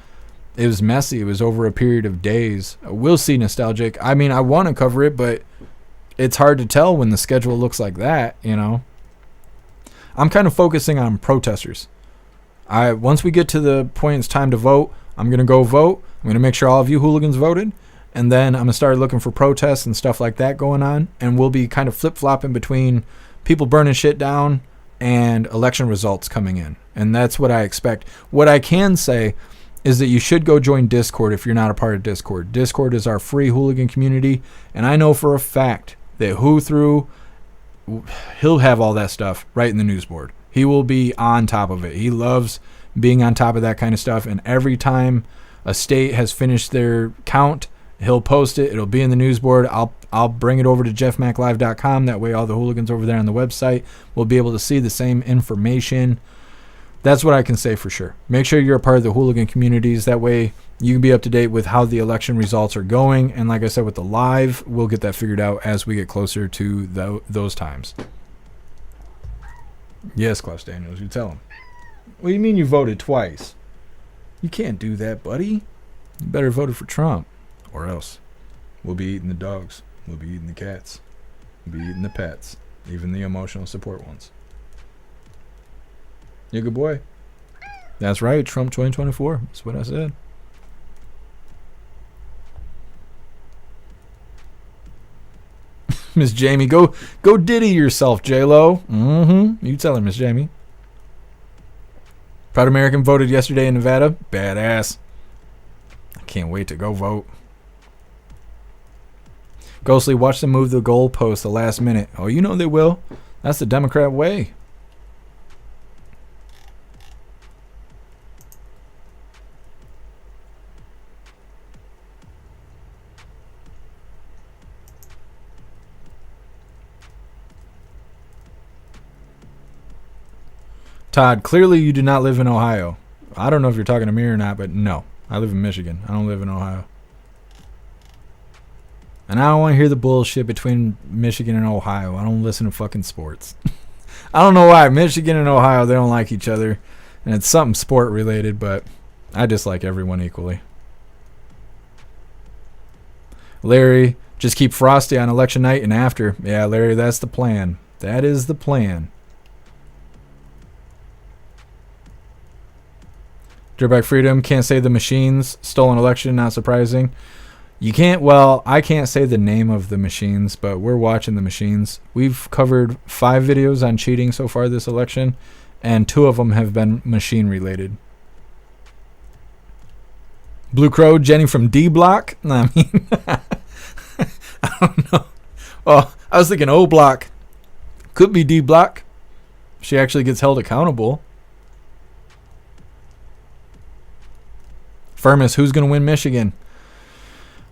It was messy. It was over a period of days. We'll see, Nostalgic. I mean, I want to cover it, but it's hard to tell when the schedule looks like that, you know. I'm kind of focusing on protesters. Once we get to the point it's time to vote, I'm going to go vote. I'm going to make sure all of you hooligans voted. And then I'm going to start looking for protests and stuff like that going on. And we'll be kind of flip-flopping between people burning shit down, and election results coming in. And that's what I expect. What I can say is that you should go join Discord if you're not a part of Discord. Discord is our free hooligan community, and I know for a fact that he'll have all that stuff right in the news board. He will be on top of it. He loves being on top of that kind of stuff, and every time a state has finished their count, he'll post it. It'll be in the news board. I'll bring it over to jeffmaclive.com. That way all the hooligans over there on the website will be able to see the same information. That's what I can say for sure. Make sure you're a part of the hooligan communities. That way you can be up to date with how the election results are going. And like I said, with the live, we'll get that figured out as we get closer to those times. Yes, Klaus Daniels, you tell him. What do you mean you voted twice? You can't do that, buddy. You better vote for Trump. Or else we'll be eating the dogs. We'll be eating the cats. We'll be eating the pets. Even the emotional support ones. You a good boy. That's right, Trump 2024. That's what I said. Miss Jamie, go diddy yourself, J-Lo. You tell her, Miss Jamie. Proud American voted yesterday in Nevada. Badass. I can't wait to go vote. Ghostly, watch them move the goalpost the last minute. Oh, you know they will. That's the Democrat way. Todd, clearly you do not live in Ohio. I don't know if you're talking to me or not, but no. I live in Michigan. I don't live in Ohio. And I don't want to hear the bullshit between Michigan and Ohio. I don't listen to fucking sports. I don't know why. Michigan and Ohio, they don't like each other. And it's something sport related, but I dislike everyone equally. Larry, just keep Frosty on election night and after. Yeah, Larry, that's the plan. That is the plan. Dirtbag Freedom, can't say the machines stole an election, not surprising. You can't, well, I can't say the name of the machines, but we're watching the machines. We've covered 5 videos on cheating so far this election, and 2 of them have been machine related. Blue Crow, Jenny from D Block? I mean, I don't know. Well, I was thinking O Block. Could be D Block. She actually gets held accountable. Firmus, who's going to win Michigan?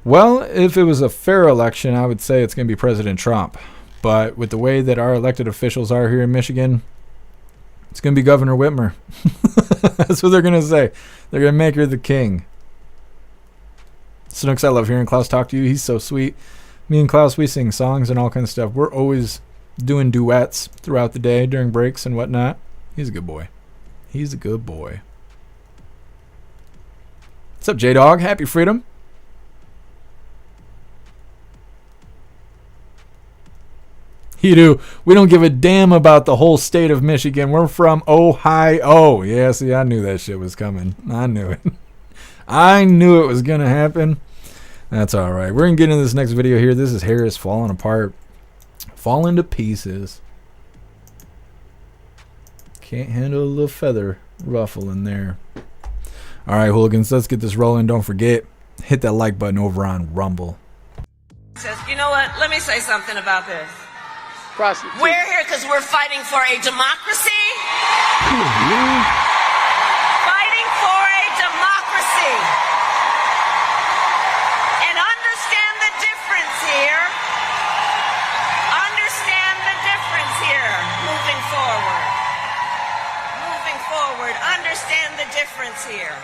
Well, if it was a fair election, I would say it's going to be President Trump. But with the way that our elected officials are here in Michigan, it's going to be Governor Whitmer. That's what they're going to say. They're going to make her the king. Snooks, I love hearing Klaus talk to you. He's so sweet. Me and Klaus, we sing songs and all kinds of stuff. We're always doing duets throughout the day during breaks and whatnot. He's a good boy. He's a good boy. What's up, J-Dog? Happy freedom. You do. We don't give a damn about the whole state of Michigan. We're from Ohio. Yeah, see, I knew that shit was coming. I knew it. I knew it was going to happen. That's all right. We're going to get into this next video here. This is Harris falling apart. Falling to pieces. Can't handle a little feather ruffle in there. All right, hooligans, let's get this rolling. Don't forget, hit that like button over on Rumble. You know what? Let me say something about this. We're here because we're fighting for a democracy. Fighting for a democracy. And understand the difference here. Understand the difference here. Moving forward. Moving forward. Understand the difference here.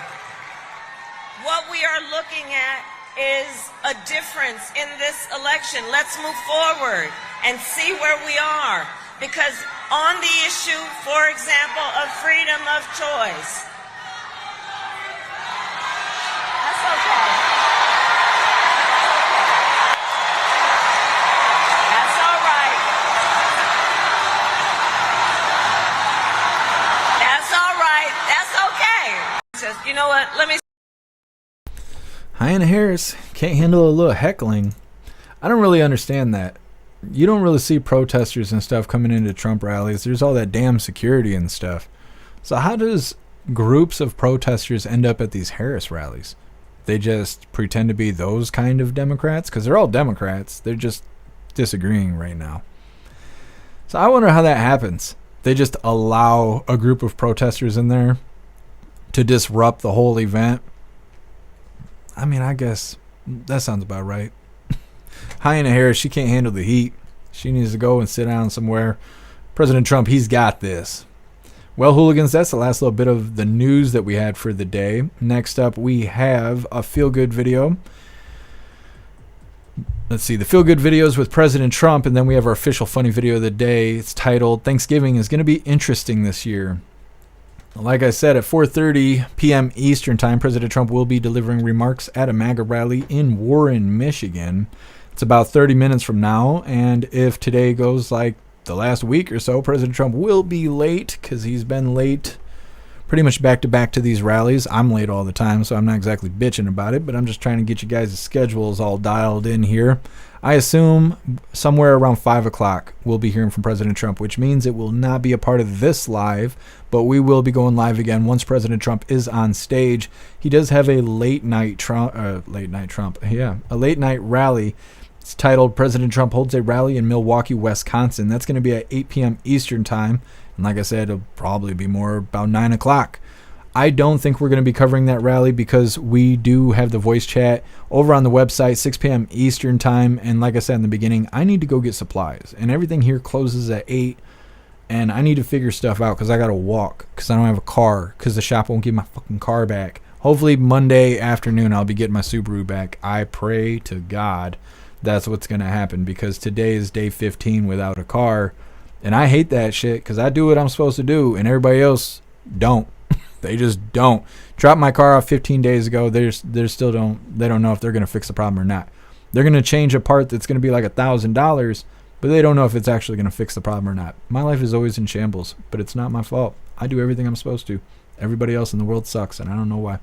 What we are looking at is a difference in this election. Let's move forward and see where we are. Because on the issue, for example, of freedom of choice, that's okay. That's all right. That's all right. That's okay. You know what? Let me. Hannah Harris can't handle a little heckling. I don't really understand that. you don't really see protesters and stuff coming into Trump rallies. There's all that damn security and stuff. So how does groups of protesters end up at these Harris rallies? They just pretend to be those kind of Democrats, because they're all Democrats. They're just disagreeing right now. So I wonder how that happens. They just allow a group of protesters in there to disrupt the whole event. I mean, I guess that sounds about right. Hannah Harris, she can't handle the heat. She needs to go and sit down somewhere. President Trump, he's got this. Well, hooligans, that's the last little bit of the news that we had for the day. Next up, we have a feel-good video. Let's see, the feel-good videos with President Trump, and then we have our official funny video of the day. It's titled, Thanksgiving is going to be interesting this year. Like I said, at 4:30 p.m. Eastern Time, President Trump will be delivering remarks at a MAGA rally in Warren, Michigan. It's about 30 minutes from now, and if today goes like the last week or so, President Trump will be late, because he's been late pretty much back-to-back to these rallies. I'm late all the time, so I'm not exactly bitching about it, but I'm just trying to get you guys' schedules all dialed in here. I assume somewhere around 5 o'clock we'll be hearing from President Trump, which means it will not be a part of this live, but we will be going live again once President Trump is on stage. He does have a late night rally. It's titled, President Trump holds a rally in Milwaukee, Wisconsin. That's going to be at 8 p.m. Eastern Time. And like I said, it'll probably be more about 9 o'clock. I don't think we're going to be covering that rally because we do have the voice chat over on the website, 6 p.m. Eastern Time. And like I said in the beginning, I need to go get supplies. And everything here closes at 8. And I need to figure stuff out because I got to walk because I don't have a car because the shop won't give my fucking car back. Hopefully Monday afternoon I'll be getting my Subaru back. I pray to God that's what's going to happen, because today is day 15 without a car. And I hate that shit because I do what I'm supposed to do and everybody else don't. They just don't. Dropped my car off 15 days ago. They don't know if they're going to fix the problem or not. They're going to change a part that's going to be like $1,000, but they don't know if it's actually going to fix the problem or not. My life is always in shambles, but it's not my fault. I do everything I'm supposed to. Everybody else in the world sucks, and I don't know why.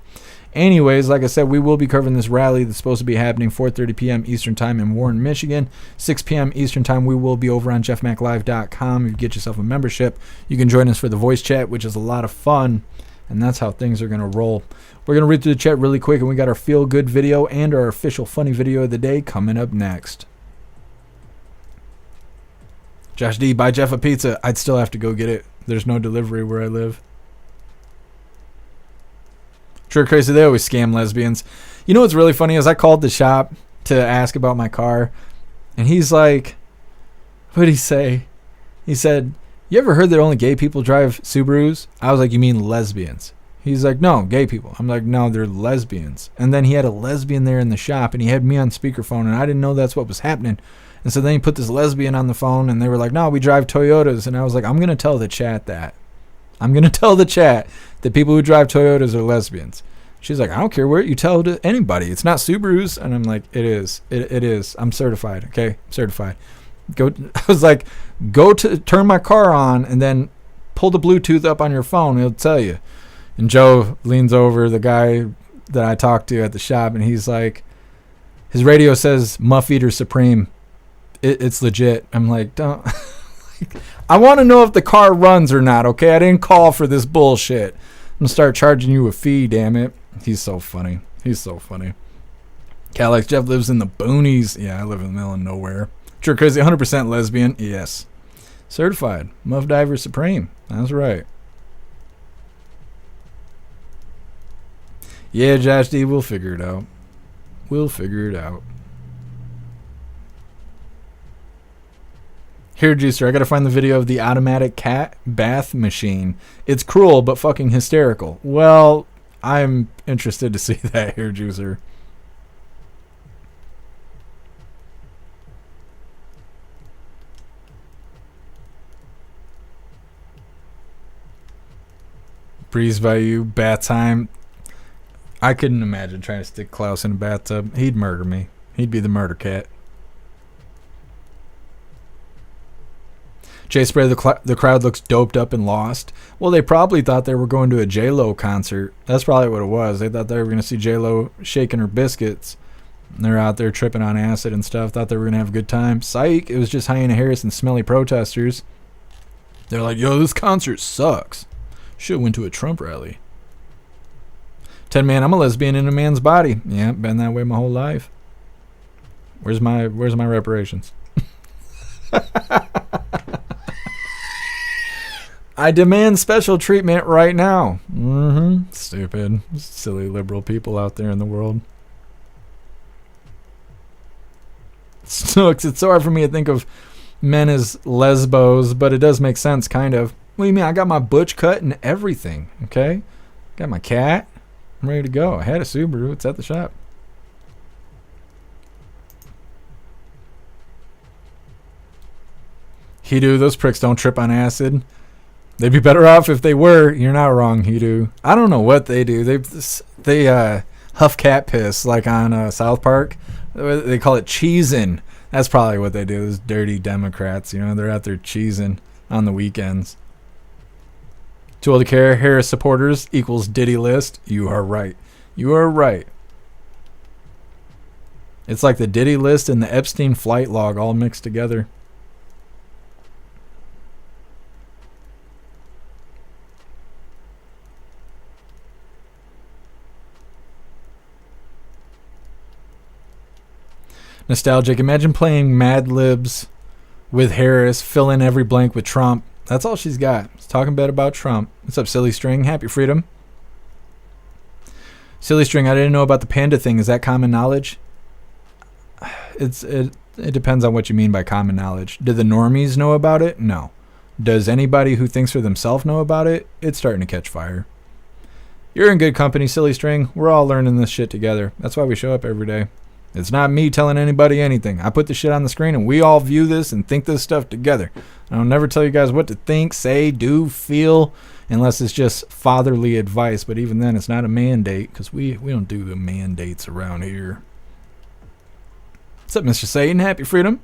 Anyways, like I said, we will be covering this rally that's supposed to be happening 4:30 p.m. Eastern Time in Warren, Michigan. 6 p.m. Eastern Time, we will be over on jeffmaclive.com. If you get yourself a membership, you can join us for the voice chat, which is a lot of fun, and that's how things are going to roll. We're going to read through the chat really quick, and we got our feel-good video and our official funny video of the day coming up next. Josh D, buy Jeff a pizza. I'd still have to go get it. There's no delivery where I live. Sure, crazy. They always scam lesbians. You know what's really funny is I called the shop to ask about my car, and he's like, what did he say? He said, you ever heard that only gay people drive Subarus? I was like, you mean lesbians? He's like, no, gay people. I'm like, no, they're lesbians. And then he had a lesbian there in the shop, and he had me on speakerphone, and I didn't know that's what was happening. And so then he put this lesbian on the phone, and they were like, no, we drive Toyotas. And I was like, I'm going to tell the chat that. I'm going to tell the chat that people who drive Toyotas are lesbians. She's like, I don't care where you tell to anybody. It's not Subarus. And I'm like, it is. It is. I'm certified. Okay. I'm certified. I was like, go to turn my car on and then pull the Bluetooth up on your phone. It'll tell you. And Joe leans over, the guy that I talked to at the shop, and he's like, his radio says Muff Eater Supreme. It's legit. I'm like, don't. I want to know if the car runs or not, okay? I didn't call for this bullshit. I'm going to start charging you a fee, damn it. He's so funny. He's so funny. Calex, Jeff lives in the boonies. Yeah, I live in the middle of nowhere. Sure, crazy. 100% lesbian. Yes. Certified. Muff Diver Supreme. That's right. Yeah, Josh D, we'll figure it out. We'll figure it out. Here, Juicer, I gotta find the video of the automatic cat bath machine. It's cruel, but fucking hysterical. Well, I'm interested to see that, here, Juicer. Breeze by you, bat time. I couldn't imagine trying to stick Klaus in a bathtub. He'd murder me. He'd be the murder cat. Jay Spray, the crowd looks doped up and lost. Well, they probably thought they were going to a J-Lo concert. That's probably what it was. They thought they were going to see J-Lo shaking her biscuits. They're out there tripping on acid and stuff. Thought they were going to have a good time. Psych. It was just Hyena Harris and smelly protesters. They're like, yo, this concert sucks. Should have went to a Trump rally. 10 man, I'm a lesbian in a man's body. Yeah, been that way my whole life. Where's my reparations? I demand special treatment right now. Stupid, silly liberal people out there in the world. Snooks, it's so hard for me to think of men as lesbos, but it does make sense, kind of. What do you mean? I got my butch cut and everything, okay? Got my cat. I'm ready to go. I had a Subaru. It's at the shop. Hidu, those pricks don't trip on acid. They'd be better off if they were. You're not wrong, Hidu. I don't know what they do. They huff cat piss like on South Park. They call it cheesing. That's probably what they do. Those dirty Democrats, you know, they're out there cheesing on the weekends. Too old to care. Harris supporters equals Diddy list. You are right. You are right. It's like the Diddy list and the Epstein flight log all mixed together. Nostalgic. Imagine playing Mad Libs with Harris, fill in every blank with Trump. That's all she's got. She's talking bad about Trump. What's up, Silly String? Happy Freedom. Silly String, I didn't know about the Panda thing. Is that common knowledge? It depends on what you mean by common knowledge. Do the normies know about it? No. Does anybody who thinks for themselves know about it? It's starting to catch fire. You're in good company, Silly String. We're all learning this shit together. That's why we show up every day. It's not me telling anybody anything. I put the shit on the screen and we all view this and think this stuff together. I'll never tell you guys what to think, say, do, feel, unless it's just fatherly advice. But even then, it's not a mandate because we don't do the mandates around here. What's up, Mr. Satan? Happy Freedom.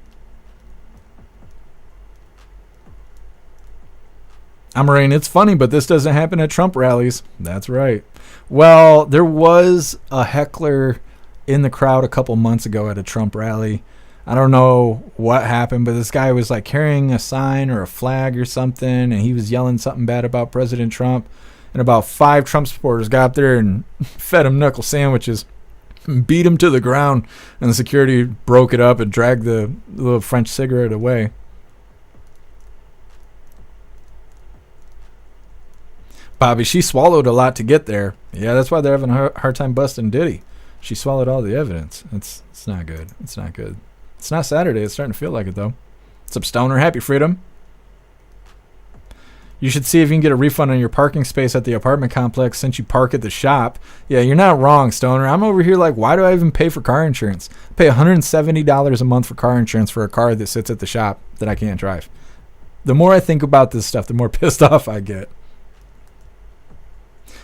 I'm Rain. It's funny, but this doesn't happen at Trump rallies. That's right. Well, there was a heckler in the crowd a couple months ago at a Trump rally. I don't know what happened, but this guy was like carrying a sign or a flag or something, and he was yelling something bad about President Trump. And about 5 Trump supporters got up there and fed him knuckle sandwiches, and beat him to the ground, and the security broke it up and dragged the little French cigarette away. Bobby, she swallowed a lot to get there. Yeah, that's why they're having a hard time busting Diddy. She swallowed all the evidence. It's not good. It's not good. It's not Saturday. It's starting to feel like it, though. What's up, Stoner? Happy Freedom. You should see if you can get a refund on your parking space at the apartment complex since you park at the shop. Yeah, you're not wrong, Stoner. I'm over here like, why do I even pay for car insurance? I pay $170 a month for car insurance for a car that sits at the shop that I can't drive. The more I think about this stuff, the more pissed off I get.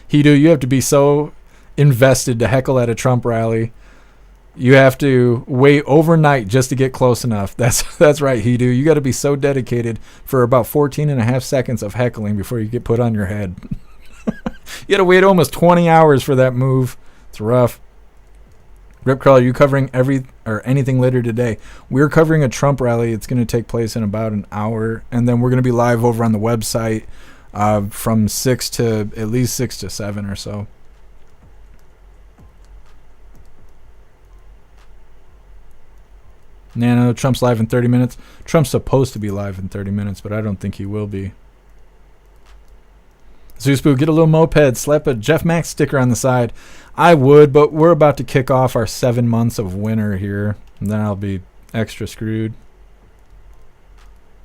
Hidu, you have to be so invested to heckle at a Trump rally. You have to wait overnight just to get close enough. That's right, Hidu. You got to be so dedicated for about 14 and a half seconds of heckling before you get put on your head. You got to wait almost 20 hours for that move. It's rough. Ripcrawler, are you covering anything later today? We're covering a Trump rally. It's going to take place in about an hour, and then we're going to be live over on the website from 6 to at least 6 to 7 or so. Nano, Trump's live in 30 minutes. Trump's supposed to be live in 30 minutes, but I don't think he will be. Zeusboo, get a little moped. Slap a Jeff Max sticker on the side. I would, but we're about to kick off our 7 months of winter here. And then I'll be extra screwed.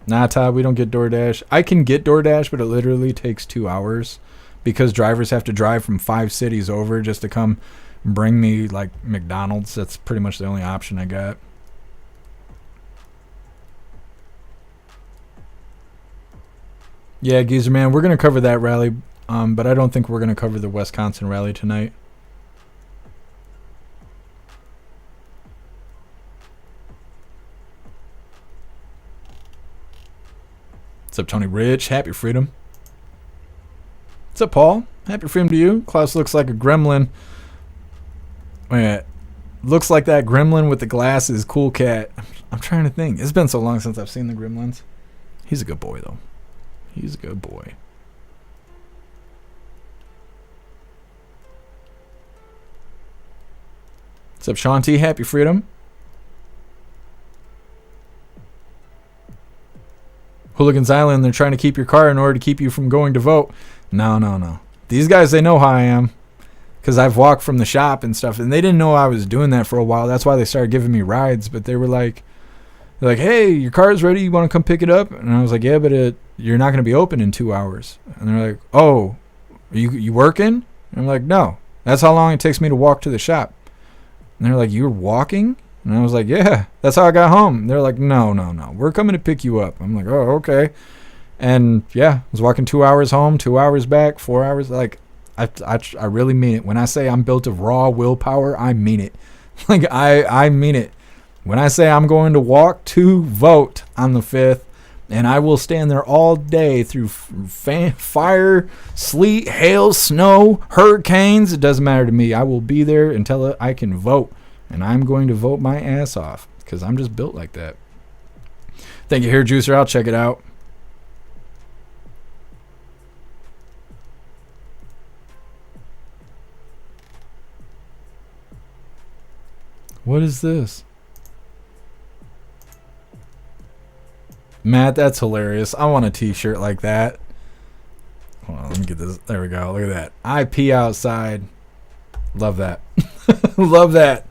Nah, Todd, we don't get DoorDash. I can get DoorDash, but it literally takes 2 hours because drivers have to drive from 5 cities over just to come bring me, like, McDonald's. That's pretty much the only option I got. Yeah, Geezer Man, we're going to cover that rally, but I don't think we're going to cover the Wisconsin rally tonight. What's up, Tony Rich? Happy Freedom. What's up, Paul? Happy Freedom to you. Klaus looks like a gremlin. Wait, looks like that gremlin with the glasses. Cool cat. I'm trying to think. It's been so long since I've seen the gremlins. He's a good boy, though. He's a good boy. What's up, Sean T? Happy freedom. Hooligans Island, they're trying to keep your car in order to keep you from going to vote. No, no, no. These guys, they know how I am. Because I've walked from the shop and stuff, and they didn't know I was doing that for a while. That's why they started giving me rides. But they were like, hey, your car's ready. You want to come pick it up? And I was like, yeah, but you're not going to be open in 2 hours. And they're like, oh, you working? And I'm like, no. That's how long it takes me to walk to the shop. And they're like, you're walking? And I was like, yeah, that's how I got home. And they're like, no, no, no. We're coming to pick you up. I'm like, oh, okay. And yeah, I was walking 2 hours home, 2 hours back, 4 hours. Like, I really mean it. When I say I'm built of raw willpower, I mean it. Like, I mean it. When I say I'm going to walk to vote on the 5th, and I will stand there all day through fire, sleet, hail, snow, hurricanes, it doesn't matter to me. I will be there until I can vote. And I'm going to vote my ass off because I'm just built like that. Thank you, Hair Juicer. I'll check it out. What is this? Matt, that's hilarious. I want a t-shirt like that. Hold on, let me get this. There we go. Look at that. I pee outside. Love that. Love that.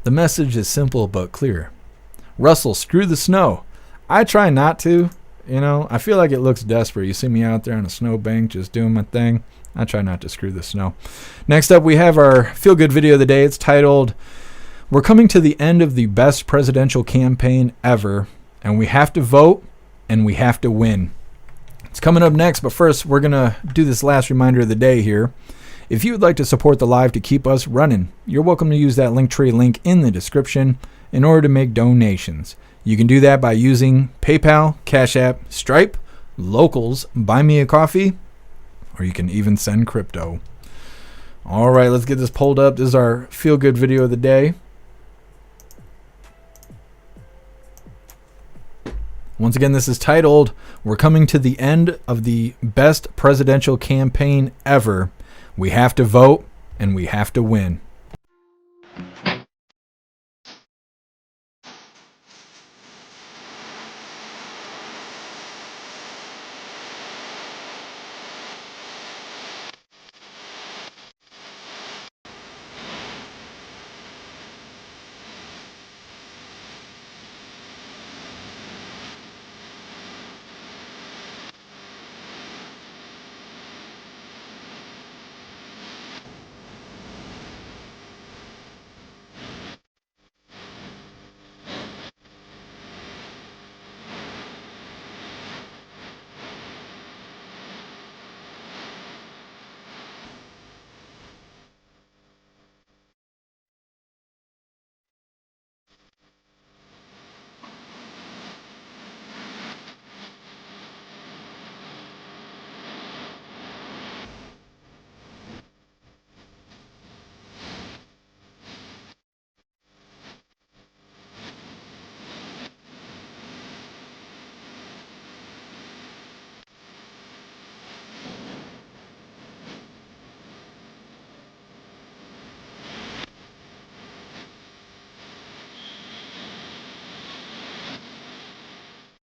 The message is simple but clear. Russell, screw the snow. I try not to. You know, I feel like it looks desperate. You see me out there on a snowbank just doing my thing. I try not to screw the snow. Next up, we have our feel-good video of the day. It's titled, "We're coming to the end of the best presidential campaign ever, and we have to vote, and we have to win." It's coming up next, but first, we're going to do this last reminder of the day here. If you would like to support the live to keep us running, you're welcome to use that Linktree link in the description in order to make donations. You can do that by using PayPal, Cash App, Stripe, Locals, Buy Me a Coffee, or you can even send crypto. All right, let's get this pulled up. This is our feel-good video of the day. Once again, this is titled, "We're coming to the end of the best presidential campaign ever. We have to vote, and we have to win."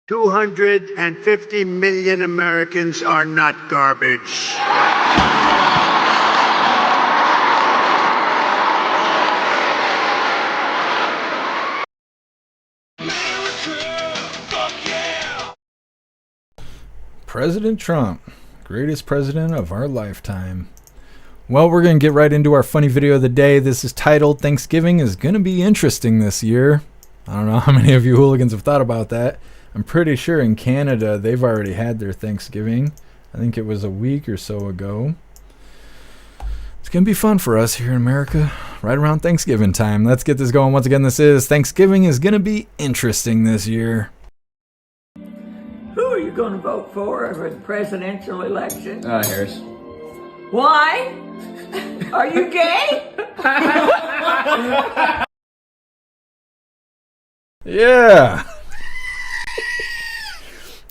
$250 million Americans are not garbage. President Trump, greatest president of our lifetime. Well, we're going to get right into our funny video of the day. This is titled, "Thanksgiving is going to be interesting this year." I don't know how many of you hooligans have thought about that. I'm pretty sure in Canada, they've already had their Thanksgiving. I think it was a week or so ago. It's going to be fun for us here in America, right around Thanksgiving time. Let's get this going. Once again, this is Thanksgiving is going to be interesting this year. Who are you going to vote for the presidential election? Harris. Why? Are you gay? Yeah.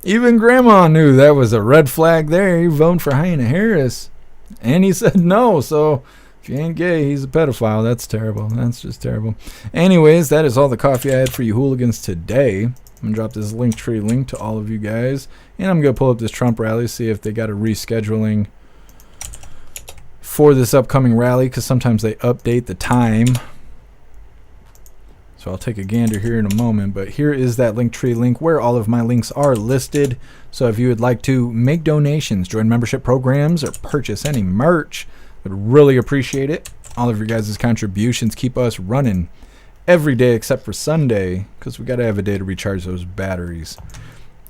Even Grandma knew that was a red flag there. You're voting for Hyena Harris. And he said no, so if you ain't gay, he's a pedophile. That's terrible. That's just terrible. Anyways, that is all the coffee I had for you hooligans today. I'm going to drop this Linktree link to all of you guys. And I'm going to pull up this Trump rally, see if they got a rescheduling for this upcoming rally, because sometimes they update the time. So I'll take a gander here in a moment, but here is that Linktree link where all of my links are listed. So if you would like to make donations, join membership programs, or purchase any merch, would really appreciate it. All of your guys' contributions keep us running every day except for Sunday, because we got to have a day to recharge those batteries.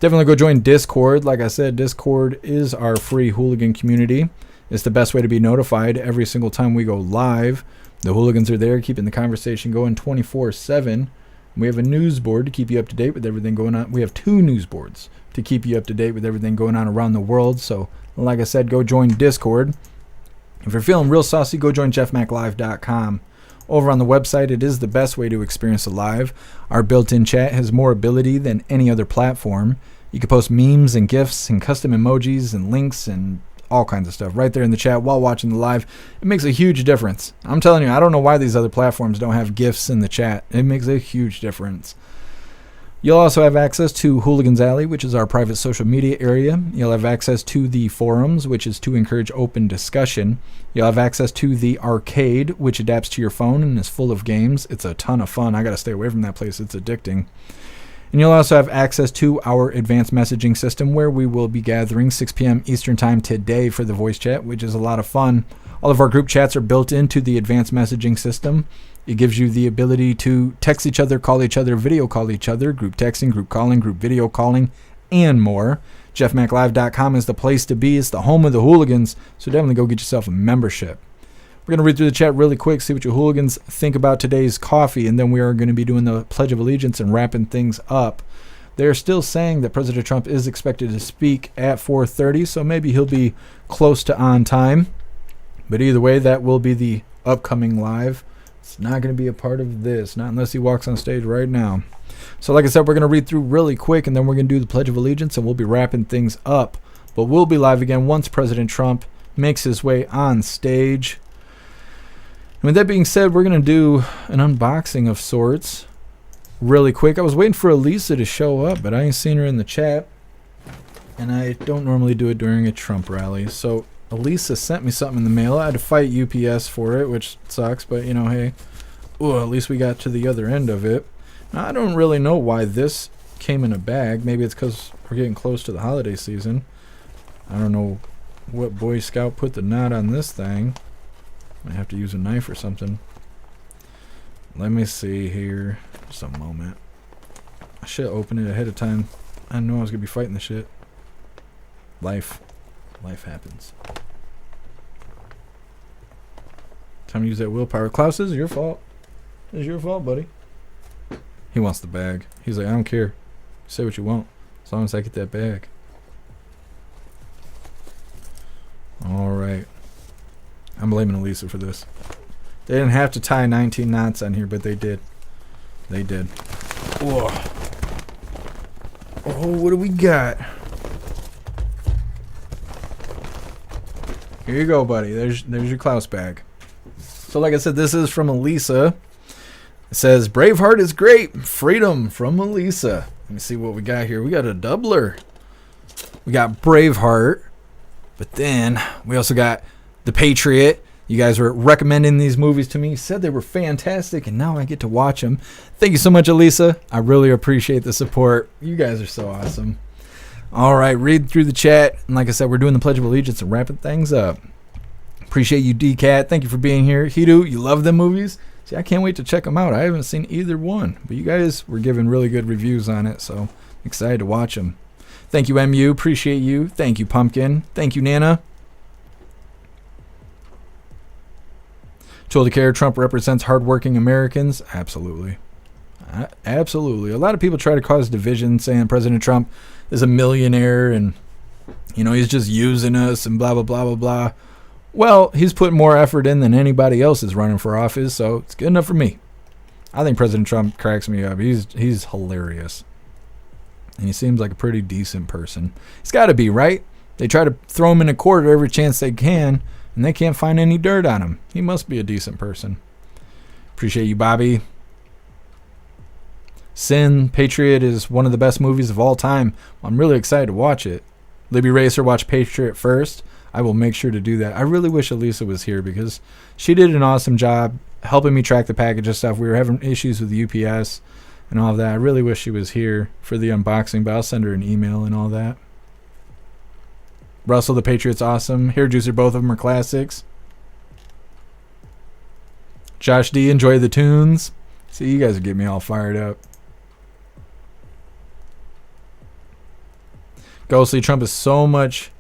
Definitely go join Discord. Like I said, Discord is our free hooligan community. It's the best way to be notified every single time we go live. The hooligans are there keeping the conversation going 24/7. We have a news board to keep you up to date with everything going on. We have 2 news boards to keep you up to date with everything going on around the world. So, like I said, go join Discord. If you're feeling real saucy, go join jeffmaclive.com. Over on the website, it is the best way to experience a live. Our built-in chat has more ability than any other platform. You can post memes and GIFs and custom emojis and links and all kinds of stuff right there in the chat while watching the live. It makes a huge difference. I'm telling you, I don't know why these other platforms don't have GIFs in the chat. It makes a huge difference. You'll also have access to Hooligans Alley, which is our private social media area. You'll have access to the forums, which is to encourage open discussion. You'll have access to the arcade, which adapts to your phone and is full of games. It's a ton of fun. I got to stay away from that place. It's addicting. And you'll also have access to our advanced messaging system, where we will be gathering 6 p.m. Eastern Time today for the voice chat, which is a lot of fun. All of our group chats are built into the advanced messaging system. It gives you the ability to text each other, call each other, video call each other, group texting, group calling, group video calling, and more. jeffmaclive.com is the place to be. It's the home of the hooligans, so definitely go get yourself a membership. We're going to read through the chat really quick, see what you hooligans think about today's coffee, and then we are going to be doing the Pledge of Allegiance and wrapping things up. They're still saying that President Trump is expected to speak at 4:30, so maybe he'll be close to on time. But either way, that will be the upcoming live. It's not going to be a part of this, not unless he walks on stage right now. So like I said, we're going to read through really quick, and then we're going to do the Pledge of Allegiance, and we'll be wrapping things up. But we'll be live again once President Trump makes his way on stage. And with that being said, we're going to do an unboxing of sorts really quick. I was waiting for Elisa to show up, but I ain't seen her in the chat. And I don't normally do it during a Trump rally. So Elisa sent me something in the mail. I had to fight UPS for it, which sucks. But, you know, hey, at least we got to the other end of it. Now, I don't really know why this came in a bag. Maybe it's because we're getting close to the holiday season. I don't know what Boy Scout put the knot on this thing. I have to use a knife or something. Let me see here. Just a moment. I should open it ahead of time. I know I was going to be fighting the shit. Life happens. Time to use that willpower. Klaus, this is your fault. This is your fault, buddy. He wants the bag. He's like, I don't care. Say what you want, as long as I get that bag. Alright. I'm blaming Elisa for this. They didn't have to tie 19 knots on here, but they did. They did. Whoa. Oh, what do we got? Here you go, buddy. There's your Klaus bag. So like I said, this is from Elisa. It says, Braveheart is great. Freedom from Elisa. Let me see what we got here. We got a doubler. We got Braveheart. But then we also got The Patriot. You guys were recommending these movies to me. You said they were fantastic, and now I get to watch them. Thank you so much, Elisa. I really appreciate the support. You guys are so awesome. All right, read through the chat. And like I said, we're doing the Pledge of Allegiance and wrapping things up. Appreciate you, DCat. Thank you for being here. Hidu, you love them movies? See, I can't wait to check them out. I haven't seen either one, but you guys were giving really good reviews on it, so I'm excited to watch them. Thank you, MU. Appreciate you. Thank you, Pumpkin. Thank you, Nana. Told to care, Trump represents hardworking Americans. Absolutely. Absolutely. A lot of people try to cause division, saying President Trump is a millionaire and, you know, he's just using us and blah, blah, blah, blah, blah. Well, he's put more effort in than anybody else is running for office, so it's good enough for me. I think President Trump cracks me up. He's hilarious. And he seems like a pretty decent person. He's got to be, right? They try to throw him in a court every chance they can, and they can't find any dirt on him. He must be a decent person. Appreciate you, Bobby. Sin, Patriot is one of the best movies of all time. I'm really excited to watch it. Libby Racer, watch Patriot first. I will make sure to do that. I really wish Elisa was here because she did an awesome job helping me track the package and stuff. We were having issues with UPS and all of that. I really wish she was here for the unboxing, but I'll send her an email and all that. Russell, the Patriot's awesome. Hair Juicer, both of them are classics. Josh D, enjoy the tunes. See, you guys are getting me all fired up. Ghostly, Trump is so much...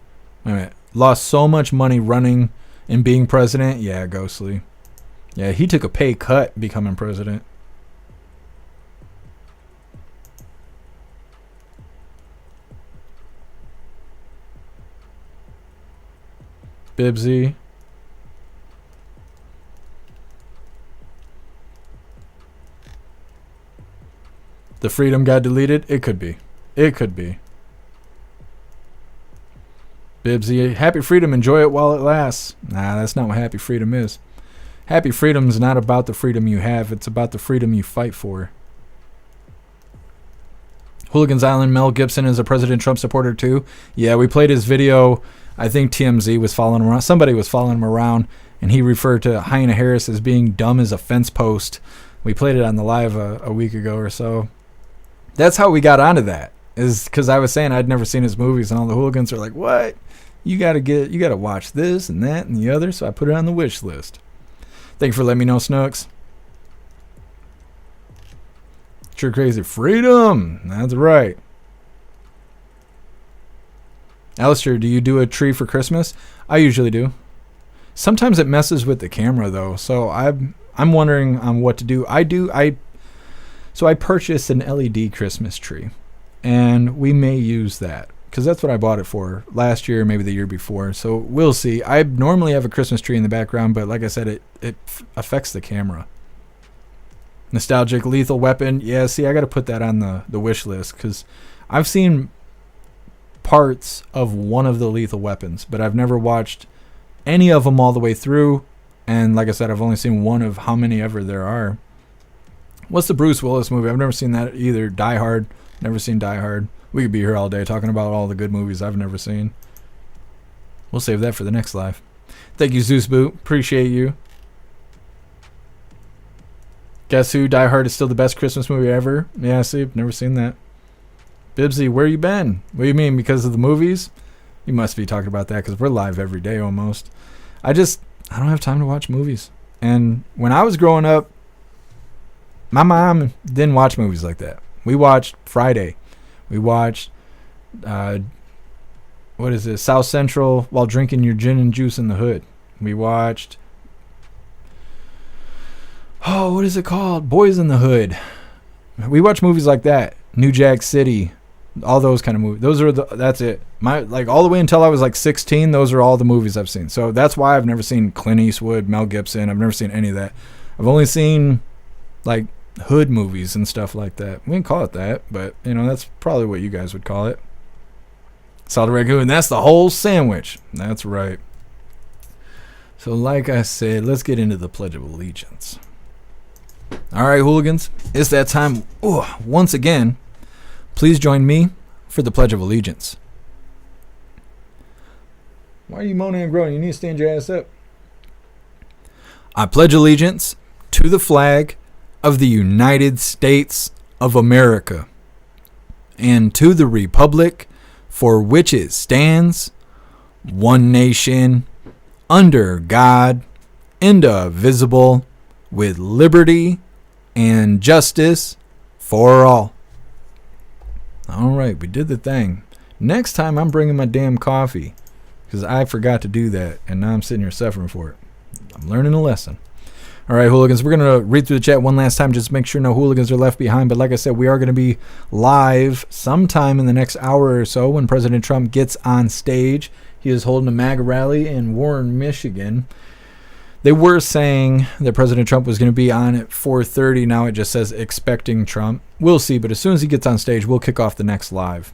Wait a minute. Lost so much money running and being president. Yeah, Ghostly. Yeah, he took a pay cut becoming president. Bibsy. The freedom got deleted? It could be. It could be. Bibsy, happy freedom, enjoy it while it lasts. Nah, that's not what happy freedom is. Happy freedom is not about the freedom you have, it's about the freedom you fight for. Hooligans Island, Mel Gibson is a President Trump supporter too. Yeah, we played his video. I think TMZ was following him around. Somebody was following him around, and he referred to Hyena Harris as being dumb as a fence post. We played it on the live a week ago or so. That's how we got onto that, is because I was saying I'd never seen his movies, and all the hooligans are like, what? You gotta watch this and that and the other, so I put it on the wish list. Thank you for letting me know, Snooks. Sure crazy. Freedom! That's right. Alistair, do you do a tree for Christmas? I usually do. Sometimes it messes with the camera though, so I'm wondering on what to do. So I purchased an LED Christmas tree, and we may use that because that's what I bought it for last year, maybe the year before. So we'll see. I normally have a Christmas tree in the background, but like I said, it affects the camera. Nostalgic Lethal Weapon. Yeah, see, I got to put that on the wish list because I've seen parts of one of the Lethal Weapons, but I've never watched any of them all the way through. And like I said, I've only seen one of how many ever there are. What's the Bruce Willis movie? I've never seen that either. Die Hard. Never seen Die Hard. We could be here all day talking about all the good movies I've never seen. We'll save that for the next live. Thank you, Zeus Boot. Appreciate you. Guess who? Die Hard is still the best Christmas movie ever. Yeah, see, I've never seen that. Bibsy, where you been? What do you mean, because of the movies? You must be talking about that because we're live every day almost. I don't have time to watch movies. And when I was growing up, my mom didn't watch movies like that. We watched Friday. We watched, what is this? South Central while drinking your gin and juice in the hood. We watched, what is it called? Boys in the Hood. We watch movies like that. New Jack City. All those kind of movies. That's it. All the way until I was like 16, those are all the movies I've seen. So that's why I've never seen Clint Eastwood, Mel Gibson. I've never seen any of that. I've only seen like hood movies and stuff like that. We didn't call it that, but that's probably what you guys would call it. Salted ragu, and that's the whole sandwich. That's right. So like I said, let's get into the Pledge of Allegiance. All right, hooligans, it's that time. Once again, please join me for the Pledge of Allegiance. Why are you moaning and groaning? You need to stand your ass up. I pledge allegiance to the flag of the United States of America and to the republic for which it stands, one nation, under God, indivisible, with liberty and justice for all. All right, we did the thing. Next time I'm bringing my damn coffee because I forgot to do that, and now I'm sitting here suffering for it. I'm learning a lesson. All right, hooligans, we're going to read through the chat one last time just to make sure no hooligans are left behind. But like I said, we are going to be live sometime in the next hour or so when President Trump gets on stage. He is holding a MAGA rally in Warren, Michigan. They were saying that President Trump was going to be on at 4:30. Now it just says expecting Trump. We'll see, but as soon as he gets on stage, we'll kick off the next live.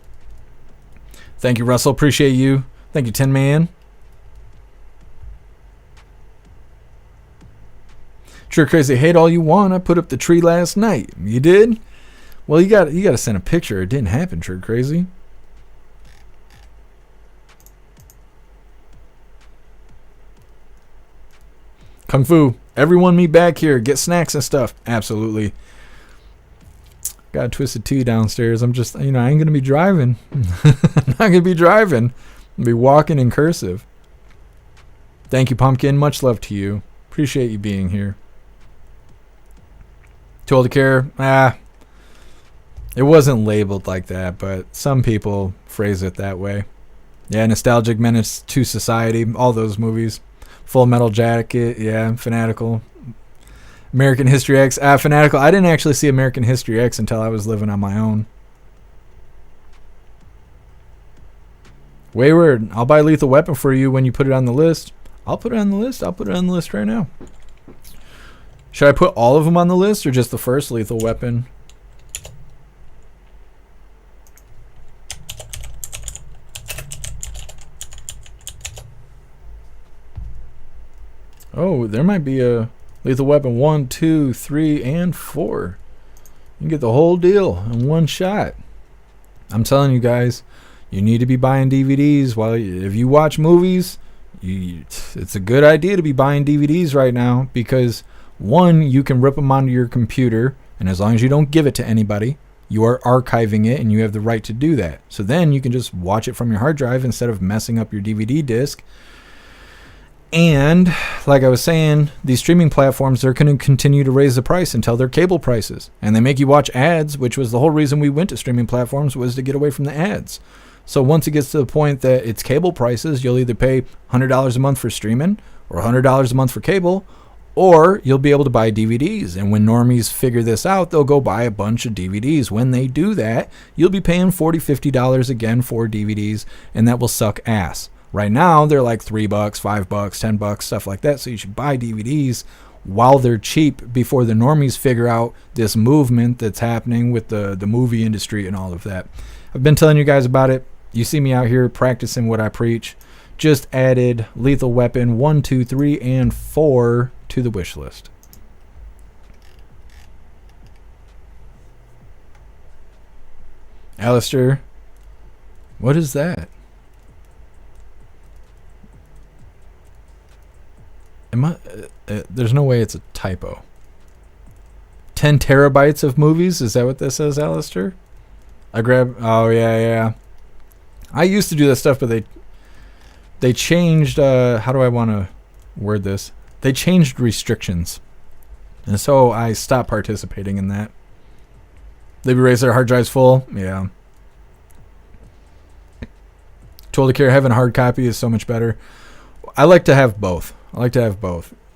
Thank you, Russell. Appreciate you. Thank you, Tin Man. Sure, crazy. Hate all you want. I put up the tree last night. You did? Well, you got to send a picture. It didn't happen, Sure, crazy. Kung Fu. Everyone meet back here. Get snacks and stuff. Absolutely. Got a Twisted Tea downstairs. I'm just, I ain't going to be driving. I'm not going to be driving. I'm going to be walking in cursive. Thank you, Pumpkin. Much love to you. Appreciate you being here. Too old to care? It wasn't labeled like that, but some people phrase it that way. Yeah, Nostalgic Menace to Society, all those movies. Full Metal Jacket, yeah, Fanatical. American History X, Fanatical. I didn't actually see American History X until I was living on my own. Wayward, I'll buy Lethal Weapon for you when you put it on the list. I'll put it on the list. I'll put it on the list right now. Should I put all of them on the list or just the first Lethal Weapon? Oh, there might be a Lethal Weapon 1, 2, 3, and 4. You can get the whole deal in one shot. I'm telling you guys, you need to be buying DVDs. If you watch movies, it's a good idea to be buying DVDs right now because, one, you can rip them onto your computer, and as long as you don't give it to anybody, you are archiving it, and you have the right to do that. So then you can just watch it from your hard drive instead of messing up your DVD disc. And like I was saying, these streaming platforms, they're going to continue to raise the price until they're cable prices. And they make you watch ads, which was the whole reason we went to streaming platforms, was to get away from the ads. So once it gets to the point that it's cable prices, you'll either pay $100 a month for streaming or $100 a month for cable, or you'll be able to buy DVDs. And when normies figure this out, they'll go buy a bunch of DVDs. When they do that, you'll be paying $40, $50 again for DVDs, and that will suck ass. Right now, they're like $3, $5, $10, stuff like that. So you should buy DVDs while they're cheap before the normies figure out this movement that's happening with the movie industry and all of that. I've been telling you guys about it. You see me out here practicing what I preach. Just added Lethal Weapon 1, 2, 3, and 4 to the wish list. Alistair, what is that? There's no way it's a typo. 10 terabytes of movies? Is that what this says, Alistair? Oh, yeah. I used to do that stuff, but they changed, how do I want to word this? They changed restrictions. And so I stopped participating in that. Libby raise their hard drives full? Yeah. Told to care, having a hard copy is so much better. I like to have both.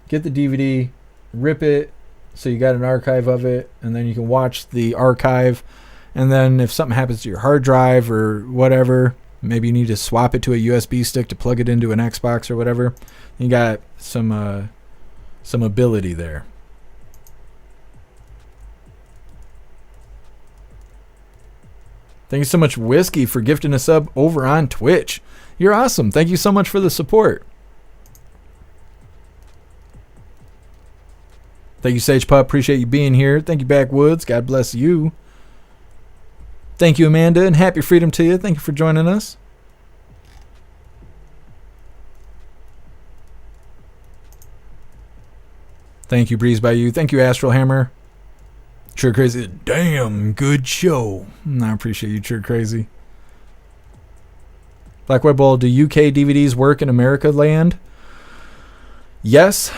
Get the DVD, rip it, so you got an archive of it, and then you can watch the archive. And then if something happens to your hard drive or whatever, maybe you need to swap it to a USB stick to plug it into an Xbox or whatever, you got some ability there. Thank you so much, Whiskey, for gifting a sub over on Twitch. You're awesome. Thank you so much for the support. Thank you, Sage Pup. Appreciate you being here. Thank you, Backwoods. God bless you. Thank you, Amanda, and happy freedom to you. Thank you for joining us. Thank you, Breeze by You. Thank you, Astral Hammer. Sure Crazy. Damn good show. I appreciate you, Sure Crazy. Black White Bull, do UK DVDs work in America land? Yes,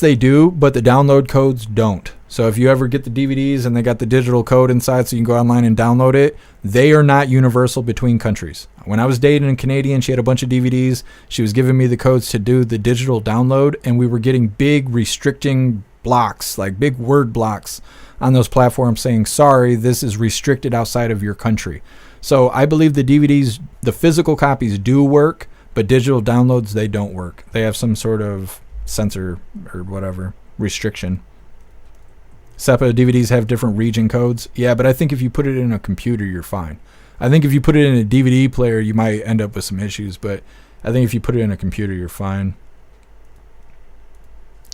they do, but the download codes don't. So if you ever get the DVDs and they got the digital code inside so you can go online and download it, they are not universal between countries. When I was dating a Canadian, she had a bunch of DVDs. She was giving me the codes to do the digital download, and we were getting big restricting blocks, like big word blocks on those platforms saying, sorry, this is restricted outside of your country. So I believe the DVDs, the physical copies do work, but digital downloads, they don't work. They have some sort of censor or whatever restriction. SEPA DVDs have different region codes. Yeah, but I think if you put it in a computer, you're fine. I think if you put it in a DVD player, you might end up with some issues, but I think if you put it in a computer, you're fine.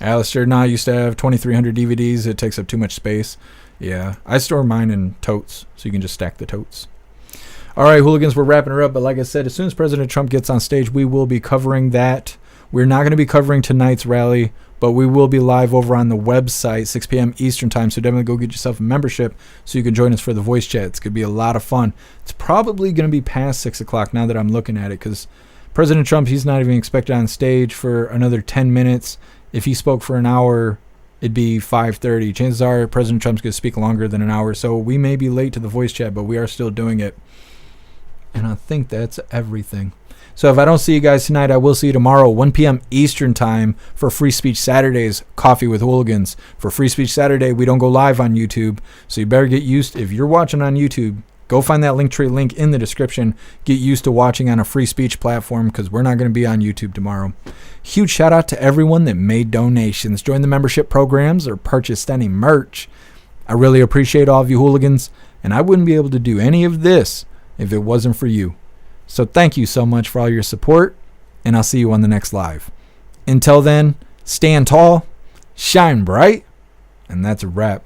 Alistair, I used to have 2,300 DVDs. It takes up too much space. Yeah, I store mine in totes, so you can just stack the totes. All right, hooligans, we're wrapping her up, but like I said, as soon as President Trump gets on stage, we will be covering that. We're not going to be covering tonight's rally, but we will be live over on the website, 6 p.m. Eastern time, so definitely go get yourself a membership so you can join us for the voice chat. It's going to be a lot of fun. It's probably going to be past 6 o'clock now that I'm looking at it, because President Trump, he's not even expected on stage for another 10 minutes. If he spoke for an hour, it'd be 5:30. Chances are President Trump's going to speak longer than an hour, so we may be late to the voice chat, but we are still doing it. And I think that's everything. So if I don't see you guys tonight, I will see you tomorrow, 1 p.m. Eastern time for Free Speech Saturdays, Coffee with Hooligans. For Free Speech Saturday, we don't go live on YouTube, so you better get used. If you're watching on YouTube, go find that Linktree link in the description. Get used to watching on a free speech platform, because we're not going to be on YouTube tomorrow. Huge shout out to everyone that made donations, joined the membership programs, or purchased any merch. I really appreciate all of you hooligans, and I wouldn't be able to do any of this if it wasn't for you. So thank you so much for all your support, and I'll see you on the next live. Until then, stand tall, shine bright, and that's a wrap.